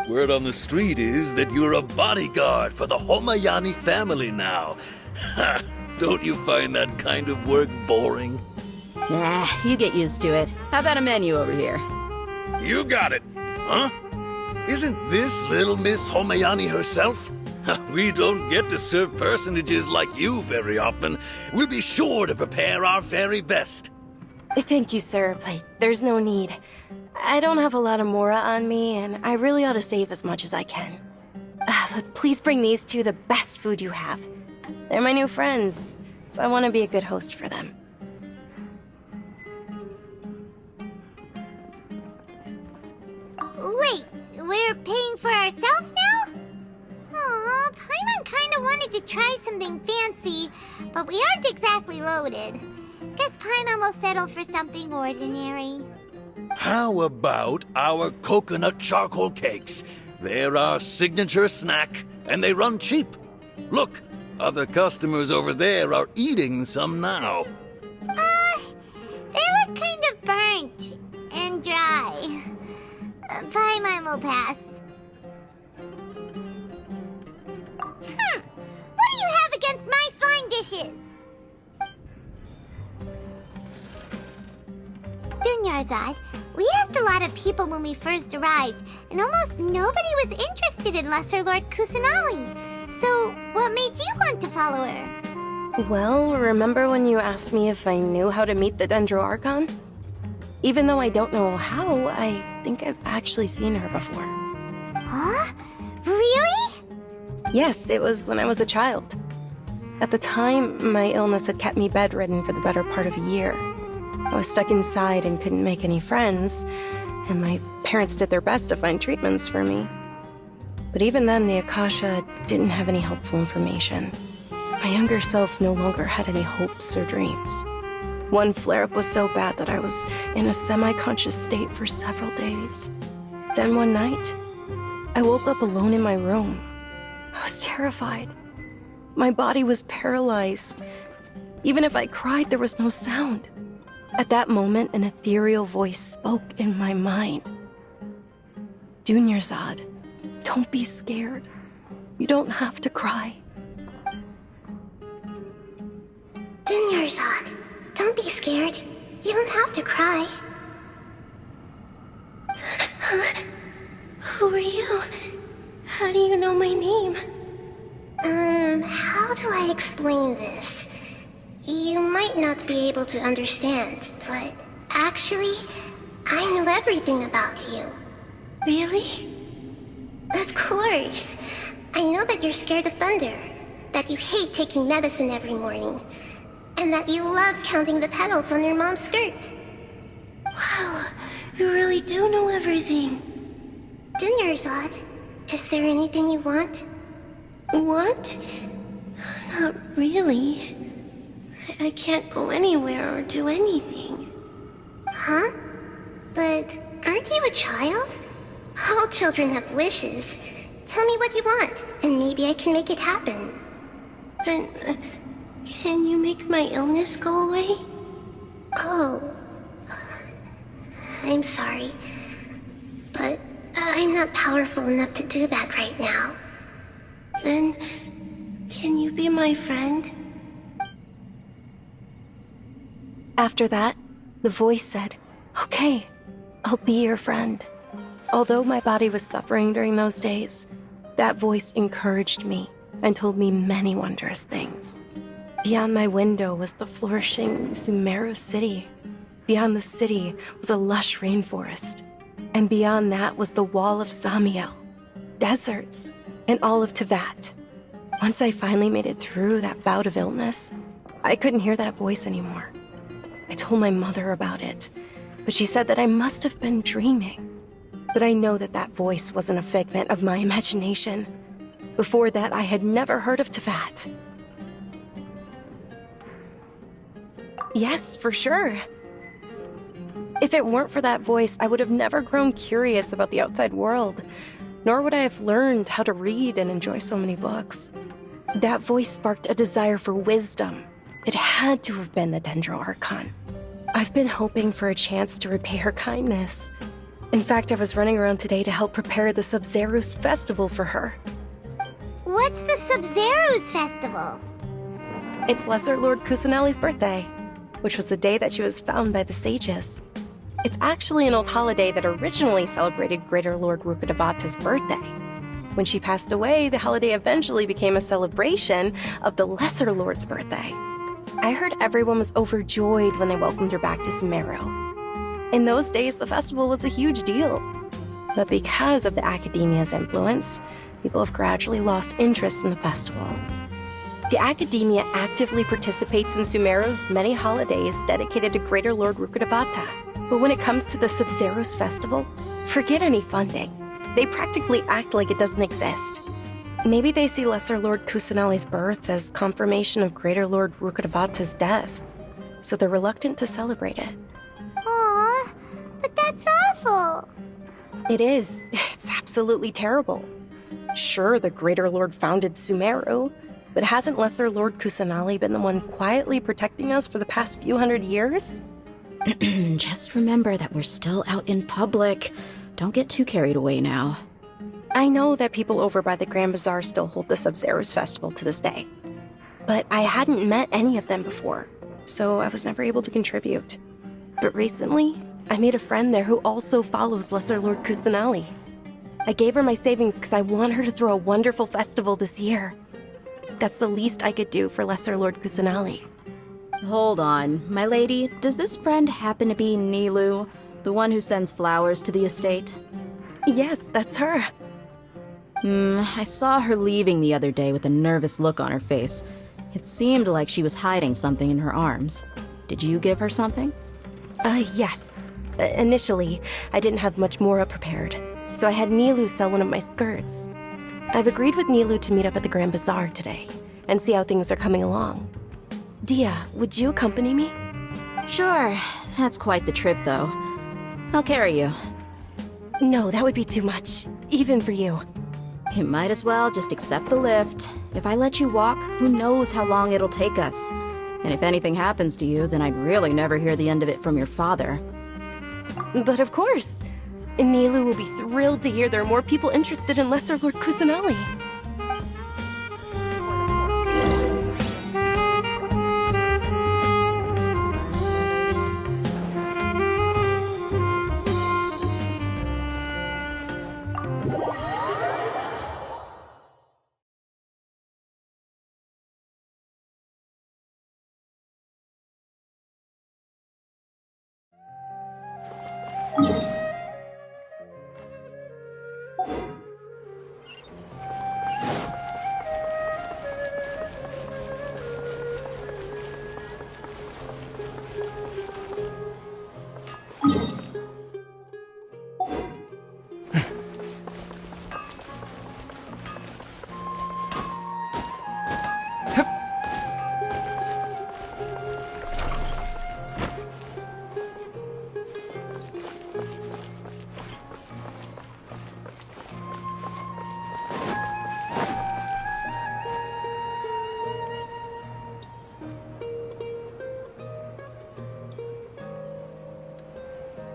Word on the street is that you're a bodyguard for the Homayani family now. Ha! Don't you find that kind of work boring? Nah, you get used to it. How about a menu over here? You got it, huh? Isn't this little Miss Homayani herself? We don't get to serve personages like you very often. We'll be sure to prepare our very best. Thank you, sir, but there's no need. I don't have a lot of Mora on me, and I really ought to save as much as I can. But please bring these two the best food you have. They're my new friends, so I want to be a good host for them. Wait, we're paying for ourselves now? Aw, Paimon kinda wanted to try something fancy, but we aren't exactly loaded. Guess Paimon will settle for something ordinary. How about our coconut charcoal cakes? They're our signature snack, and they run cheap. Look, other customers over there are eating some now. They look kind of burnt and dry. Paimon will pass. What do you have against my slime dishes? Dunyarzad, we asked a lot of people when we first arrived, and almost nobody was interested in Lesser Lord Kusanali. So, what made you want to follow her? Well, remember when you asked me if I knew how to meet the Dendro Archon? Even though I don't know how, I think I've actually seen her before. Huh? Really? Yes, it was when I was a child. At the time, my illness had kept me bedridden for the better part of a year. I was stuck inside and couldn't make any friends, and my parents did their best to find treatments for me. But even then, the Akasha didn't have any helpful information. My younger self no longer had any hopes or dreams. One flare-up was so bad that I was in a semi-conscious state for several days. Then one night, I woke up alone in my room. I was terrified. My body was paralyzed. Even if I cried, there was no sound. At that moment, an ethereal voice spoke in my mind. Dunyarzad, don't be scared. You don't have to cry. Dunyarzad, don't be scared. You don't have to cry. Who are you? How do you know my name? How do I explain this? You might not be able to understand, but actually, I know everything about you. Really? Of course. I know that you're scared of thunder, that you hate taking medicine every morning, and that you love counting the petals on your mom's skirt. Wow, you really do know everything. Dunyarzad, is there anything you want? Want? Not really. I can't go anywhere or do anything. Huh? But aren't you a child? All children have wishes. Tell me what you want, and maybe I can make it happen. But can you make my illness go away? Oh. I'm sorry. But I'm not powerful enough to do that right now. Then, can you be my friend? After that, the voice said, "Okay, I'll be your friend." Although my body was suffering during those days, that voice encouraged me and told me many wondrous things. Beyond my window was the flourishing Sumeru city. Beyond the city was a lush rainforest. And beyond that was the wall of Samiel, deserts, and all of Tevat. Once I finally made it through that bout of illness, I couldn't hear that voice anymore. I told my mother about it, but she said that I must have been dreaming. But I know that that voice wasn't a figment of my imagination. Before that, I had never heard of Tevat. Yes, for sure. If it weren't for that voice, I would have never grown curious about the outside world, nor would I have learned how to read and enjoy so many books. That voice sparked a desire for wisdom. It had to have been the Dendro Archon. I've been hoping for a chance to repay her kindness. In fact, I was running around today to help prepare the Sub-Zerus festival for her. What's the Sub-Zerus festival? It's Lesser Lord Kusanali's birthday, which was the day that she was found by the sages. It's actually an old holiday that originally celebrated Greater Lord Rukkhadevata's birthday. When she passed away, the holiday eventually became a celebration of the Lesser Lord's birthday. I heard everyone was overjoyed when they welcomed her back to Sumeru. In those days, the festival was a huge deal. But because of the Academia's influence, people have gradually lost interest in the festival. The Academia actively participates in Sumeru's many holidays dedicated to Greater Lord Rukkhadevata. But when it comes to the Sub-Zerus festival, forget any funding. They practically act like it doesn't exist. Maybe they see Lesser Lord Kusanali's birth as confirmation of Greater Lord Rukkhadevata's death, so they're reluctant to celebrate it. Aww, but that's awful. It is. It's absolutely terrible. Sure, the Greater Lord founded Sumeru, but hasn't Lesser Lord Kusanali been the one quietly protecting us for the past few hundred years? Just remember that we're still out in public. Don't get too carried away now. I know that people over by the Grand Bazaar still hold the Sub-Zerus festival to this day. But I hadn't met any of them before, so I was never able to contribute. But recently, I made a friend there who also follows Lesser Lord Kusanali. I gave her my savings because I want her to throw a wonderful festival this year. That's the least I could do for Lesser Lord Kusanali. Hold on, my lady. Does this friend happen to be Nilu, the one who sends flowers to the estate? Yes, that's her. I saw her leaving the other day with a nervous look on her face. It seemed like she was hiding something in her arms. Did you give her something? Yes. Initially, I didn't have much Mora prepared, so I had Nilu sell one of my skirts. I've agreed with Nilu to meet up at the Grand Bazaar today, and see how things are coming along. Dia, would you accompany me? Sure, that's quite the trip, though. I'll carry you. No, that would be too much, even for you. You might as well just accept the lift. If I let you walk, who knows how long it'll take us. And if anything happens to you, then I'd really never hear the end of it from your father. But of course. Nilu will be thrilled to hear there are more people interested in Lesser Lord Kusanali.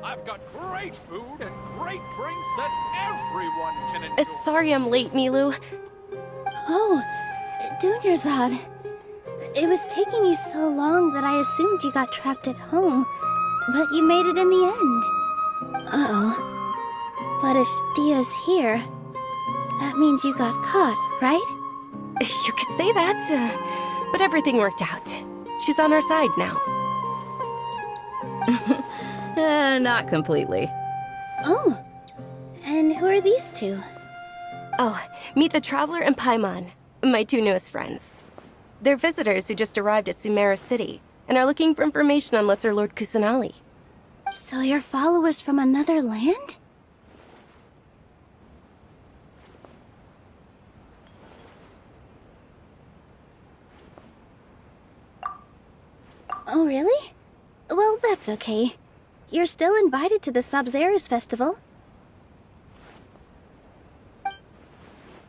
I've got great food and great drinks that everyone can enjoy. Sorry I'm late, Nilu. Oh, Dunyarzad. It was taking you so long that I assumed you got trapped at home, but you made it in the end. Uh-oh. But if Dia's here, that means you got caught, right? You could say that, but everything worked out. She's on our side now. Not completely. Oh, and who are these two? Oh, meet the Traveler and Paimon, my two newest friends. They're visitors who just arrived at Sumeru City and are looking for information on Lesser Lord Kusanali. So you're followers from another land? Oh, really? Well, that's okay. You're still invited to the Sub-Zerus Festival.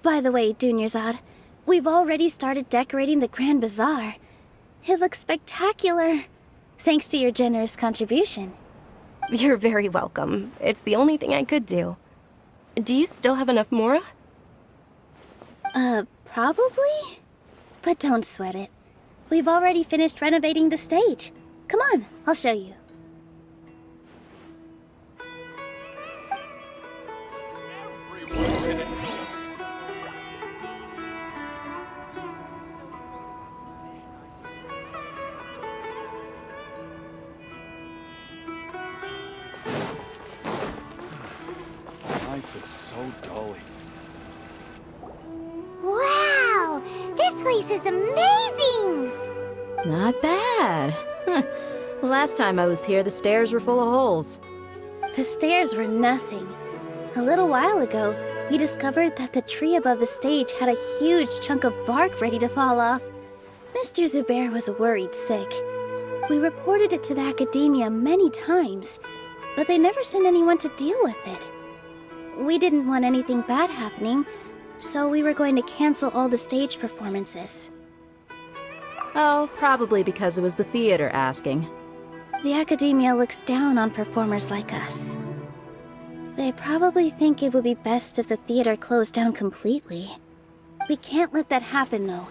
By the way, Dunyarzad, we've already started decorating the Grand Bazaar. It looks spectacular, thanks to your generous contribution. You're very welcome. It's the only thing I could do. Do you still have enough Mora? Probably? But don't sweat it. We've already finished renovating the stage. Come on, I'll show you. Life is so dull here. Wow! This place is amazing! Not bad. Last time I was here, the stairs were full of holes. The stairs were nothing. A little while ago, we discovered that the tree above the stage had a huge chunk of bark ready to fall off. Mr. Zubair was worried sick. We reported it to the academia many times, but they never sent anyone to deal with it. We didn't want anything bad happening, so we were going to cancel all the stage performances. Oh, probably because it was the theater asking. The academia looks down on performers like us. They probably think it would be best if the theater closed down completely. We can't let that happen, though.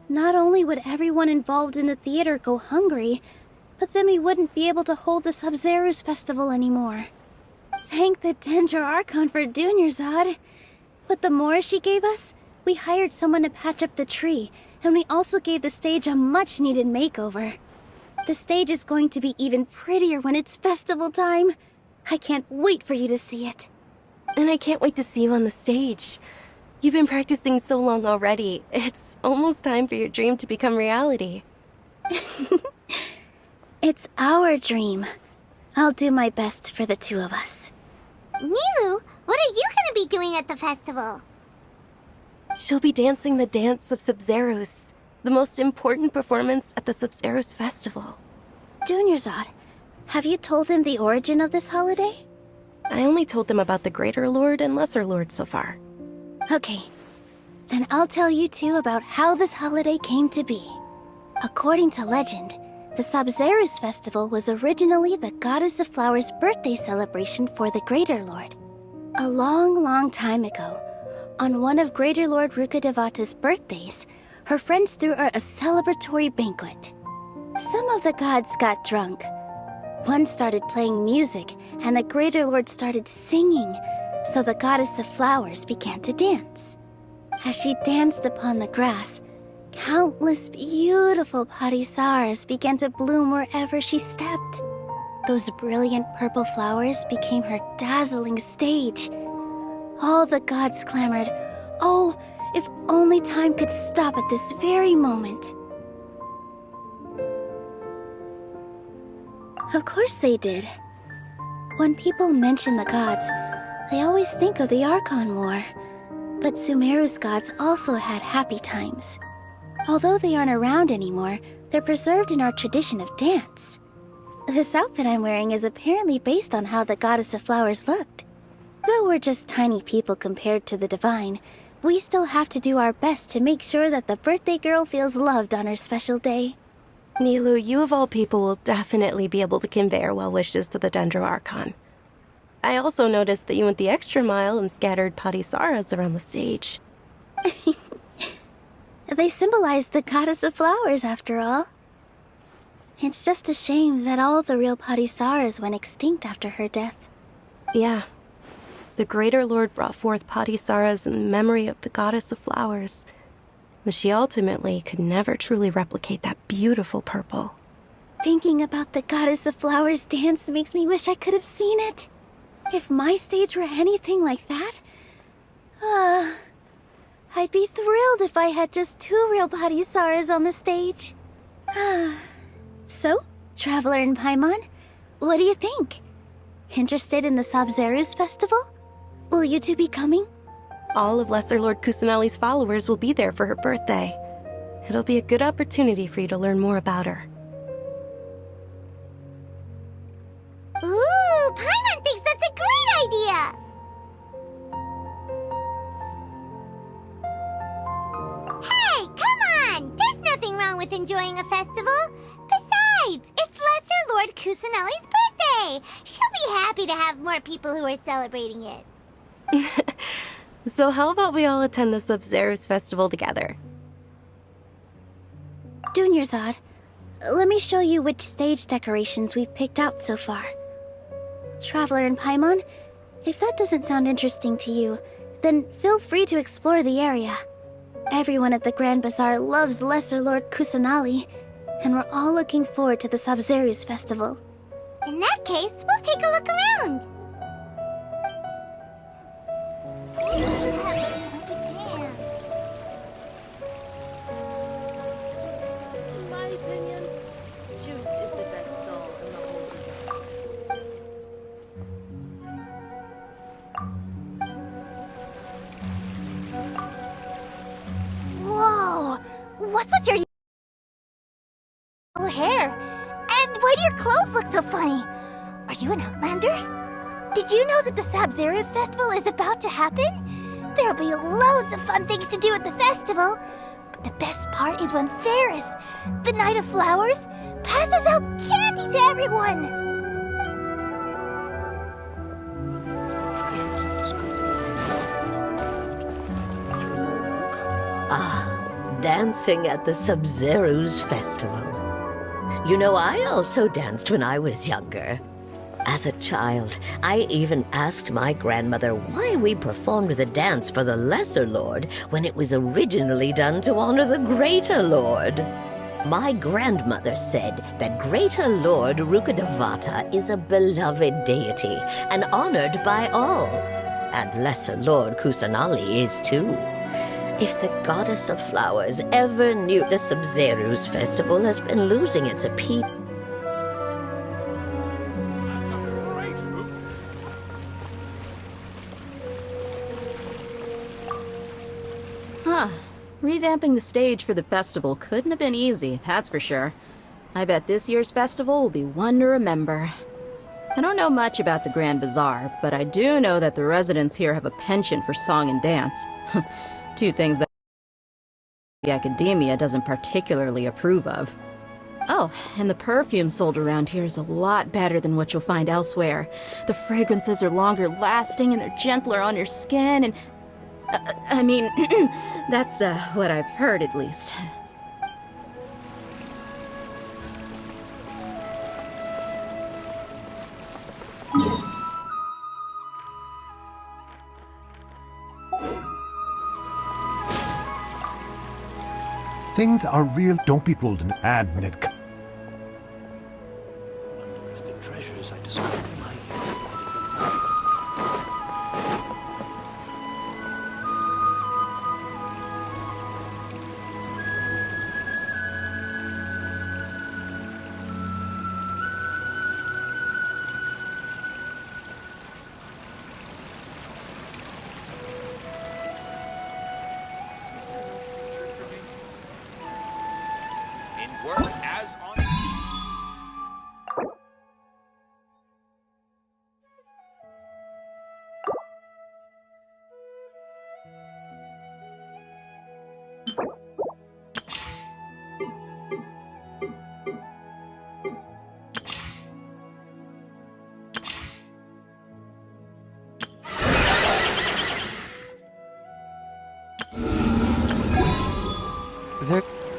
Not only would everyone involved in the theater go hungry, but then we wouldn't be able to hold the Sub-Zerus Festival anymore. Thank the Dendro Archon for Dunyarzad. With the Mora she gave us, we hired someone to patch up the tree, and we also gave the stage a much-needed makeover. The stage is going to be even prettier when it's festival time. I can't wait for you to see it. And I can't wait to see you on the stage. You've been practicing so long already. It's almost time for your dream to become reality. It's our dream. I'll do my best for the two of us. Nilu, what are you gonna be doing at the festival? She'll be dancing the dance of Sub-Zerus, the most important performance at the Sub-Zerus Festival. Dunyarzad, have you told them the origin of this holiday? I only told them about the Greater Lord and Lesser Lord so far. Okay, then I'll tell you two about how this holiday came to be. According to legend, the Sabzeruz festival was originally the Goddess of Flowers' birthday celebration for the Greater Lord. A long, long time ago, on one of Greater Lord Rukkhadevata's birthdays, her friends threw her a celebratory banquet. Some of the gods got drunk. One started playing music, and the Greater Lord started singing, so the Goddess of Flowers began to dance. As she danced upon the grass, countless beautiful parisaras began to bloom wherever she stepped. Those brilliant purple flowers became her dazzling stage. All the gods clamored, "Oh, if only time could stop at this very moment." Of course they did. When people mention the gods, they always think of the Archon War. But Sumeru's gods also had happy times. Although they aren't around anymore, they're preserved in our tradition of dance. This outfit I'm wearing is apparently based on how the Goddess of Flowers looked. Though we're just tiny people compared to the divine, we still have to do our best to make sure that the birthday girl feels loved on her special day. Nilu, you of all people will definitely be able to convey our well wishes to the Dendro Archon. I also noticed that you went the extra mile and scattered parisaras around the stage. They symbolize the Goddess of Flowers, after all. It's just a shame that all the real parisaras went extinct after her death. Yeah. The Greater Lord brought forth parisaras in memory of the Goddess of Flowers, but she ultimately could never truly replicate that beautiful purple. Thinking about the Goddess of Flowers dance makes me wish I could have seen it. If my stage were anything like that, I'd be thrilled if I had just 2 real parisaras on the stage. So, Traveler and Paimon, what do you think? Interested in the Sabzeruz festival? Will you two be coming? All of Lesser Lord Kusanali's followers will be there for her birthday. It'll be a good opportunity for you to learn more about her. Ooh, Paimon thinks that's a great idea! Hey, come on! There's nothing wrong with enjoying a festival. Besides, it's Lesser Lord Kusanali's birthday. She'll be happy to have more people who are celebrating it. So how about we all attend the Sabzeruz festival together? Dunyarzad, let me show you which stage decorations we've picked out so far. Traveler and Paimon, if that doesn't sound interesting to you, then feel free to explore the area. Everyone at the Grand Bazaar loves Lesser Lord Kusanali, and we're all looking forward to the Sabzeruz festival. In that case, we'll take a look around. In my opinion, Shoots is the best stall in the whole Whoa! What's with your yellow hair? And why do your clothes look so funny? Are you an Outlander? Did you know that the Sabzeruz festival is about to happen? There'll be loads of fun things to do at the festival. But the best part is when Ferris, the Knight of Flowers, passes out candy to everyone. Dancing at the Sabzeruz festival. You know, I also danced when I was younger. As a child, I even asked my grandmother why we performed the dance for the Lesser Lord when it was originally done to honor the Greater Lord. My grandmother said that Greater Lord Rukkhadevata is a beloved deity and honored by all. And Lesser Lord Kusanali is too. If the Goddess of Flowers ever knew the Sabzeruz festival has been losing its appeal. Huh. Revamping the stage for the festival couldn't have been easy, that's for sure. I bet this year's festival will be one to remember. I don't know much about the Grand Bazaar, but I do know that the residents here have a penchant for song and dance. Two things that the academia doesn't particularly approve of. Oh, and the perfume sold around here is a lot better than what you'll find elsewhere. The fragrances are longer lasting and they're gentler on your skin and... I mean, that's what I've heard at least. Things are real. Don't be fooled and add when it comes. Wonder if the treasures I discovered in my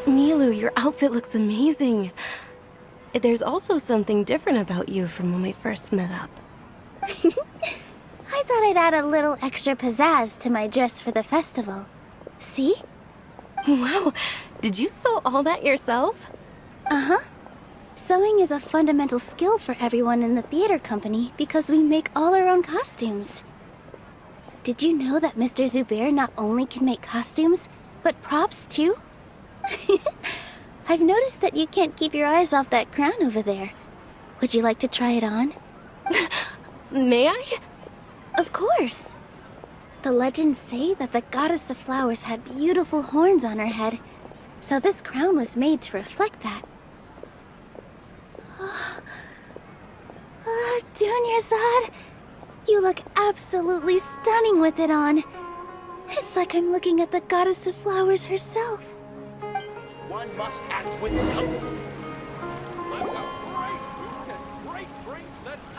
Milu, your outfit looks amazing. There's also something different about you from when we first met up. I thought I'd add a little extra pizzazz to my dress for the festival. See? Wow, did you sew all that yourself? Uh-huh. Sewing is a fundamental skill for everyone in the theater company because we make all our own costumes. Did you know that Mr. Zubair not only can make costumes, but props too? I've noticed that you can't keep your eyes off that crown over there. Would you like to try it on? May I? Of course. The legends say that the goddess of flowers had beautiful horns on her head, so this crown was made to reflect that. Dunyarzad, you look absolutely stunning with it on. It's like I'm looking at the goddess of flowers herself. One must act with comfort.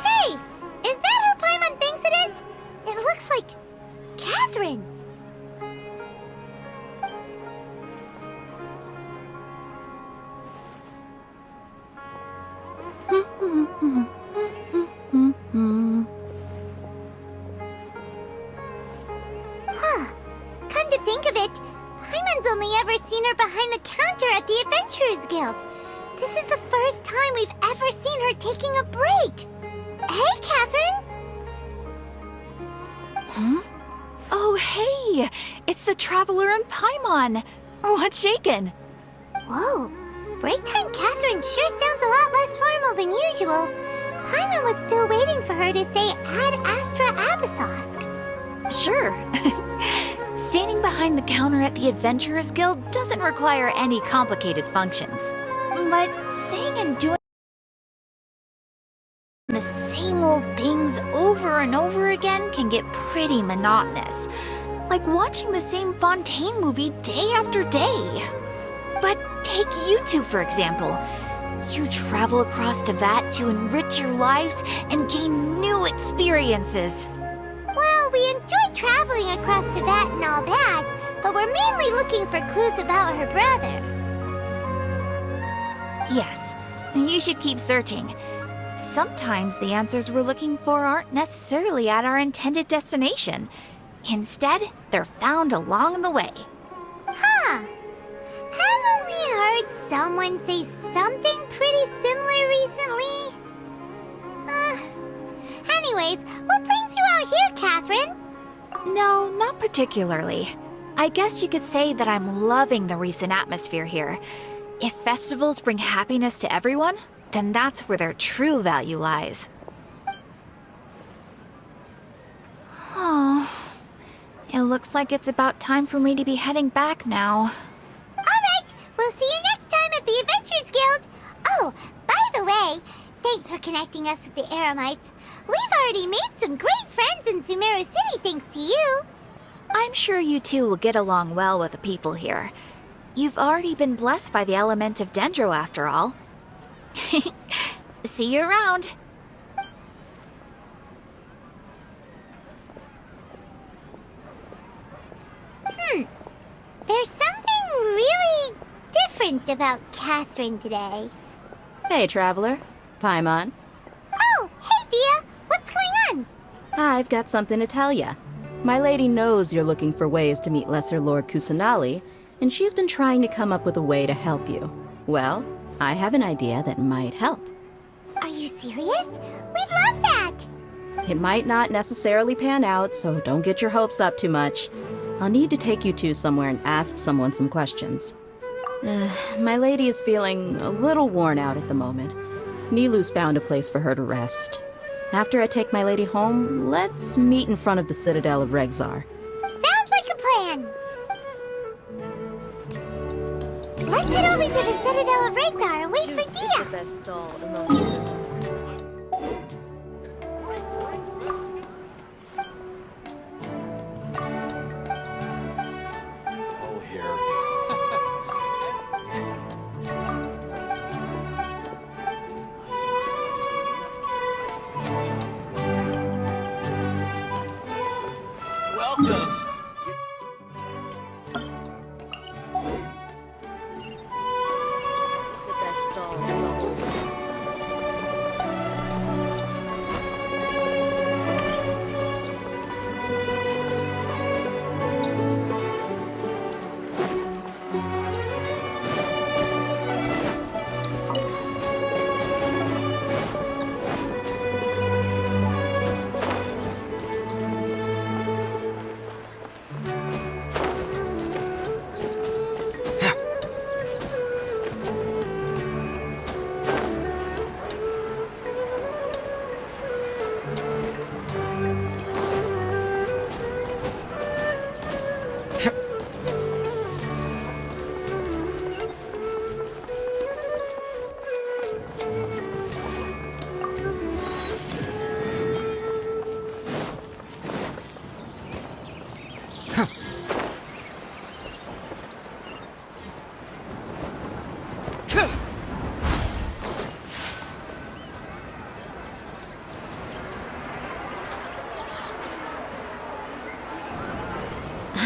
Hey! Is that who Paimon thinks it is? It looks like... Catherine! Huh. Come to think of it, Paimon's only ever seen her behind the counter at the Adventurers Guild. This is the first time we've ever seen her taking a break. Hey, Catherine! Huh? Oh, hey! It's the Traveler and Paimon! What's shaken? Whoa. Break time Catherine sure sounds a lot less formal than usual. Paimon was still waiting for her to say Ad Astra Abyssosk. Sure. Standing behind the counter at the Adventurers Guild doesn't require any complicated functions. But saying and doing the same old things over and over again can get pretty monotonous. Like watching the same Fontaine movie day after day. But take you two, for example. You travel across Teyvat to enrich your lives and gain new experiences. Well, we enjoy traveling across Teyvat and all that, but we're mainly looking for clues about her brother. Yes, you should keep searching. Sometimes the answers we're looking for aren't necessarily at our intended destination. Instead, they're found along the way. Huh. Haven't we heard someone say something pretty similar recently? Anyways, what brings you out here, Catherine? No, not particularly. I guess you could say that I'm loving the recent atmosphere here. If festivals bring happiness to everyone, then that's where their true value lies. Oh, it looks like it's about time for me to be heading back now. Alright, we'll see you next time at the Adventurers Guild. Oh, Oh, by the way, thanks for connecting us with the Eremites. We've already made some great friends in Sumeru City thanks to you. I'm sure you two will get along well with the people here. You've already been blessed by the element of Dendro after all. See you around. There's something really different about Catherine today. Hey, traveler. Paimon. Oh, hey, Dia. What's going on? I've got something to tell ya. My lady knows you're looking for ways to meet Lesser Lord Kusanali, and she's been trying to come up with a way to help you. Well, I have an idea that might help. Are you serious? We'd love that! It might not necessarily pan out, so don't get your hopes up too much. I'll need to take you two somewhere and ask someone some questions. My lady is feeling a little worn out at the moment. Nilu's found a place for her to rest. After I take my lady home, let's meet in front of the Citadel of Regzar. Sounds like a plan! Let's head over to the Citadel of Regzar and wait for Dia! The best stall among the Welcome! This is the best stall in the whole.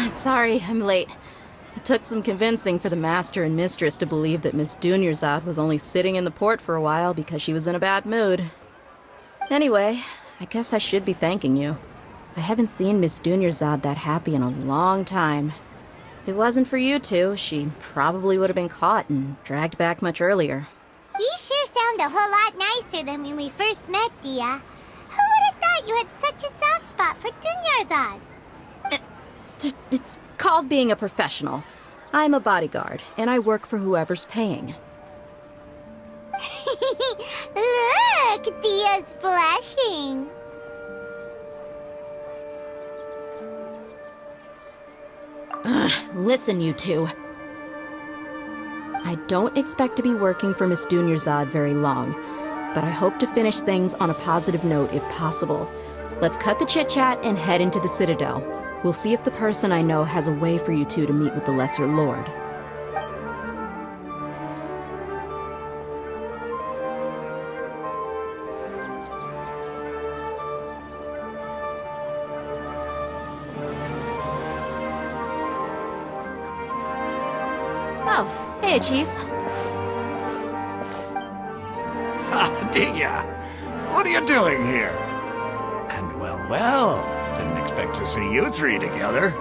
Sorry, I'm late. It took some convincing for the master and mistress to believe that Miss Dunyarzad was only sitting in the port for a while because she was in a bad mood. Anyway, I guess I should be thanking you. I haven't seen Miss Dunyarzad that happy in a long time. If it wasn't for you two, she probably would have been caught and dragged back much earlier. You sure sound a whole lot nicer than when we first met, Dia. Who would have thought you had such a soft spot for Dunyarzad? It's called being a professional. I'm a bodyguard, and I work for whoever's paying. Look, Dia's blushing. Listen, you two. I don't expect to be working for Miss Dunyarzad very long, but I hope to finish things on a positive note if possible. Let's cut the chit-chat and head into the Citadel. We'll see if the person I know has a way for you two to meet with the Lesser Lord. Oh, hey, Chief. Ah, Dia! What are you doing here? And well, didn't expect to see you three together.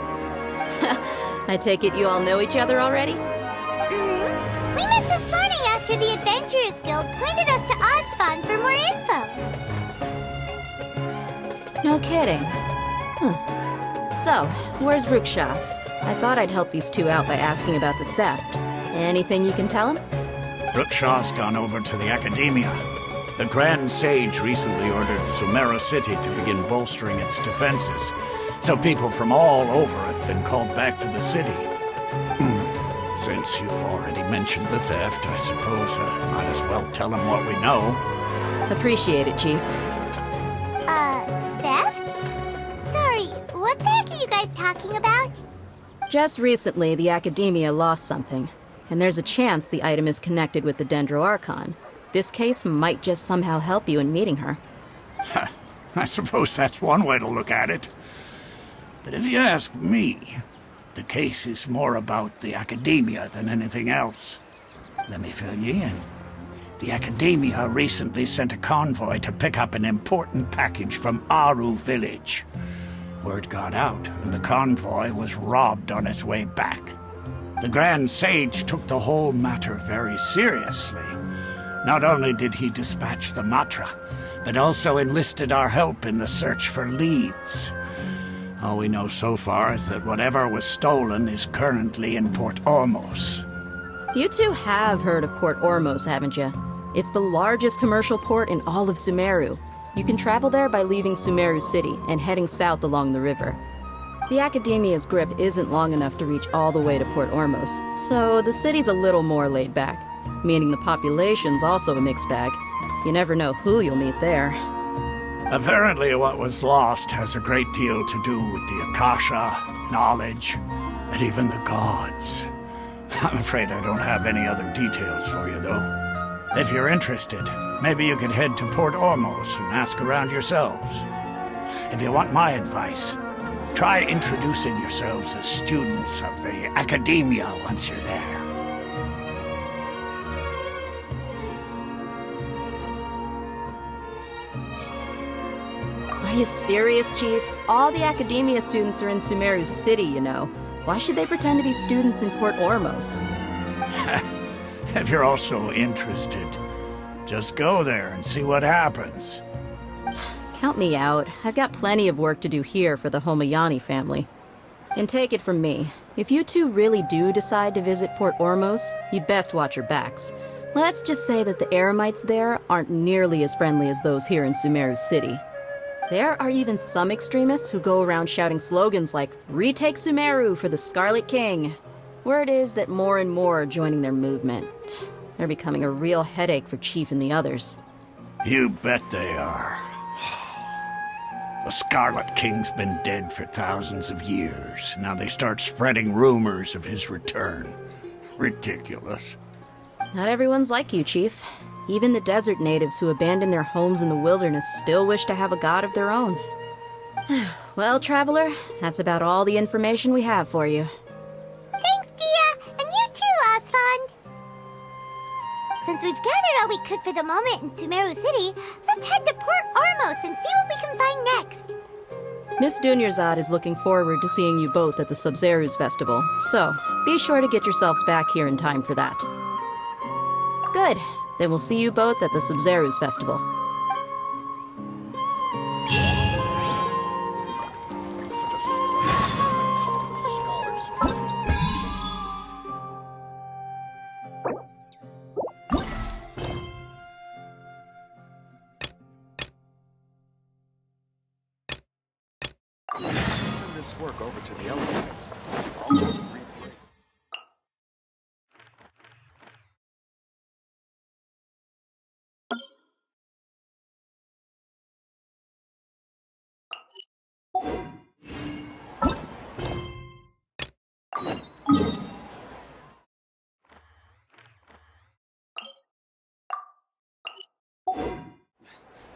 I take it you all know each other already? Mm-hmm. We met this morning after the Adventurers Guild pointed us to Ozfon for more info. No kidding. So, where's Ruksha? I thought I'd help these two out by asking about the theft. Anything you can tell him? Rukshaw's gone over to the Academia. The Grand Sage recently ordered Sumeru City to begin bolstering its defenses, so people from all over have been called back to the city. Since you've already mentioned the theft, I suppose I might as well tell him what we know. Appreciate it, Chief. Theft? Sorry, what the heck are you guys talking about? Just recently, the Academia lost something, and there's a chance the item is connected with the Dendro Archon. This case might just somehow help you in meeting her. I suppose that's one way to look at it. But if you ask me, the case is more about the Academia than anything else. Let me fill you in. The Academia recently sent a convoy to pick up an important package from Aru village. Word got out, and the convoy was robbed on its way back. The Grand Sage took the whole matter very seriously. Not only did he dispatch the Matra, but also enlisted our help in the search for leads. All we know so far is that whatever was stolen is currently in Port Ormos. You two have heard of Port Ormos, haven't you? It's the largest commercial port in all of Sumeru. You can travel there by leaving Sumeru City and heading south along the river. The Academia's grip isn't long enough to reach all the way to Port Ormos, so the city's a little more laid back, meaning the population's also a mixed bag. You never know who you'll meet there. Apparently what was lost has a great deal to do with the Akasha, knowledge, and even the gods. I'm afraid I don't have any other details for you, though. If you're interested, maybe you could head to Port Ormos and ask around yourselves. If you want my advice, try introducing yourselves as students of the Academia once you're there. Are you serious, Chief? All the Academia students are in Sumeru City, you know. Why should they pretend to be students in Port Ormos? If you're also interested, just go there and see what happens. Count me out. I've got plenty of work to do here for the Homayani family. And take it from me, if you two really do decide to visit Port Ormos, you'd best watch your backs. Let's just say that the Eremites there aren't nearly as friendly as those here in Sumeru City. There are even some extremists who go around shouting slogans like, "Retake Sumeru for the Scarlet King." Word is that more and more are joining their movement. They're becoming a real headache for Chief and the others. You bet they are. The Scarlet King's been dead for thousands of years. Now they start spreading rumors of his return. Ridiculous. Not everyone's like you, Chief. Even the desert natives who abandoned their homes in the wilderness still wish to have a god of their own. Well, Traveler, that's about all the information we have for you. Thanks, Dia! And you too, Osfond! Since we've gathered all we could for the moment in Sumeru City, let's head to Port Ormos and see what we can find next. Miss Dunyarzad is looking forward to seeing you both at the Sub-Zerus Festival, so be sure to get yourselves back here in time for that. Good. Then we'll see you both at the Sub-Zerus Festival. Turn this work over to the Elamites. I'll go rephrase.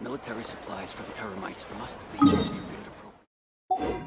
Military supplies for the Eremites must be distributed appropriately.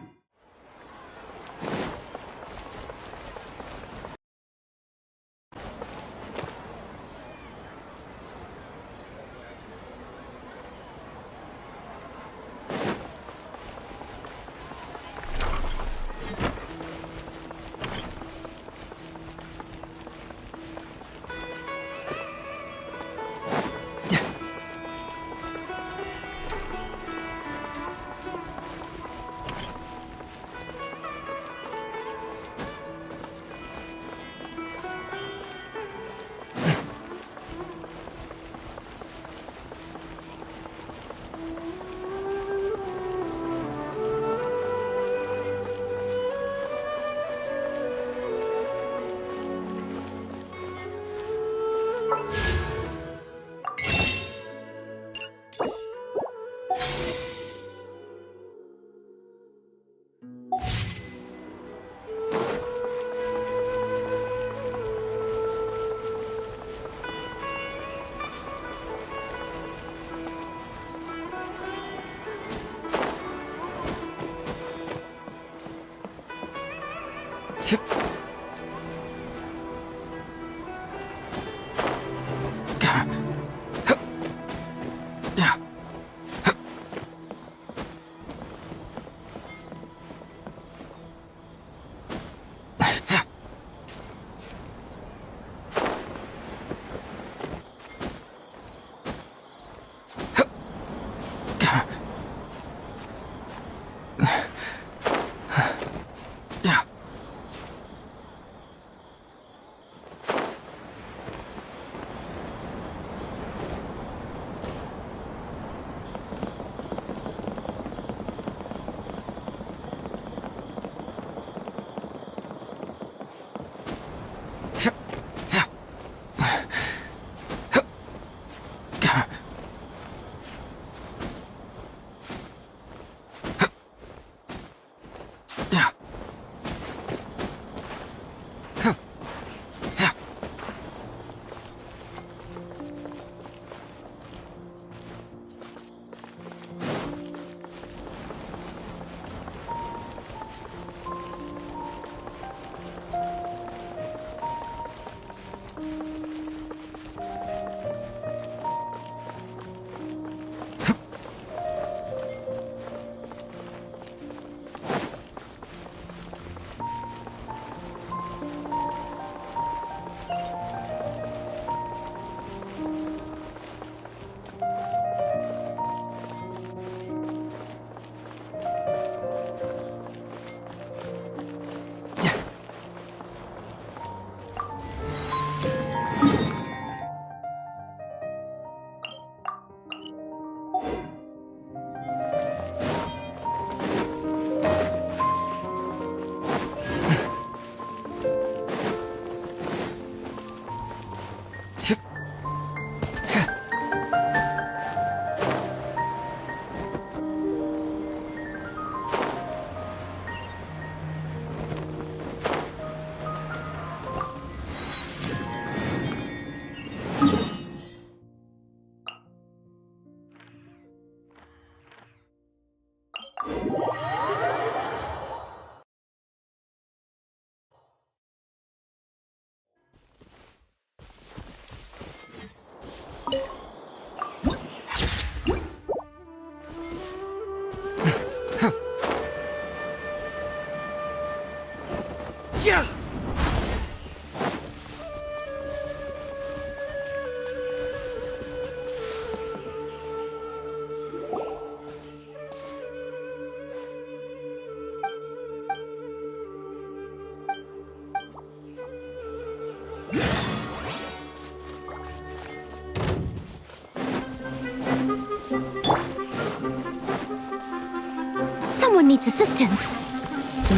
Someone needs assistance.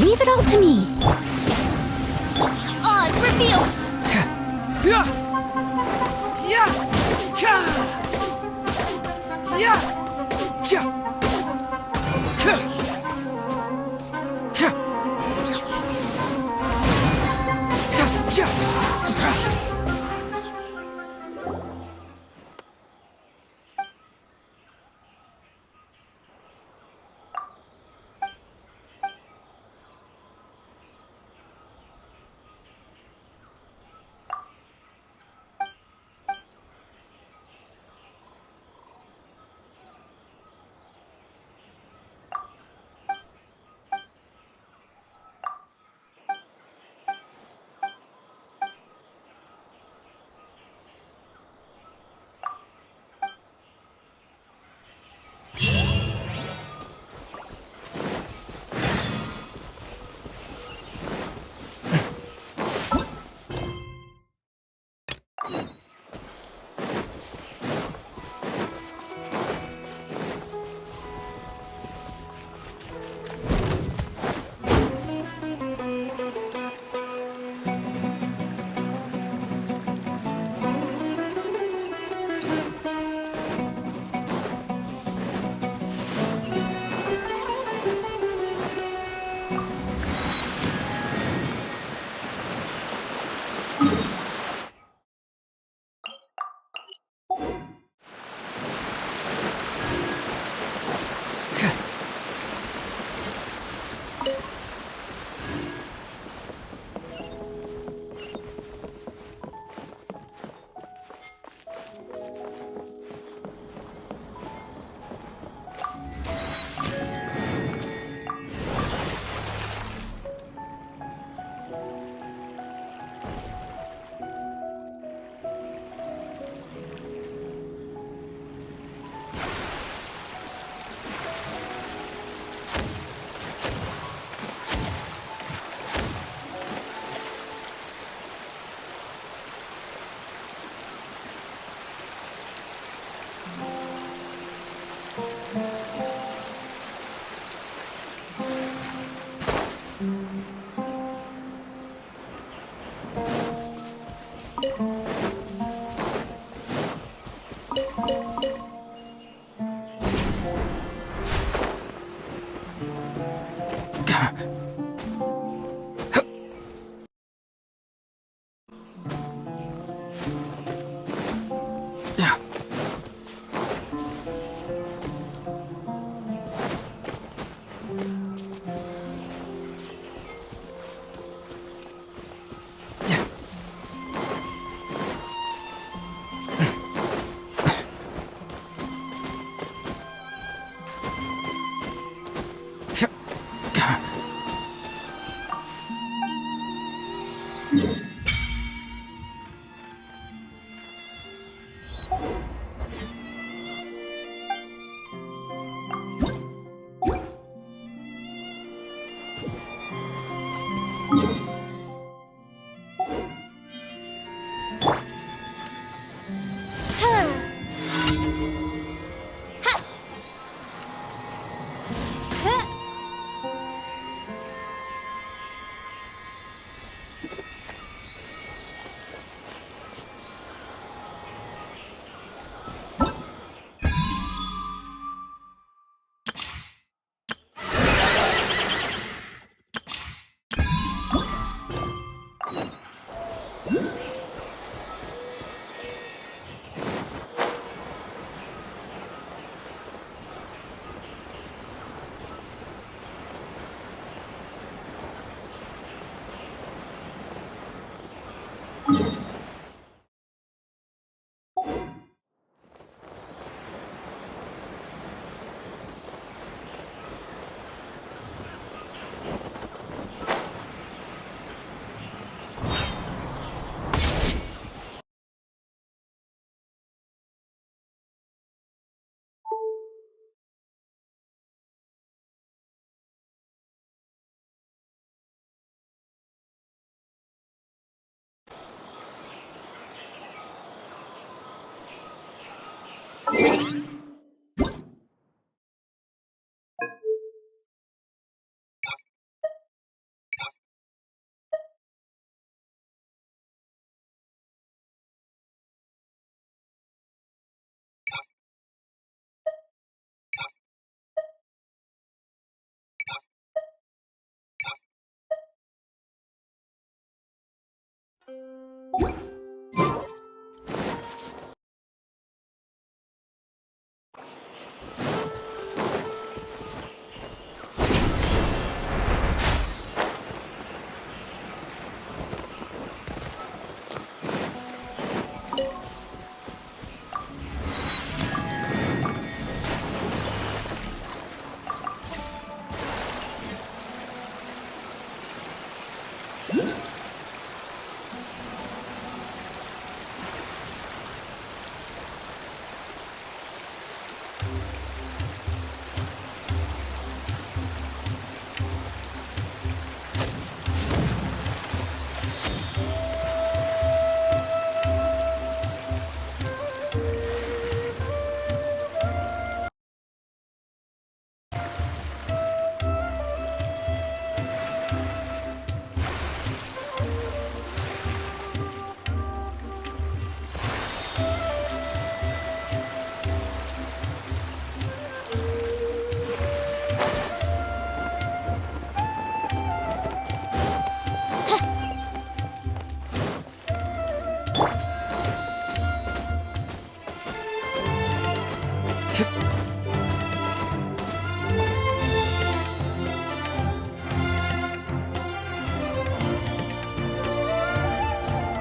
Leave it all to me. Oz, reveal!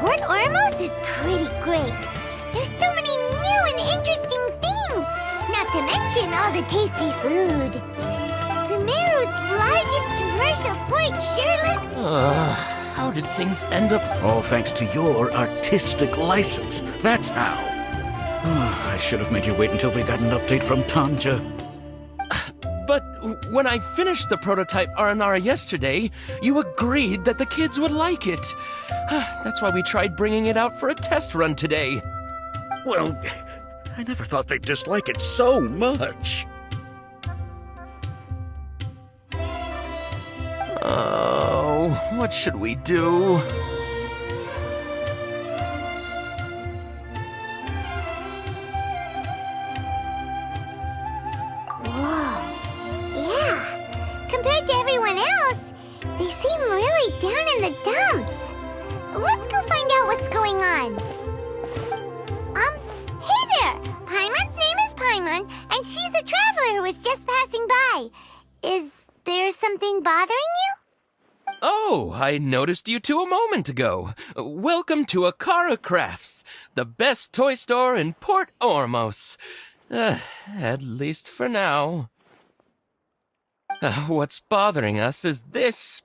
Port Ormos is pretty great. There's so many new and interesting things, not to mention all the tasty food. Sumeru's largest commercial port sure lives... How did things end up? All thanks to your artistic license. That's how. I should have made you wait until we got an update from Tanja. But when I finished the prototype Aranara yesterday, you agreed that the kids would like it. That's why we tried bringing it out for a test run today. Well, I never thought they'd dislike it so much. Oh, what should we do? Compared to everyone else, they seem really down in the dumps. Let's go find out what's going on. Hey there! Paimon's name is Paimon, and she's a traveler who was just passing by. Is there something bothering you? Oh, I noticed you two a moment ago. Welcome to Akara Crafts, the best toy store in Port Ormos. At least for now. What's bothering us is this